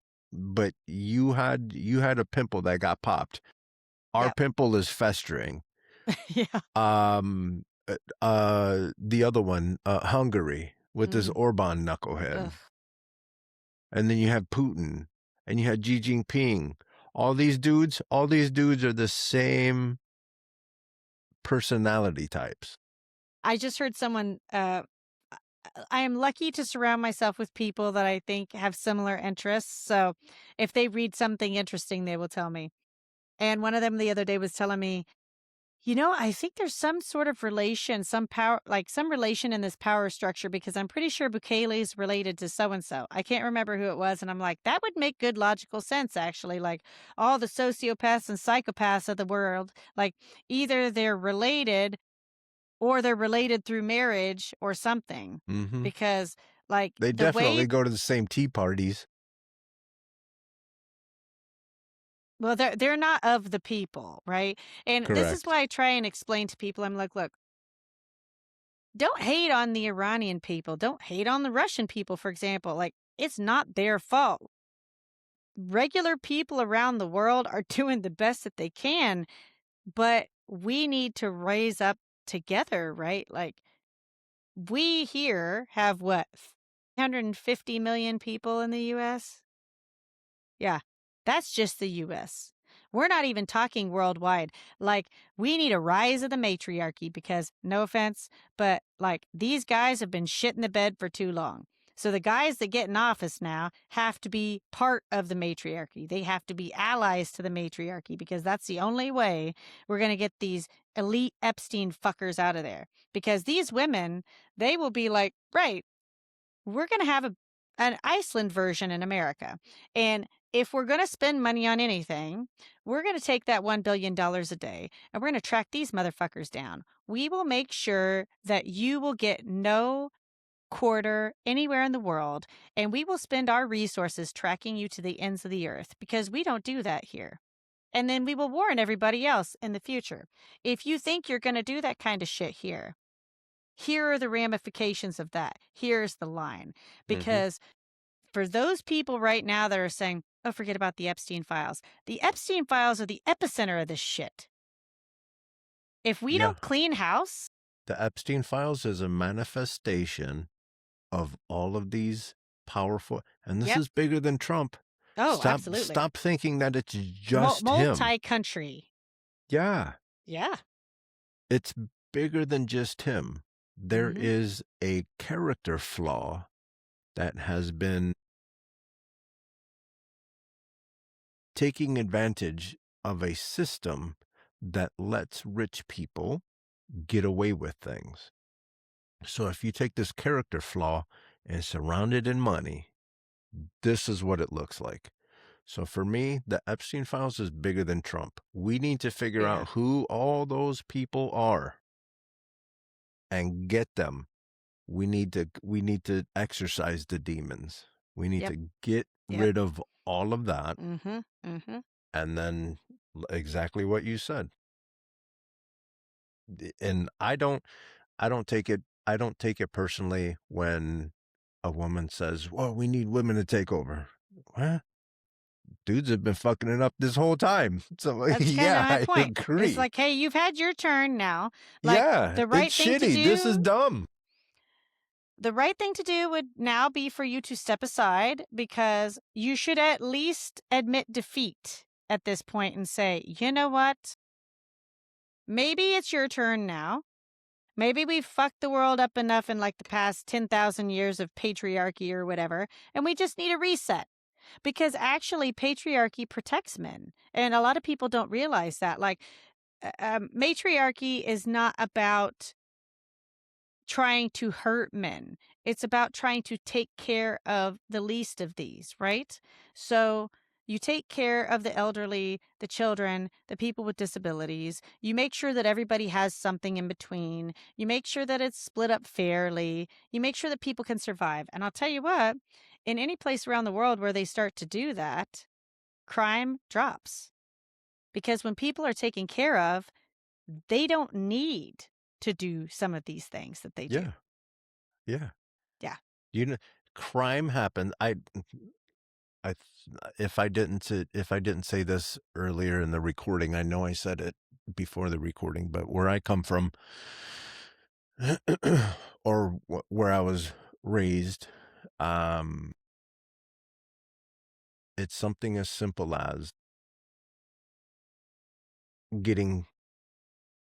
A: you had a pimple that got popped. Our
B: yep,
A: pimple is festering.
B: yeah.
A: The other one, Hungary, with this
B: Mm,
A: Orban
B: ugh.
A: knucklehead. And then you have Putin and you had Xi Jinping. All these dudes are the same personality types.
B: I just heard someone. I am lucky to surround myself with people that I think have similar interests. So, if they read something interesting, they will tell me. And one of them the other day was telling me I think there's some sort of relation, some power, like some relation in this power structure because I'm pretty sure Bukele's related to so and so. I can't remember who it was. And I'm like, that would make good logical sense, actually. Like all the sociopaths and psychopaths of the world, like either they're related or they're related through marriage or something.
A: Mm-hmm.
B: Because, like,
A: They
B: the way
A: definitely go to the same tea parties.
B: well, they're not of the people, right? And this is
A: Correct.
B: why I try and explain to people. I'm like, look, don't hate on the Iranian people. Don't hate on the Russian people, for example. Like, it's not their fault. Regular people around the world are doing the best that they can, but we need to raise up together, right? Like, we here have what, 150 million people in the US? Yeah, that's just the US. We're not even talking worldwide. Like, we need a rise of the matriarchy because, no offense, but like these guys have been shit in the bed for too long. So the guys that get in office now have to be part of the matriarchy. They have to be allies to the matriarchy because that's the only way we're going to get these elite Epstein fuckers out of there. Because these women, they will be like, right, we're going to have an Iceland version in America. And if we're going to spend money on anything, we're going to take that $1 billion a day and we're going to track these motherfuckers down. We will make sure that you will get no quarter anywhere in the world, and we will spend our resources tracking you to the ends of the earth because we don't do that here. And then we will warn everybody else in the future. If you think you're going to do that kind of shit here are the ramifications of that. Here's the line.
A: Mm-hmm.
B: Because for those people right now that are saying, oh, forget about the Epstein files are the epicenter of this shit. If we
A: Yeah.
B: don't clean house,
A: The Epstein files is a manifestation of all of these powerful, and this
B: yep.
A: is bigger than Trump.
B: Oh,
A: Stop
B: absolutely.
A: stop thinking that it's just him.
B: Multi country.
A: Yeah.
B: Yeah.
A: It's bigger than just him. There
B: Mm-hmm.
A: is a character flaw that has been taking advantage of a system that lets rich people get away with things. So if you take this character flaw and surround it in money, this is what it looks like. So for me, the Epstein files is bigger than Trump. We need to figure
B: Yeah.
A: out who all those people are and get them. We need to exercise the demons. We need
B: Yep.
A: to get
B: Yep.
A: rid of all of that,
B: Mm-hmm. Mm-hmm.
A: and then exactly what you said. And I don't take it personally when a woman says, "Well, we need women to take over." What? Dudes have been fucking it up this whole time. So
B: That's kind of
A: yeah,
B: my
A: I
B: point. It's
A: agree.
B: like, hey, you've had your turn now. Like
A: Yeah,
B: the
A: it's
B: right thing to
A: shitty. This is
B: do
A: dumb.
B: The right thing to do would now be for you to step aside because you should at least admit defeat at this point and say, you know what? Maybe it's your turn now. Maybe we've fucked the world up enough in like the past 10,000 years of patriarchy or whatever, and we just need a reset. Because actually, patriarchy protects men. And a lot of people don't realize that. Like, matriarchy is not about trying to hurt men. It's about trying to take care of the least of these, right? So you take care of the elderly, the children, the people with disabilities. You make sure that everybody has something in between. You make sure that it's split up fairly. You make sure that people can survive. And I'll tell you what, in any place around the world where they start to do that, crime drops. Because when people are taken care of, they don't need to do some of these things that they do.
A: Yeah, yeah.
B: Yeah.
A: You know, crime happens. I, if I didn't say this earlier in the recording, I know I said it before the recording, but where I come from, or where I was raised, um, it's something as simple as getting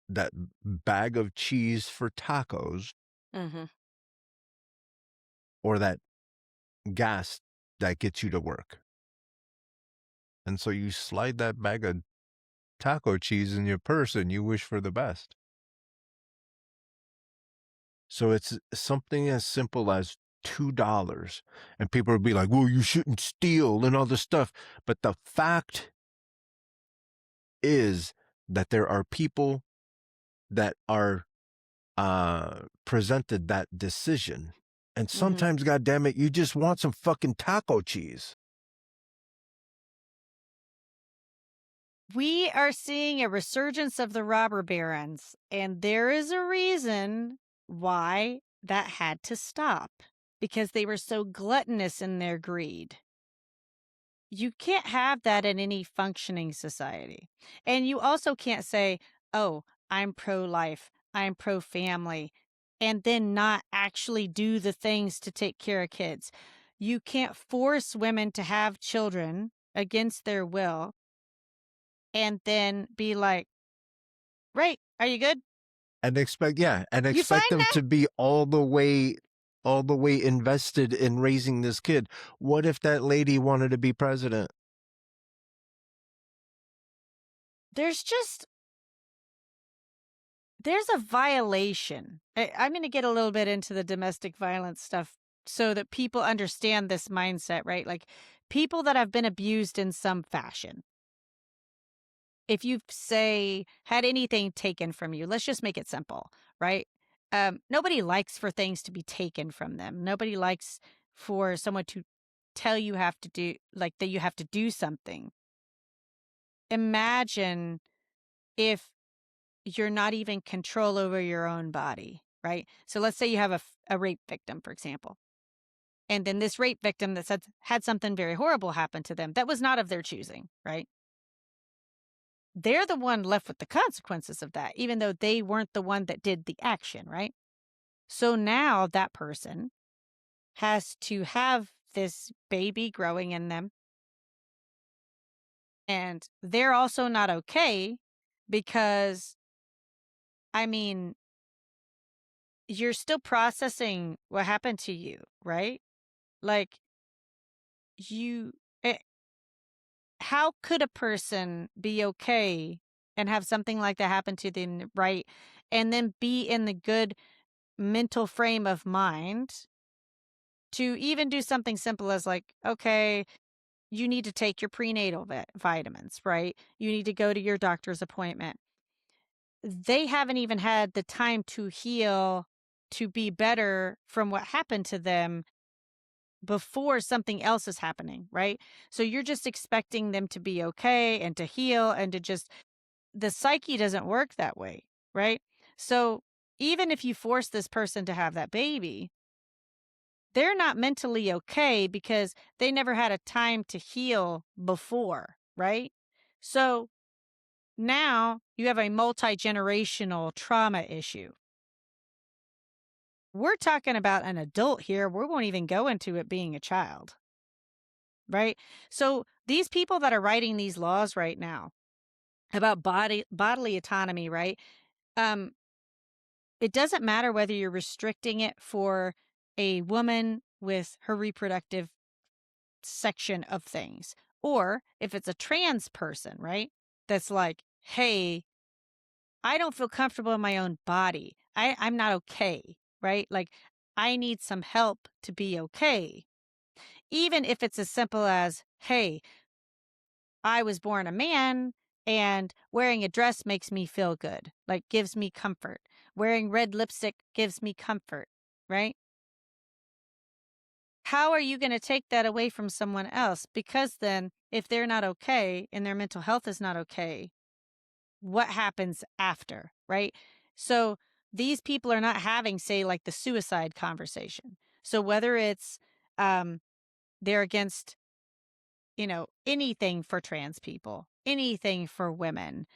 A: that bag of cheese for tacos
B: Mhm.
A: or that gas that gets you to work. And so you slide that bag of taco cheese in your purse and you wish for the best. So it's something as simple as $2, and people would be like, "Well, you shouldn't steal," and all this stuff. But the fact is that there are people that are presented that decision. And
B: Mhm.
A: sometimes, goddamn it, you just want some fucking taco cheese.
B: We are seeing a resurgence of the robber barons, and there is a reason why that had to stop because they were so gluttonous in their greed. You can't have that in any functioning society. And you also can't say, oh, I'm pro life, I'm pro family, and then not actually do the things to take care of kids. You can't force women to have children against their will and then be like, right, are you good?
A: And expect, yeah, and
B: You fine
A: expect them
B: now?
A: to be all the way invested in raising this kid. What if that lady wanted to be president?
B: There's just there's a violation. I'm going to get a little bit into the domestic violence stuff so that people understand this mindset, right? Like people that have been abused in some fashion. If you've, say, had anything taken from you, let's just make it simple, right? Nobody likes for things to be taken from them. Nobody likes for someone to tell you have to do, like that you have to do something. Imagine if you're not even control over your own body, right? So let's say you have a rape victim, for example, and then this rape victim that said, had something very horrible happen to them that was not of their choosing, right? They're the one left with the consequences of that, even though they weren't the one that did the action, right? So now that person has to have this baby growing in them, and they're also not okay because, I mean, you're still processing what happened to you, right? Like, you eh, how could a person be okay and have something like that happen to them, right? And then be in the good mental frame of mind to even do something simple as like, okay, you need to take your prenatal vitamins, right? You need to go to your doctor's appointment. They haven't even had the time to heal, to be better from what happened to them before something else is happening, right? So you're just expecting them to be okay and to heal and to just, the psyche doesn't work that way, right? So even if you force this person to have that baby, they're not mentally okay because they never had a time to heal before, right? So now you have a multi generational trauma issue. We're talking about an adult here. We won't even go into it being a child. Right? So these people that are writing these laws right now about bodily autonomy, right? Um, it doesn't matter whether you're restricting it for a woman with her reproductive section of things, or if it's a trans person, right? That's like, hey, I don't feel comfortable in my own body. I'm not okay, right? Like, I need some help to be okay. Even if it's as simple as, hey, I was born a man and wearing a dress makes me feel good, like gives me comfort. Wearing red lipstick gives me comfort, right? How are you going to take that away from someone else? Because then, if they're not okay and their mental health is not okay, what happens after, right? So these people are not having, say, like the suicide conversation. So whether it's um, they're against, anything for trans people, anything for women,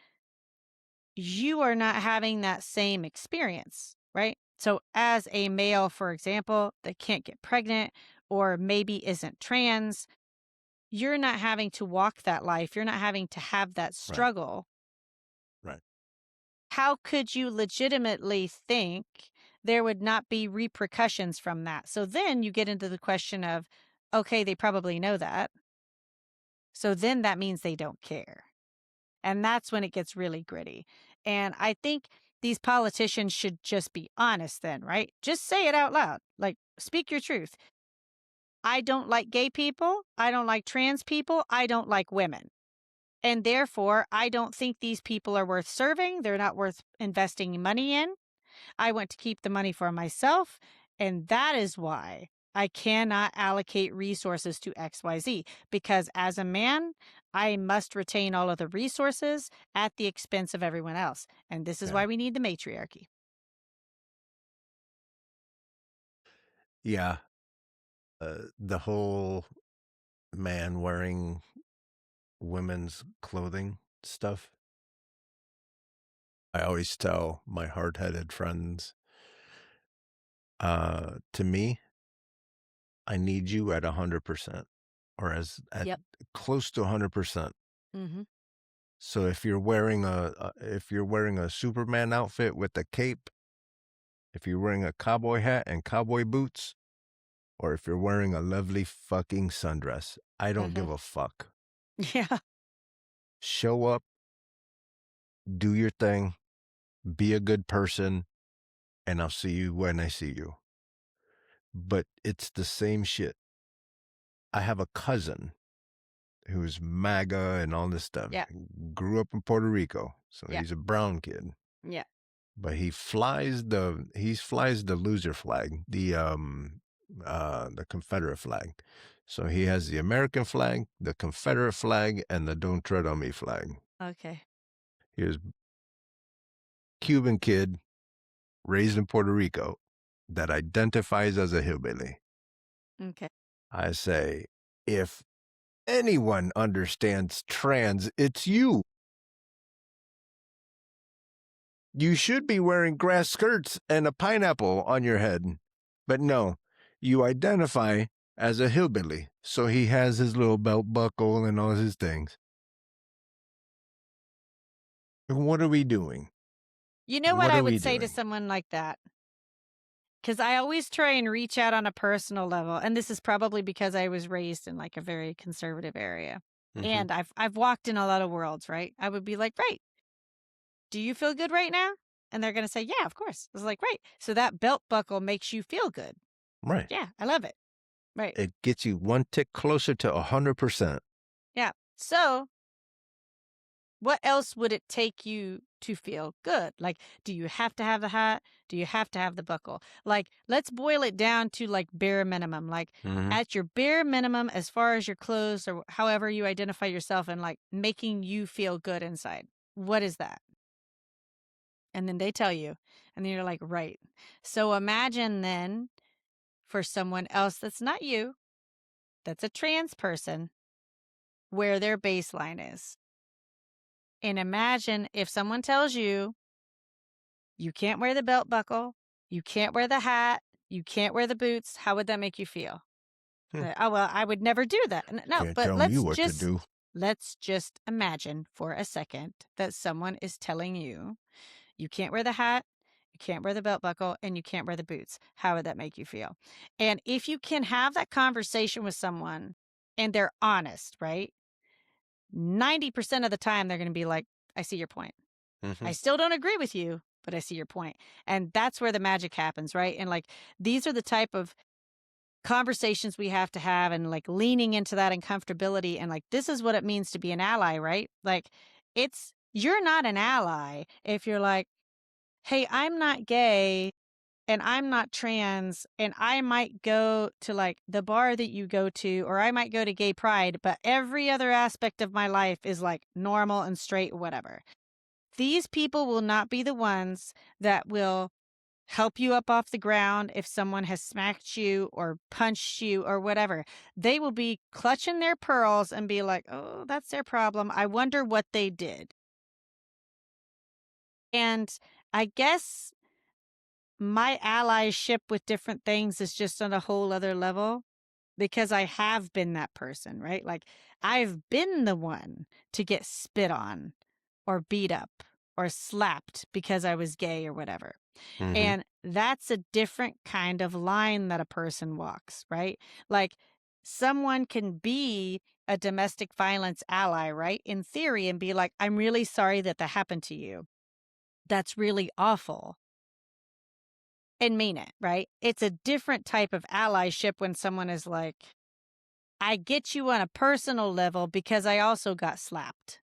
B: you are not having that same experience, right? So, as a male, for example, that can't get pregnant or maybe isn't trans, you're not having to walk that life. You're not having to have that
A: Right,
B: struggle.
A: right.
B: How could you legitimately think there would not be repercussions from that? So then you get into the question of, okay, they probably know that. So then that means they don't care. And that's when it gets really gritty. And I think these politicians should just be honest then, right? Just say it out loud. Like, speak your truth. I don't like gay people. I don't like trans people. I don't like women. And therefore, I don't think these people are worth serving. They're not worth investing money in. I want to keep the money for myself. And that is why I cannot allocate resources to XYZ, because as a man, I must retain all of the resources at the expense of everyone else. And this is
A: Yeah.
B: why we need the matriarchy.
A: Yeah. The whole man wearing women's clothing stuff. I always tell my hard-headed friends, to me, I need you at 100% or as at
B: Yep.
A: close to 100%.
B: Mm-hmm.
A: So if you're wearing a Superman outfit with a cape, if you're wearing a cowboy hat and cowboy boots, or if you're wearing a lovely fucking sundress, I don't
B: Mm-hmm.
A: give a fuck.
B: Yeah.
A: Show up, do your thing, be a good person, and I'll see you when I see you. But it's the same shit. I have a cousin who's MAGA and all this stuff.
B: Yeah.
A: Grew up in Puerto Rico, so
B: Yeah.
A: he's a brown kid.
B: Yeah.
A: But he flies the loser flag, the Confederate flag. So he has the American flag, the Confederate flag, and the Don't Tread on Me flag.
B: Okay.
A: He was Cuban kid raised in Puerto Rico that identifies as a hillbilly.
B: Okay.
A: I say, if anyone understands trans, it's you. You should be wearing grass skirts and a pineapple on your head. But no, you identify as a hillbilly. So he has his little belt buckle and all his things. And what are we doing?
B: You know what
A: What
B: I
A: are
B: would
A: we
B: say to
A: doing?
B: someone like that? Because I always try and reach out on a personal level, and this is probably because I was raised in like a very conservative area,
A: Mm-hmm.
B: and I've walked in a lot of worlds, right? I would be like, "Right, do you feel good right now?" And they're gonna say, "Yeah, of course." I was like, "Right, so that belt buckle makes you feel good."
A: Right.
B: Yeah, I love it. Right.
A: It gets you one tick closer to 100%.
B: Yeah. So what else would it take you to feel good? Like, do you have to have the hat? Do you have to have the buckle? Like, let's boil it down to like bare minimum. Like,
A: Mm-hmm.
B: at your bare minimum, as far as your clothes or however you identify yourself and like making you feel good inside. What is that? And then they tell you, and then you're like, right. So imagine then for someone else that's not you, that's a trans person, where their baseline is. And imagine if someone tells you, you can't wear the belt buckle, you can't wear the hat, you can't wear the boots. How would that make you feel?
A: Hmm.
B: Oh, well, I would never do that. No,
A: Can't
B: but
A: tell me what to do.
B: let's just imagine for a second that someone is telling you, you can't wear the hat, you can't wear the belt buckle, and you can't wear the boots. How would that make you feel? And if you can have that conversation with someone and they're honest, right? 90% of the time they're going to be like, I see your point.
A: Mm-hmm.
B: I still don't agree with you, but I see your point. And that's where the magic happens, right? And like these are the type of conversations we have to have and like leaning into that uncomfortability and like this is what it means to be an ally, right? Like you're not an ally if you're like, "Hey, I'm not gay and I'm not trans and I might go to like the bar that you go to or I might go to gay pride, but every other aspect of my life is like normal and straight whatever." These people will not be the ones that will help you up off the ground if someone has smacked you or punched you or whatever. They will be clutching their pearls and be like, oh, that's their problem. I wonder what they did. And I guess my allyship with different things is just on a whole other level because I have been that person, right? Like I've been the one to get spit on or beat up or slapped because I was gay or whatever.
A: Mm-hmm.
B: And that's a different kind of line that a person walks, right? Like someone can be a domestic violence ally, right? In theory, and be like, I'm really sorry that that happened to you. That's really awful. And mean it, right? It's a different type of allyship when someone is like, I get you on a personal level because I also got slapped.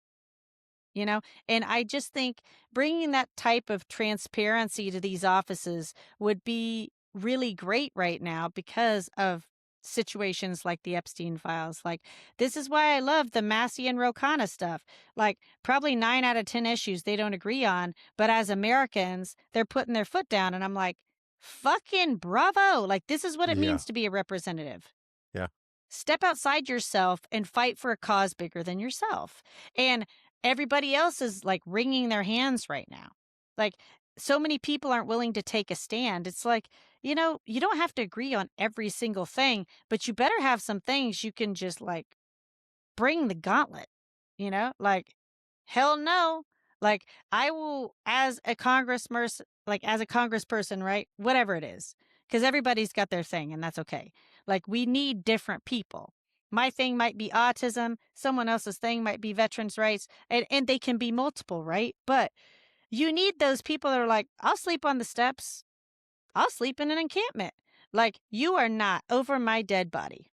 B: You know, and I just think bringing that type of transparency to these offices would be really great right now because of situations like the Epstein files. Like, this is why I love the Massey and Rokana stuff. Like, probably 9 out of 10 issues they don't agree on, but as Americans, they're putting their foot down. And I'm like, fucking bravo. Like, this is what it
A: Yeah.
B: means to be a representative.
A: Yeah.
B: Step outside yourself and fight for a cause bigger than yourself. And everybody else is like wringing their hands right now. Like, so many people aren't willing to take a stand. It's like, you don't have to agree on every single thing, but you better have some things you can just like bring the gauntlet, like, hell no. Like, I will, as a congressperson, right? Whatever it is, because everybody's got their thing and that's okay. Like, we need different people. My thing might be autism. Someone else's thing might be veterans' rights, and they can be multiple, right? But you need those people that are like, I'll sleep on the steps. I'll sleep in an encampment. Like, you are not over my dead body.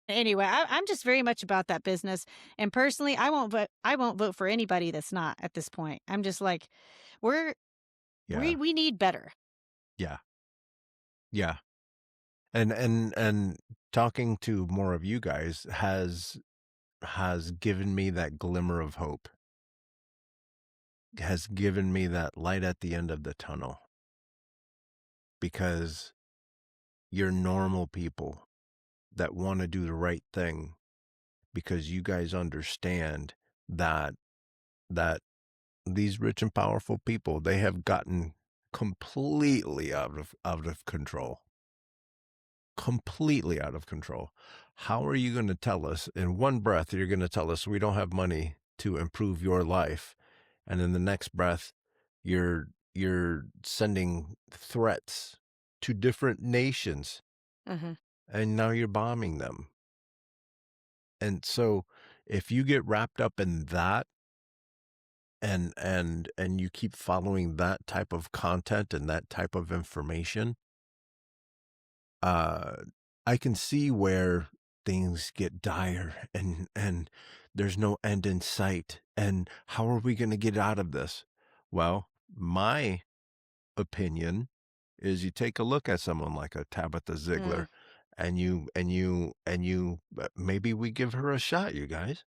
B: Anyway, I'm just very much about that business, and personally, I won't vote. I won't vote for anybody that's not at this point. I'm just like, we're we
A: Yeah.
B: we need better.
A: Yeah. Yeah. And talking to more of you guys has given me that glimmer of hope, has given me that light at the end of the tunnel, because you're normal people that want to do the right thing, because you guys understand that that these rich and powerful people, they have gotten completely out of control. Completely out of control. How are you going to tell us in one breath, you're going to tell us we don't have money to improve your life, and in the next breath you're sending threats to different nations,
B: Hmm.
A: and now you're bombing them. And so if you get wrapped up in that, and you keep following that type of content and that type of information, uh, I can see where things get dire, and there's no end in sight. And how are we going to get out of this? Well, my opinion is you take a look at someone like a Tabitha
B: Mm.
A: Ziegler, and maybe we give her a shot, you guys.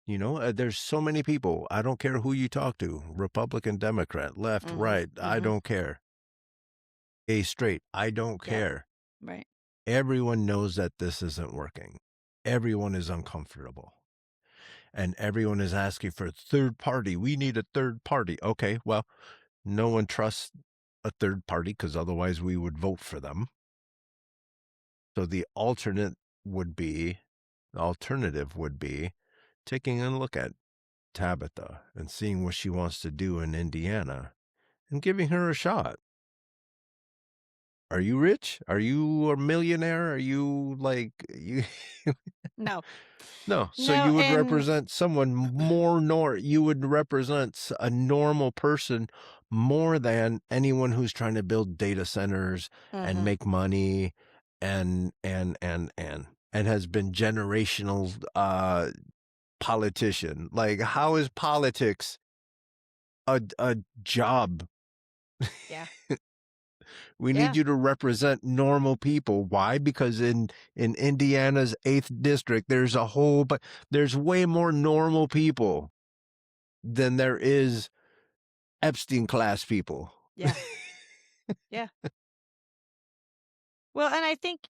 A: There's so many people. I don't care who you talk to, Republican, Democrat, left,
B: Hmm.
A: right. I
B: Hmm.
A: don't care. Gay, straight. I don't
B: Yeah.
A: care.
B: Right.
A: Everyone knows that this isn't working. Everyone is uncomfortable. And everyone is asking for a third party. We need a third party. Okay, well, no one trusts a third party because otherwise we would vote for them. So the alternative would be taking a look at Tabitha and seeing what she wants to do in Indiana and giving her a shot. Are you rich? Are you a millionaire? Are you like you?
B: No.
A: No, so
B: No.
A: you would
B: And
A: represent someone you would represent a normal person more than anyone who's trying to build data centers and
B: hmm
A: make money, and has been generational politician. Like, how is politics a job?
B: yeah.
A: We
B: Yeah.
A: need you to represent normal people. Why? Because in Indiana's 8th district, there's way more normal people than there is Epstein class people.
B: Yeah. Yeah. Well, and I think,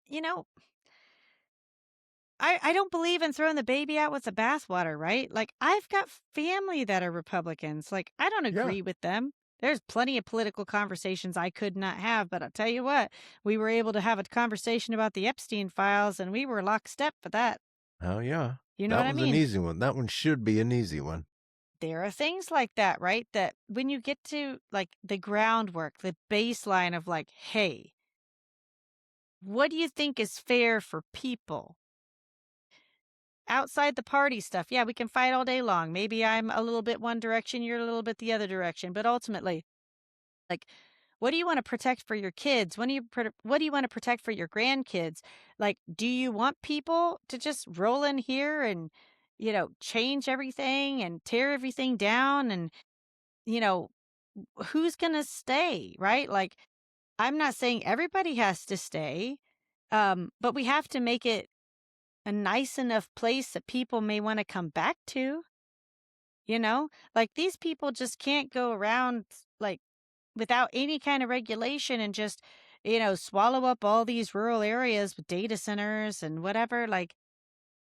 B: I don't believe in throwing the baby out with the bathwater, right? Like, I've got family that are Republicans. Like, I don't
A: Yeah.
B: agree with them. There's plenty of political conversations I could not have, but I'll tell you what, we were able to have a conversation about the Epstein files and we were lockstep for that.
A: Oh yeah.
B: You know
A: That
B: what I
A: was an
B: mean?
A: easy one. That one should be an easy one.
B: There are things like that, right? That when you get to like the groundwork, the baseline of like, hey, what do you think is fair for people? Outside the party stuff, yeah, we can fight all day long. Maybe I'm a little bit one direction, you're a little bit the other direction, but ultimately, like, what do you want to protect for your kids? What do you want to protect for your grandkids? Like, do you want people to just roll in here and, change everything and tear everything down and, you know, who's going to stay, right? Like, I'm not saying everybody has to stay, but we have to make it a nice enough place that people may want to come back to, you know? Like, these people just can't go around, like, without any kind of regulation and just, swallow up all these rural areas with data centers and whatever. Like,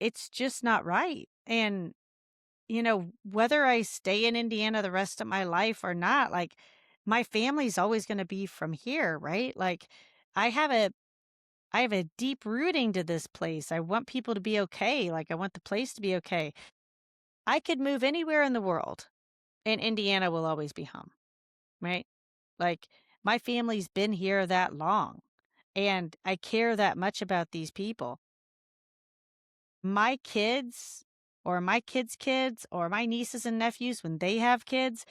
B: it's just not right. And, whether I stay in Indiana the rest of my life or not, like, my family's always going to be from here, right? Like, I have a I have a deep rooting to this place. I want people to be okay. Like, I want the place to be okay. I could move anywhere in the world and Indiana will always be home, right? Like, my family's been here that long and I care that much about these people. My kids or my kids' kids or my nieces and nephews, when they have kids,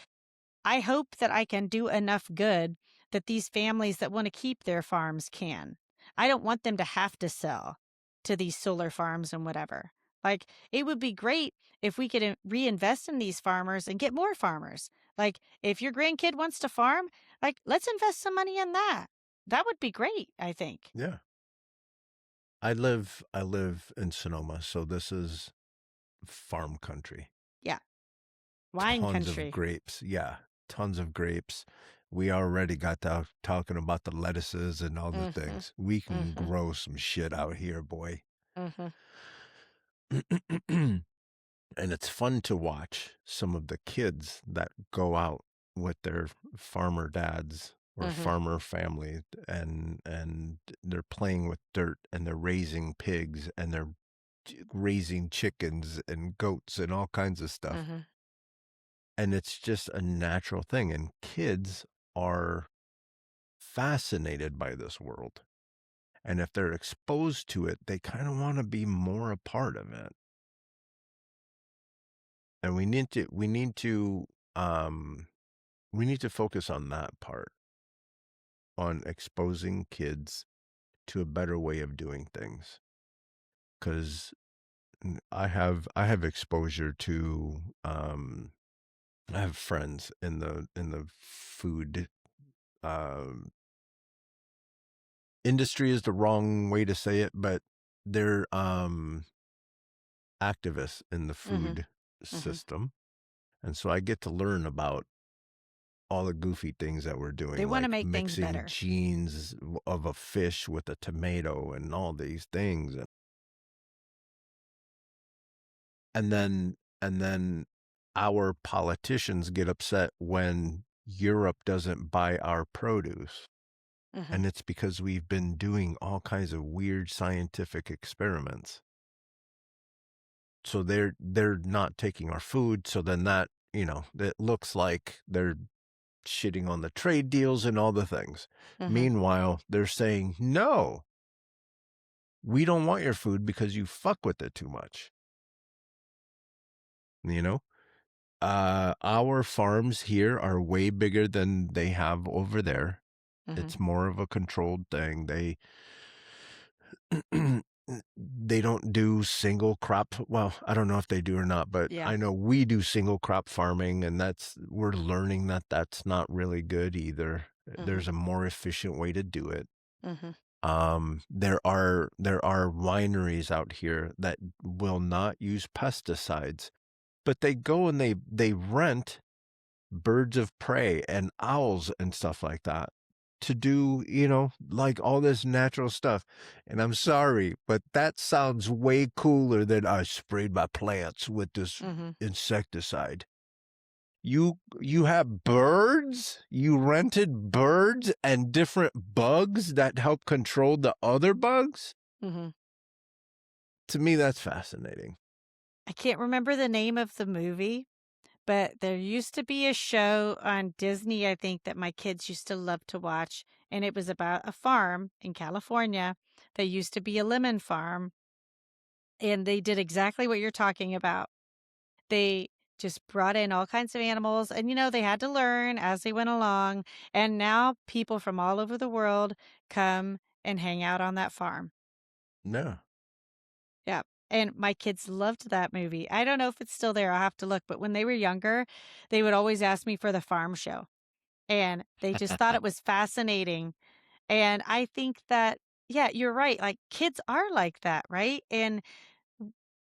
B: I hope that I can do enough good that these families that want to keep their farms can. I don't want them to have to sell to these solar farms and whatever. Like, it would be great if we could reinvest in these farmers and get more farmers. Like, if your grandkid wants to farm, like, let's invest some money in that. That would be great, I think.
A: Yeah. I live in Sonoma, so this is farm country.
B: Yeah. Wine
A: Tons of
B: country.
A: grapes. Yeah, tons of grapes. We already got to talking about the lettuces and all the
B: Mm-hmm.
A: things. We can
B: Mm-hmm.
A: grow some shit out here, boy.
B: Mm-hmm.
A: And it's fun to watch some of the kids that go out with their farmer dads or
B: Mm-hmm.
A: farmer family, and they're playing with dirt and they're raising pigs and they're raising chickens and goats and all kinds of stuff.
B: Mm-hmm.
A: And it's just a natural thing. And kids are fascinated by this world. And if they're exposed to it, they kind of want to be more a part of it. And um, we need to focus on that part, on exposing kids to a better way of doing things. Because I have exposure to I have friends in the food um industry is the wrong way to say it, but they're activists in the
B: Mm-hmm.
A: food
B: Mm-hmm.
A: system. And so I get to learn about all the goofy things that we're
B: They
A: doing,
B: want to
A: like
B: make things
A: mixing
B: better.
A: genes of a fish with a tomato and all these things. And then our politicians get upset when Europe doesn't buy our produce.
B: Mm-hmm.
A: And it's because we've been doing all kinds of weird scientific experiments. So they're not taking our food. So then that, it looks like they're shitting on the trade deals and all the things.
B: Mm-hmm.
A: Meanwhile, they're saying, no, we don't want your food because you fuck with it too much. You know, our farms here are way bigger than they have over there.
B: Mm-hmm.
A: It's more of a controlled thing. They don't do single crop. Well, I don't know if they do or not, but
B: Yeah.
A: I know we do single crop farming, and we're learning that that's not really good either.
B: Mm-hmm.
A: There's a more efficient way to do it.
B: Mm-hmm.
A: There are wineries out here that will not use pesticides, but they go and they rent birds of prey and owls and stuff like that to do, like all this natural stuff. And I'm sorry, but that sounds way cooler than I sprayed my plants with this
B: Mm-hmm.
A: insecticide. You have birds? You rented birds and different bugs that help control the other bugs?
B: Mm-hmm.
A: To me, that's fascinating.
B: I can't remember the name of the movie, but there used to be a show on Disney, I think, that my kids used to love to watch. And it was about a farm in California They used to be a lemon farm, and they did exactly what you're talking about. They just brought in all kinds of animals, and, they had to learn as they went along, and now people from all over the world come and hang out on that farm.
A: No.
B: Yeah, and my kids loved that movie. I don't know if it's still there, I'll have to look, but when they were younger, they would always ask me for the farm show, and they just thought it was fascinating, and I think that yeah, you're right, like, kids are like that, right? And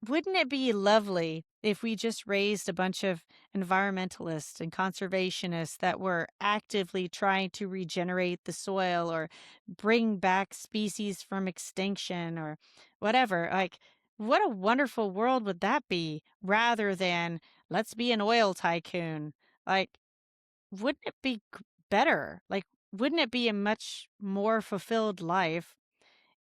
B: wouldn't it be lovely if we just raised a bunch of environmentalists and conservationists that were actively trying to regenerate the soil or bring back species from extinction or whatever? Like, what a wonderful world would that be rather than let's be an oil tycoon? Like, wouldn't it be better? Like, wouldn't it be a much more fulfilled life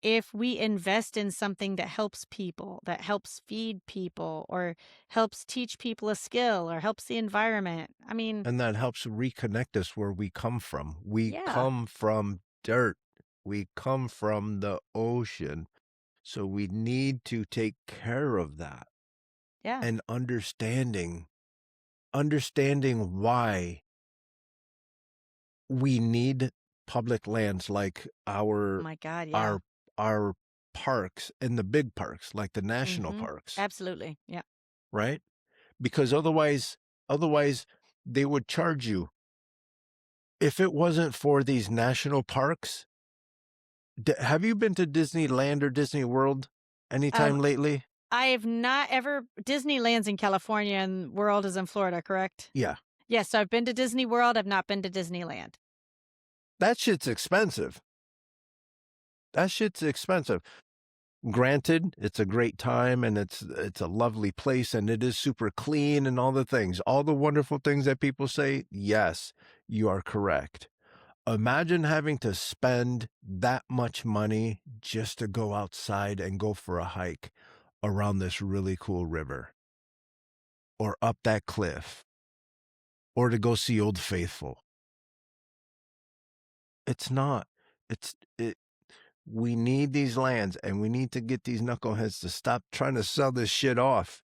B: if we invest in something that helps people, that helps feed people, or helps teach people a skill, or helps the environment? I mean,
A: And that helps reconnect us where we come from. We
B: yeah,
A: come from dirt. We come from the ocean. So we need to take care of that
B: yeah.
A: and understanding why we need public lands like
B: Oh my God, yeah.
A: our our parks and the big parks, like the national
B: Mhm.
A: parks,
B: Absolutely. Yeah.
A: right? Because otherwise they would charge you. If it wasn't for these national parks, have you been to Disneyland or Disney World
B: Um,
A: anytime lately?
B: I have not ever Disneyland's in California and World is in Florida, correct?
A: Yeah.
B: Yes, so I've been to Disney World, I've not been to Disneyland.
A: That shit's expensive. That shit's expensive. Granted, it's a great time and it's a lovely place and it is super clean and all the things. All the wonderful things that people say, yes, you are correct. Imagine having to spend that much money just to go outside and go for a hike around this really cool river or up that cliff or to go see Old Faithful. It's not. It's it We need these lands and we need to get these knuckleheads to stop trying to sell this shit off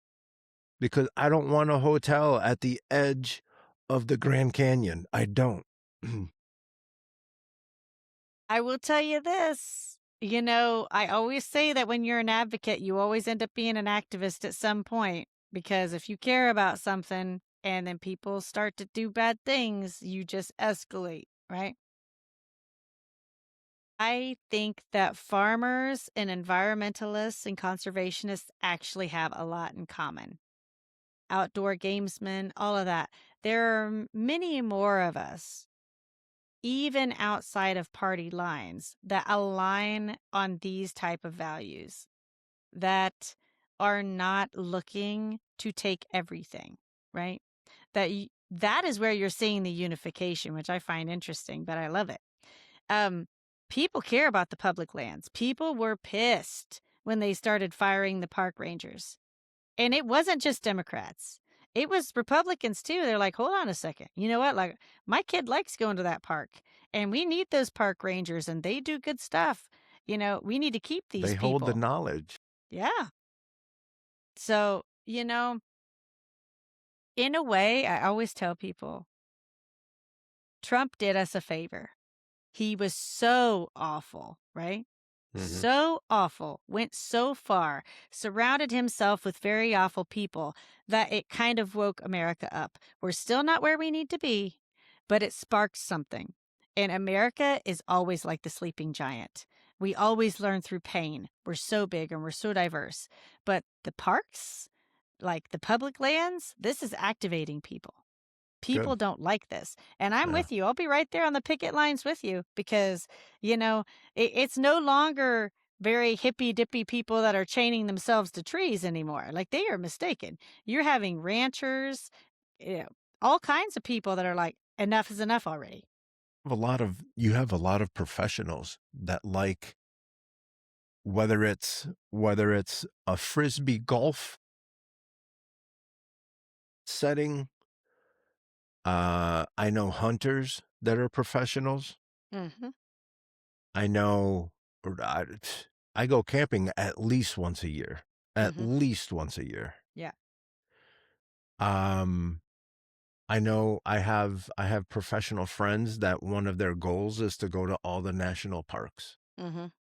A: because I don't want a hotel at the edge of the Grand Canyon. I don't.
B: I will tell you this. I always say that when you're an advocate, you always end up being an activist at some point because if you care about something and then people start to do bad things, you just escalate, right? I think that farmers and environmentalists and conservationists actually have a lot in common. Outdoor gamesmen, all of that. There are many more of us even outside of party lines that align on these type of values that are not looking to take everything, right? That is where you're seeing the unification, which I find interesting, but I love it. Um People care about the public lands. People were pissed when they started firing the park rangers. And it wasn't just Democrats. It was Republicans too. They're like, "Hold on a second. You know what? Like my kid likes going to that park and we need those park rangers and they do good stuff. We need to keep these
A: They hold the
B: people."
A: knowledge.
B: Yeah. So, in a way, I always tell people Trump did us a favor. He was so awful, right?
A: Mhm.
B: So awful, went so far, surrounded himself with very awful people that it kind of woke America up. We're still not where we need to be, but it sparked something. And America is always like the sleeping giant. We always learn through pain. We're so big and we're so diverse. But the parks, like the public lands, this is activating people. People
A: Good.
B: don't like this. And I'm
A: Yeah.
B: with you. I'll be right there on the picket lines with you because, you know, it's no longer very hippy dippy people that are chaining themselves to trees anymore. Like they are mistaken. You're having ranchers, you know, all kinds of people that are like, enough is enough already.
A: You have a lot of professionals that like whether it's a frisbee golf setting. I know hunters that are professionals.
B: Hmm.
A: I know I go camping at least once a year. At
B: Mhm.
A: least once a year.
B: Yeah.
A: Um, I know I have professional friends that one of their goals is to go to all the national parks.
B: Mhm.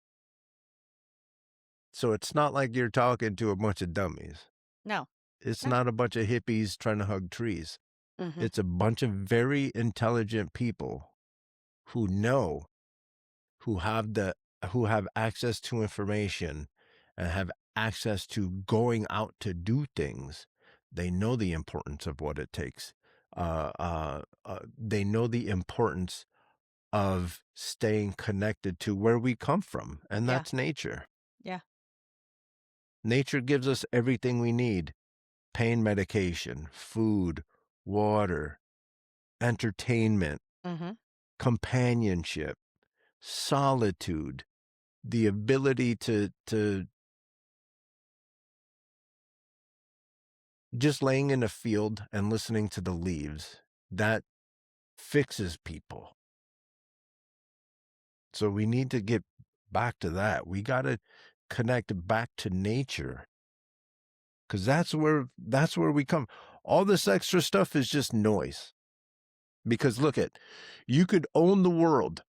A: So it's not like you're talking to a bunch of dummies.
B: No.
A: It's
B: No.
A: not a bunch of hippies trying to hug trees.
B: Mhm.
A: It's a bunch of very intelligent people who know, who have the who have access to information and have access to going out to do things. They know the importance of what it takes. They know the importance of staying connected to where we come from, and
B: Yeah.
A: that's nature.
B: Yeah.
A: Nature gives us everything we need: pain medication, food, water, entertainment,
B: Mhm.
A: companionship, solitude, the ability to just laying in a field and listening to the leaves. That fixes people. So we need to get back to that. We got to connect back to nature, because that's where we come. All this extra stuff is just noise. Because look at, you could own the world,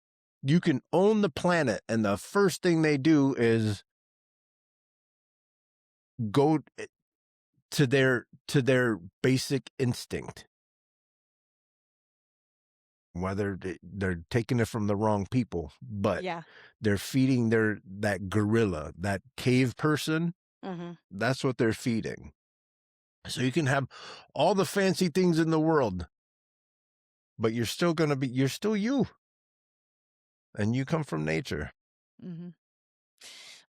A: you can own the planet, and the first thing they do is go to their basic instinct, whether they're taking it from the wrong people, but
B: Yeah.
A: they're feeding that gorilla, that cave person.
B: Mhm.
A: That's what they're feeding. So you can have all the fancy things in the world, but you're still you, and you come from nature.
B: Mhm.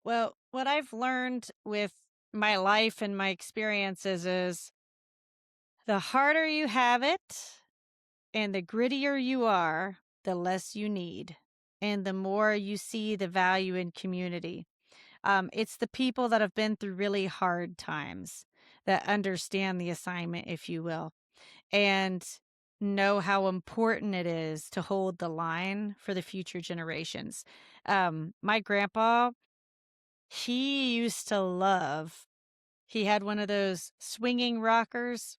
B: Well, what I've learned with my life and my experiences is the harder you have it and the grittier you are, the less you need. And the more you see the value in community. It's the people that have been through really hard times that understand the assignment, if you will, and know how important it is to hold the line for the future generations. My grandpa, he used to love, he had one of those swinging rockers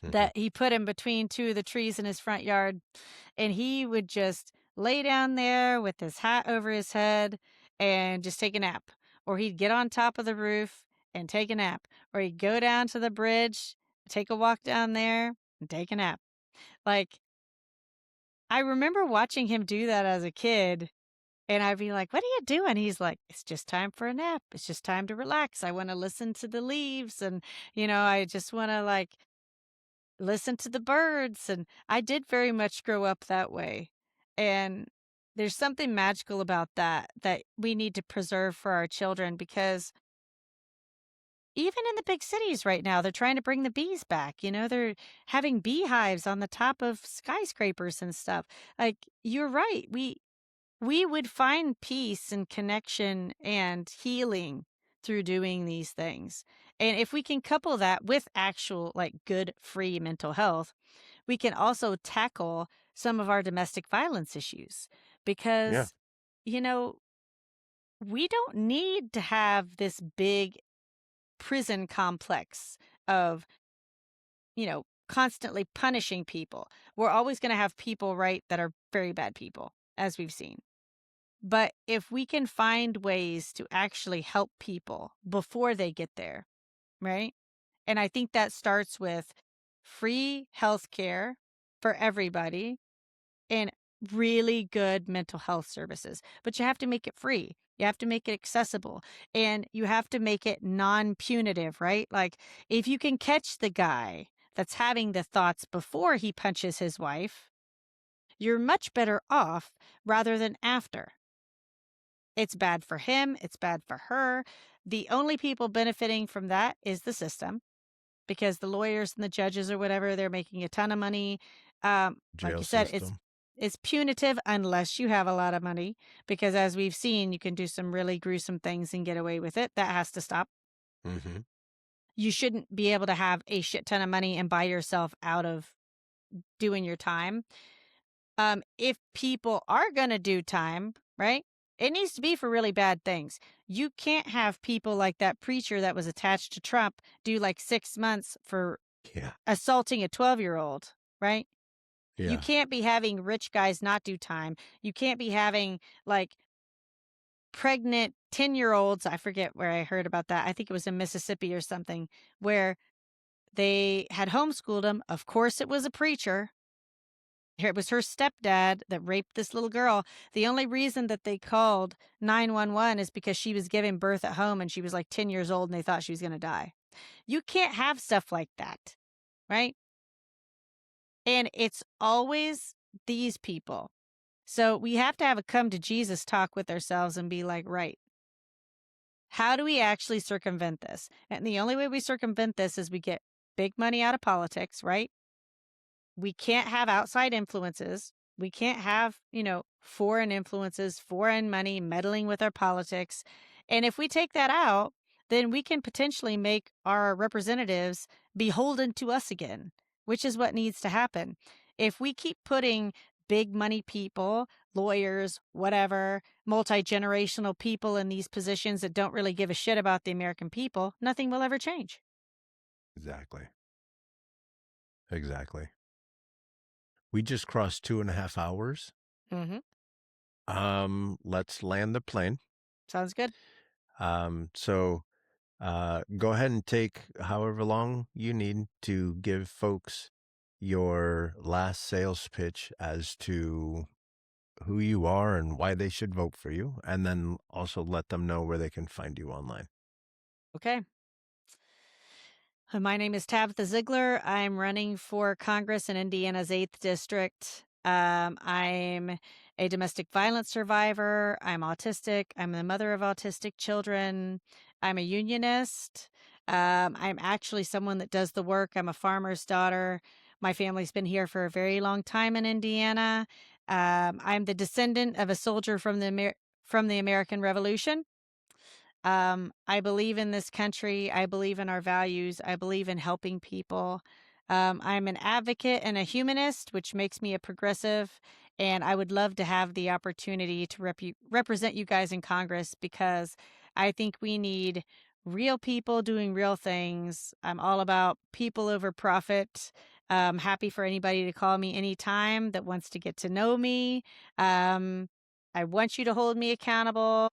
B: that he put in between two of the trees in his front yard. And he would just lay down there with his hat over his head and just take a nap. Or he'd get on top of the roof and take a nap. Or he'd go down to the bridge, take a walk down there and take a nap. Like, I remember watching him do that as a kid. And I'd be like, "What are you doing?" He's like, "It's just time for a nap. It's just time to relax. I want to listen to the leaves. And, I just want to like listen to the birds." And I did very much grow up that way. And there's something magical about that we need to preserve for our children because even in the big cities right now, they're trying to bring the bees back. They're having beehives on the top of skyscrapers and stuff. Like, you're right. We would find peace and connection and healing through doing these things. And if we can couple that with actual, like, good, free mental health, we can also tackle some of our domestic violence issues
A: Yeah.
B: because, you know, we don't need to have this big prison complex of, constantly punishing people. We're always going to have people, right, that are very bad people, as we've seen. But if we can find ways to actually help people before they get there, right? And I think that starts with free healthcare for everybody and really good mental health services. But you have to make it free. You have to make it accessible and you have to make it non punitive, right? Like, if you can catch the guy that's having the thoughts before he punches his wife, you're much better off rather than after. It's bad for him, it's bad for her. The only people benefiting from that is the system because the lawyers and the judges or whatever, they're making a ton of money. Like
A: Jail
B: you said, it's
A: system.
B: it's punitive unless you have a lot of money because as we've seen, you can do some really gruesome things and get away with it. That has to stop.
A: Hmm.
B: You shouldn't be able to have a shit ton of money and buy yourself out of doing your time. If people are going to do time, right? It needs to be for really bad things. You can't have people like that preacher that was attached to Trump do like 6 months for
A: Yeah.
B: assaulting a 12-year-old, right? You
A: Yeah.
B: can't be having rich guys not do time. You can't be having like pregnant 10-year-olds. I forget where I heard about that. I think it was in Mississippi or something, where they had homeschooled him. Of course, it was a preacher. It was her stepdad that raped this little girl. The only reason that they called 911 is because she was giving birth at home and she was like 10 years old and they thought she was going to die. You can't have stuff like that, right? And it's always these people. So we have to have a come to Jesus talk with ourselves and be like, right, how do we actually circumvent this? And the only way we circumvent this is we get big money out of politics, right? We can't have outside influences. We can't have, foreign influences, foreign money meddling with our politics. And if we take that out, then we can potentially make our representatives beholden to us again, which is what needs to happen. If we keep putting big money people, lawyers, whatever, multi generational people in these positions that don't really give a shit about the American people, nothing will ever change.
A: Exactly. Exactly. We just crossed 2.5 hours.
B: Hmm.
A: Let's land the plane.
B: Sounds good.
A: So go ahead and take however long you need to give folks your last sales pitch as to who you are and why they should vote for you, and then also let them know where they can find you online.
B: Okay. My name is Tabitha Zeigler. I'm running for Congress in Indiana's 8th District. I'm a domestic violence survivor. I'm autistic. I'm the mother of autistic children. I'm a unionist. I'm actually someone that does the work. I'm a farmer's daughter. My family's been here for a very long time in Indiana. I'm the descendant of a soldier from the American Revolution. I believe in this country. I believe in our values. I believe in helping people. I'm an advocate and a humanist, which makes me a progressive. And I would love to have the opportunity to represent you guys in Congress because I think we need real people doing real things. I'm all about people over profit. Happy for anybody to call me anytime that wants to get to know me. Um, I want you to hold me accountable.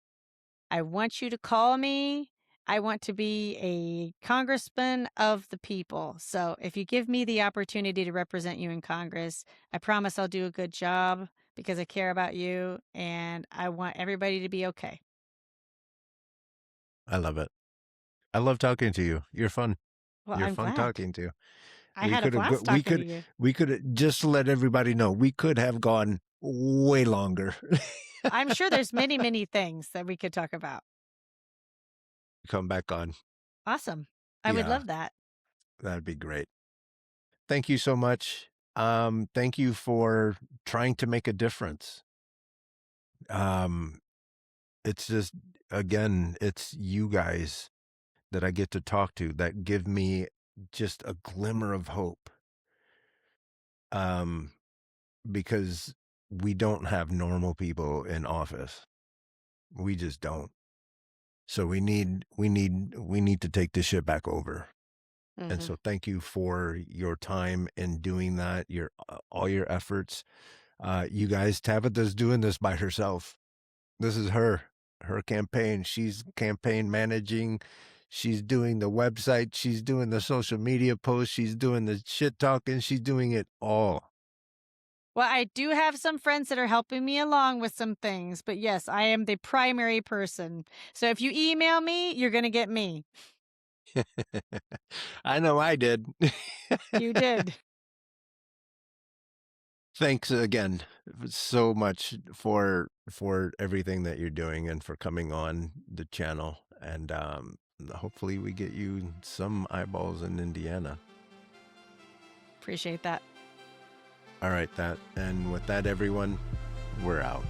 B: I want you to call me. I want to be a congressman of the people. So if you give me the opportunity to represent you in Congress, I promise I'll do a good job because I care about you and I want everybody to be okay.
A: I love it. I love talking to you. You're fun.
B: Well,
A: You're
B: I'm
A: fun
B: glad.
A: talking to.
B: I
A: We
B: had a
A: could have
B: blast
A: we
B: talking to
A: could
B: you.
A: we could just let everybody know we could have gone way longer.
B: I'm sure there's many, many things that we could talk about.
A: Come back on.
B: Awesome. I would
A: Yeah,
B: love that.
A: that'd be great. Thank you so much. Thank you for trying to make a difference. Um, it's just, again, it's you guys that I get to talk to that give me just a glimmer of hope. Um, because we don't have normal people in office. We just don't. So we need to take this shit back over. And
B: Hmm.
A: so thank you for your time in doing that, your all your efforts. You guys, Tabitha's doing this by herself. This is her campaign. She's campaign managing. She's doing the website. She's doing the social media posts. She's doing the shit talking. She's doing it all.
B: Well, I do have some friends that are helping me along with some things, but yes, I am the primary person. So if you email me, you're going to get me.
A: I know I did.
B: You did.
A: Thanks again so much for everything that you're doing and for coming on the channel. And hopefully we get you some eyeballs in Indiana.
B: Appreciate that.
A: All right, and with that, everyone, we're out.